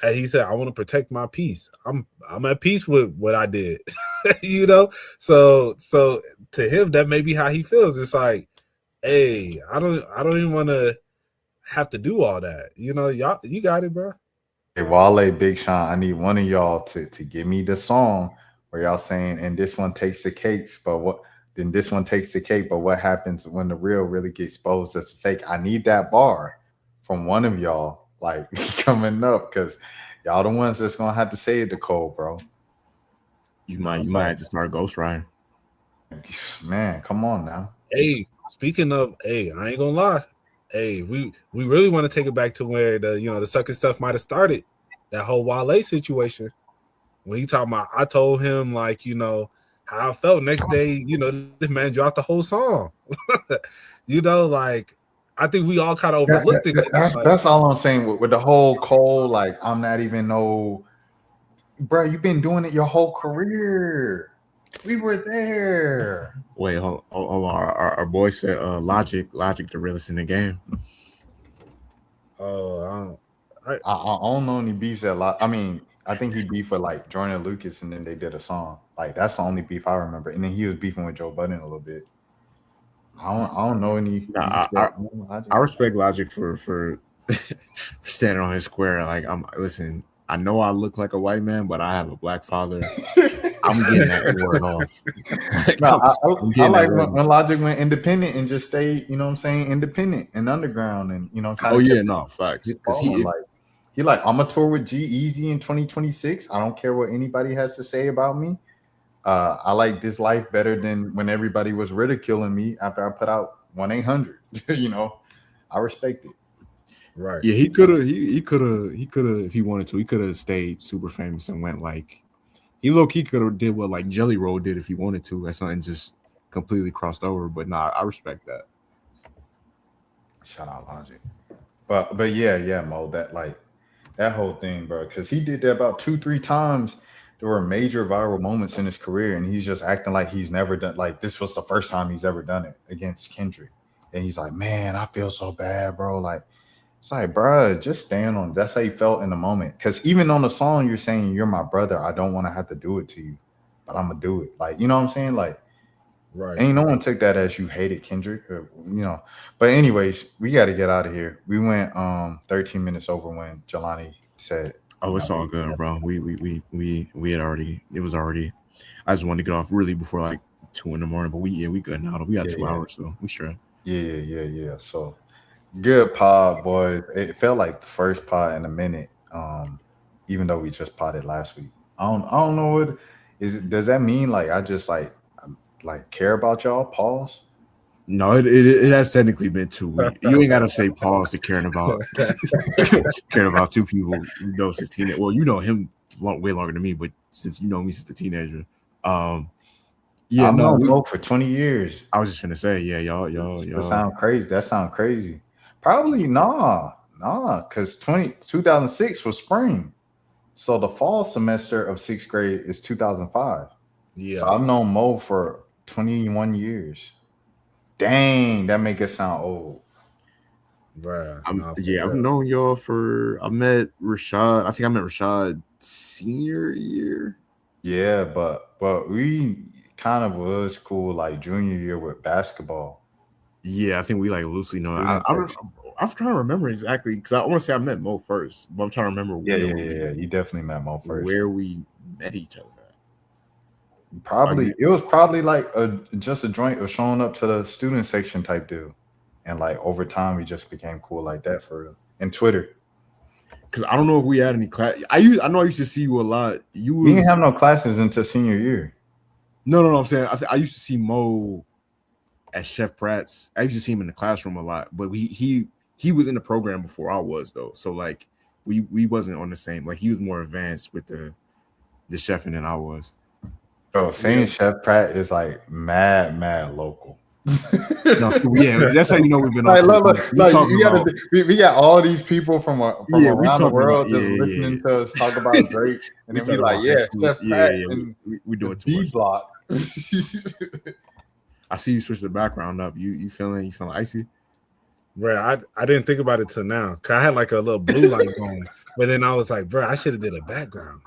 as he said, I want to protect my peace. I'm at peace with what I did, So to him, that may be how he feels. It's like, hey, I don't even want to have to do all that. Y'all, you got it, bro. Hey, Wale, Big Sean, I need one of y'all to give me the song where y'all saying, and this one takes the cakes, but what? Then this one takes the cake, but what happens when the real really gets exposed as fake? I need that bar from one of y'all, like, coming up, because y'all the ones that's gonna have to say it to Cole, bro. You might have to start ghostwriting. Man, come on now. Hey, speaking of, I ain't gonna lie. Hey, we really want to take it back to where the sucking stuff might have started. That whole Wale situation. When he talking about, I told him, like, how I felt next day. This man dropped the whole song. Like I think we all kind of overlooked it. That's all I'm saying with the whole Cole. Like I'm not even bro. You've been doing it your whole career. We were there. Wait, hold on. Our boy said Logic the realest in the game. Oh, I don't know any beefs that lot. I mean, I think he beefed with like Jordan Lucas, and then they did a song. Like that's the only beef I remember. And then he was beefing with Joe Budden a little bit. I don't know any. I respect Logic for standing on his square. Like listen. I know I look like a white man, but I have a black father. I'm getting that word off. I like when Logic went independent and just stayed, independent and underground and facts. Because he like I'm gonna tour with G-Eazy in 2026. I don't care what anybody has to say about me. I like this life better than when everybody was ridiculing me after I put out 1-800. I respect it. Right. Yeah, he could have if he wanted to. He could have stayed super famous and went like he low-key could have did what like Jelly Roll did if he wanted to. That's something just completely crossed over. But nah, I respect that. Shout out Logic. But yeah, Mo, that whole thing, bro, because he did that about 2-3 times. There were major viral moments in his career, and he's just acting like he's never done like this was the first time he's ever done it against Kendrick. And he's like, man, I feel so bad, bro. Like, it's like, bro, just stand on. That's how you felt in the moment. Because even on the song, you're saying, you're my brother. I don't want to have to do it to you, but I'm going to do it. Like, you know what I'm saying? Like, right. Ain't no one took that as you hated Kendrick, But anyways, we got to get out of here. We went 13 minutes over when Jelani said. Oh, it's all good, bro. We had already. It was already. I just wanted to get off really before like 2 a.m. But we good now. We got 2 hours, so we sure. Yeah. So good pod, boys. It felt like the first pod in a minute. Even though we just podded last week. I don't know what is. Does that mean like I just like care about y'all? Pause. No, it has technically been 2 weeks. You ain't gotta say pause to caring about 2 people who know since teenager. Well, you know him way longer than me, but since you know me since a teenager, I've known for 20 years. I was just gonna say, yeah, y'all. That sound crazy. That sound crazy. Probably nah, because 2006 was spring, so the fall semester of 6th grade is 2005. Yeah, so I've known Mo for 21 years. Dang, that make it sound old. Bruh. I've known y'all I met Rashad. I think I met Rashad senior year. Yeah, but we kind of was cool like junior year with basketball. Yeah, I think we like loosely know. I'm trying to remember exactly because I want to say I met Mo first, but I'm trying to remember. Yeah. You definitely met Mo first. Where we met each other. It was probably like just a joint of showing up to the student section type deal, and like over time we just became cool like that for real. And Twitter, because I don't know if we had any class. I know I used to see you a lot. You didn't have no classes until senior year. No. I'm saying I used to see Mo at Chef Pratt's. I used to see him in the classroom a lot, but he was in the program before I was though. So like we wasn't on the same. Like he was more advanced with the chefing than I was. Bro, saying Chef Pratt is like mad local. No, that's how you know we've been on. We got all these people from around the world listening to us talk about Drake, and then we like, Chef Pratt, and we doing B block. I see you switch the background up. You feeling icy? Bro, I didn't think about it till now. Cause I had like a little blue light on, but then I was like, bro, I should have did a background.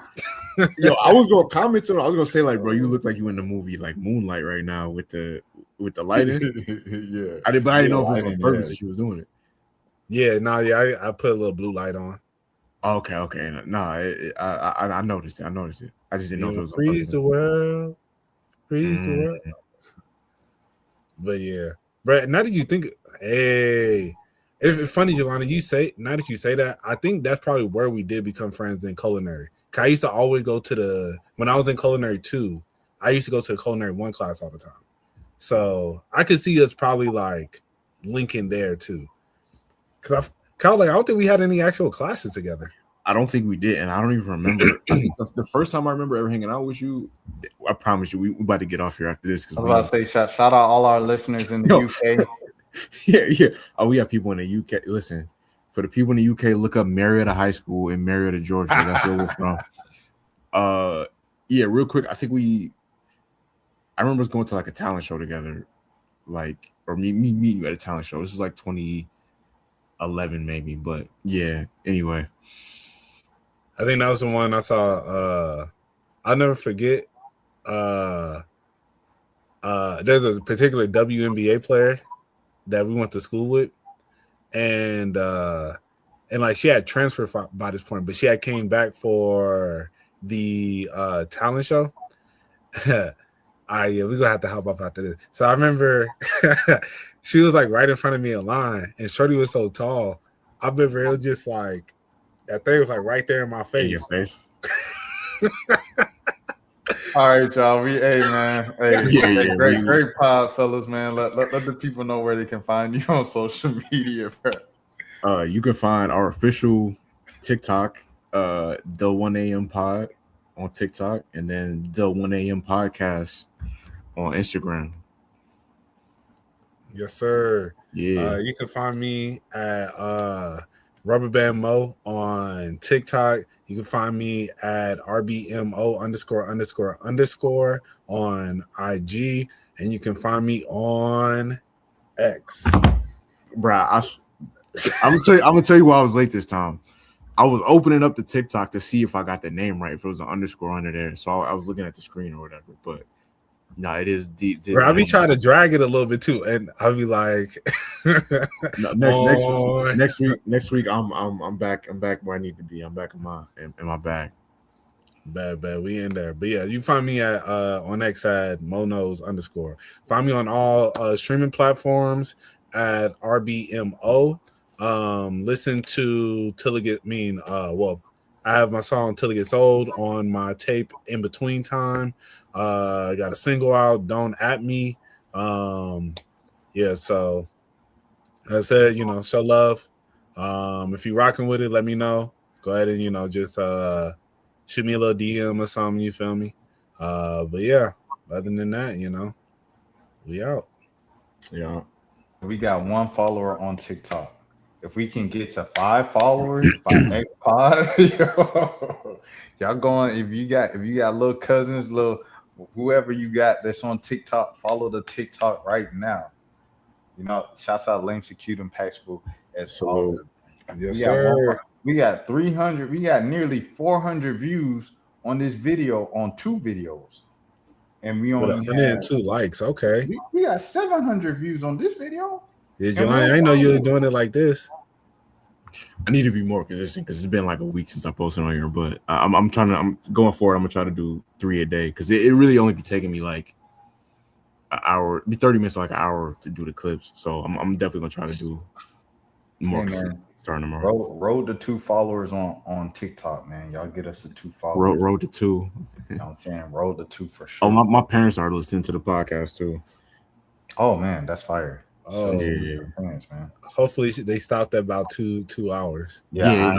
Yo, I was gonna comment on. I was gonna say like, bro, you look like you in the movie like Moonlight right now with the lighting. Yeah, I didn't know if it was on purpose that she was doing it. Yeah, I put a little blue light on. Okay. No, I noticed it. I just didn't know if it was on purpose. Freeze the world. But yeah, bro. Now that you think, it's funny, Jelani. Now that you say that, I think that's probably where we did become friends in culinary. I used to always go to when I was in culinary 2, I used to go to the culinary 1 class all the time. So I could see us probably like linking there too. Cause I don't think we had any actual classes together. I don't think we did, and I don't even remember. I think the first time I remember ever hanging out with you I promise you, we about to get off here after this. I was about to say, shout out all our listeners in the UK. Yeah. Oh, we have people in the UK. Listen, for the people in the UK, look up Marietta High School in Marietta, Georgia. That's where we're from. Yeah, real quick. I remember us going to like a talent show together, like, or me meeting you at a talent show. This is like 2011 maybe, but yeah. Anyway, I think that was the one I saw. I'll never forget. There's a particular WNBA player that we went to school with, and like she had transferred by this point, but she had came back for the talent show. Yeah, we're gonna have to help up after this. So I remember she was like right in front of me in line, and Shorty was so tall. I remember it was just like that thing was like right there in my face. in your face. All right, y'all. Hey, man. Hey, great pod, fellas, man. Let the people know where they can find you on social media, bro. You can find our official TikTok, the 1 a.m. pod on TikTok, and then the 1 a.m. podcast on Instagram. Yes, sir. Yeah. You can find me at Rubberband Mo on TikTok. You can find me at RBMO __ on IG, and you can find me on X. Bruh, I'm gonna tell you why I was late this time. I was opening up the TikTok to see if I got the name right, if it was an underscore under there. So I was looking at the screen or whatever, but no, it is the Bro, I'll be trying to drag it a little bit too, and I'll be like, no, next week I'm back where I need to be. I'm back in my bag. Bad, we in there. But yeah, you find me at on X at Monos _. Find me on all streaming platforms at RBMO. Listen to Till It Get I have my song Till It Gets Old on my tape In Between Time. I got a single out, Don't At Me. Yeah, so as I said, show love. If you rocking with it, let me know. Go ahead and just shoot me a little DM or something, you feel me? But yeah, other than that, we out. Yeah. We got 1 follower on TikTok. If we can get to 5 followers by next pod, y'all going. If you got little cousins, little whoever you got that's on TikTok, follow the TikTok right now. Shouts out Lame Secute and Paxful as well. Yes, sir. We got 300. We got nearly 400 views on this video on 2 videos, and we only 102 likes. Okay, we got 700 views on this video. Yeah, Jelani, I didn't know you were doing it like this. I need to be more consistent because it's been like a week since I posted on here. But I'm going forward. I'm gonna try to do 3 a day because it really only be taking me like an hour, 30 minutes, like an hour to do the clips. So I'm definitely gonna try to do more starting tomorrow. Road to 2 followers on TikTok, man. Y'all get us to 2 followers. Road to 2. You know what I'm saying? Road to 2 for sure. Oh, my parents are listening to the podcast too. Oh man, that's fire. Oh, yeah. Thanks, man. Hopefully they stopped at about two hours. Yeah,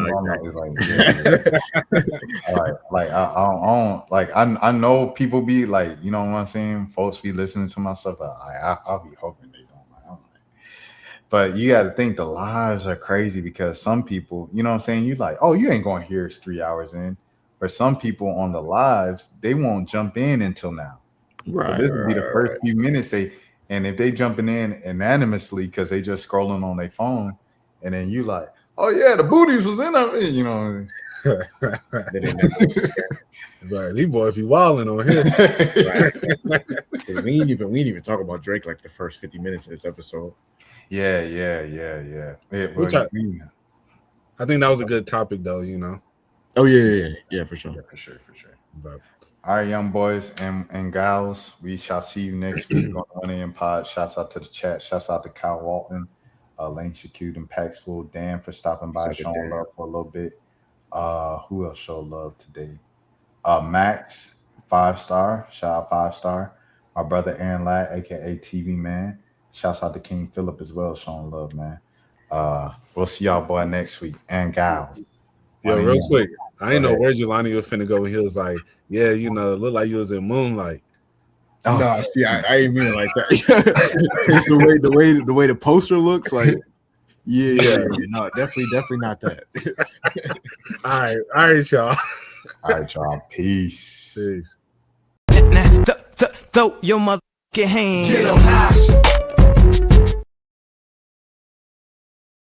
I know people be like, you know what I'm saying? Folks be listening to my stuff. I'll be hoping they don't. But you got to think the lives are crazy because some people, you know what I'm saying? You like, oh, you ain't going to hear us 3 hours in. But some people on the lives, they won't jump in until now. Right. So this would be the first few minutes and if they jumping in anonymously because they just scrolling on their phone, and then you like, oh yeah, the booties was in of it, Right, these boys be wilding on here. Right. We didn't even talk about Drake like the first 50 minutes of this episode. Yeah. I think that was a good topic though, Oh yeah, for sure. Yeah, for sure. But all right, young boys and gals, we shall see you next week on 1 a.m. pod. Shouts out to the chat. Shouts out to Kyle Walton, Lane Secute and Paxful, Dan for stopping by, showing love for a little bit. Who else showed love today? Max, 5-star. Shout out 5-star. My brother Aaron Ladd, aka TV Man. Shouts out to King Philip as well, showing love, man. We'll see y'all boy next week and gals. Yo, real quick, I ain't Go know ahead. where Jelani was finna go. He was like, yeah, you know, it looked like you was in Moonlight. Oh. No, see, I ain't mean it like that. It's the way the poster looks like. Yeah. No, definitely not that. All right, y'all. All right, y'all. Peace. Peace. Now, throw your motherfucking hands. Get 'em high.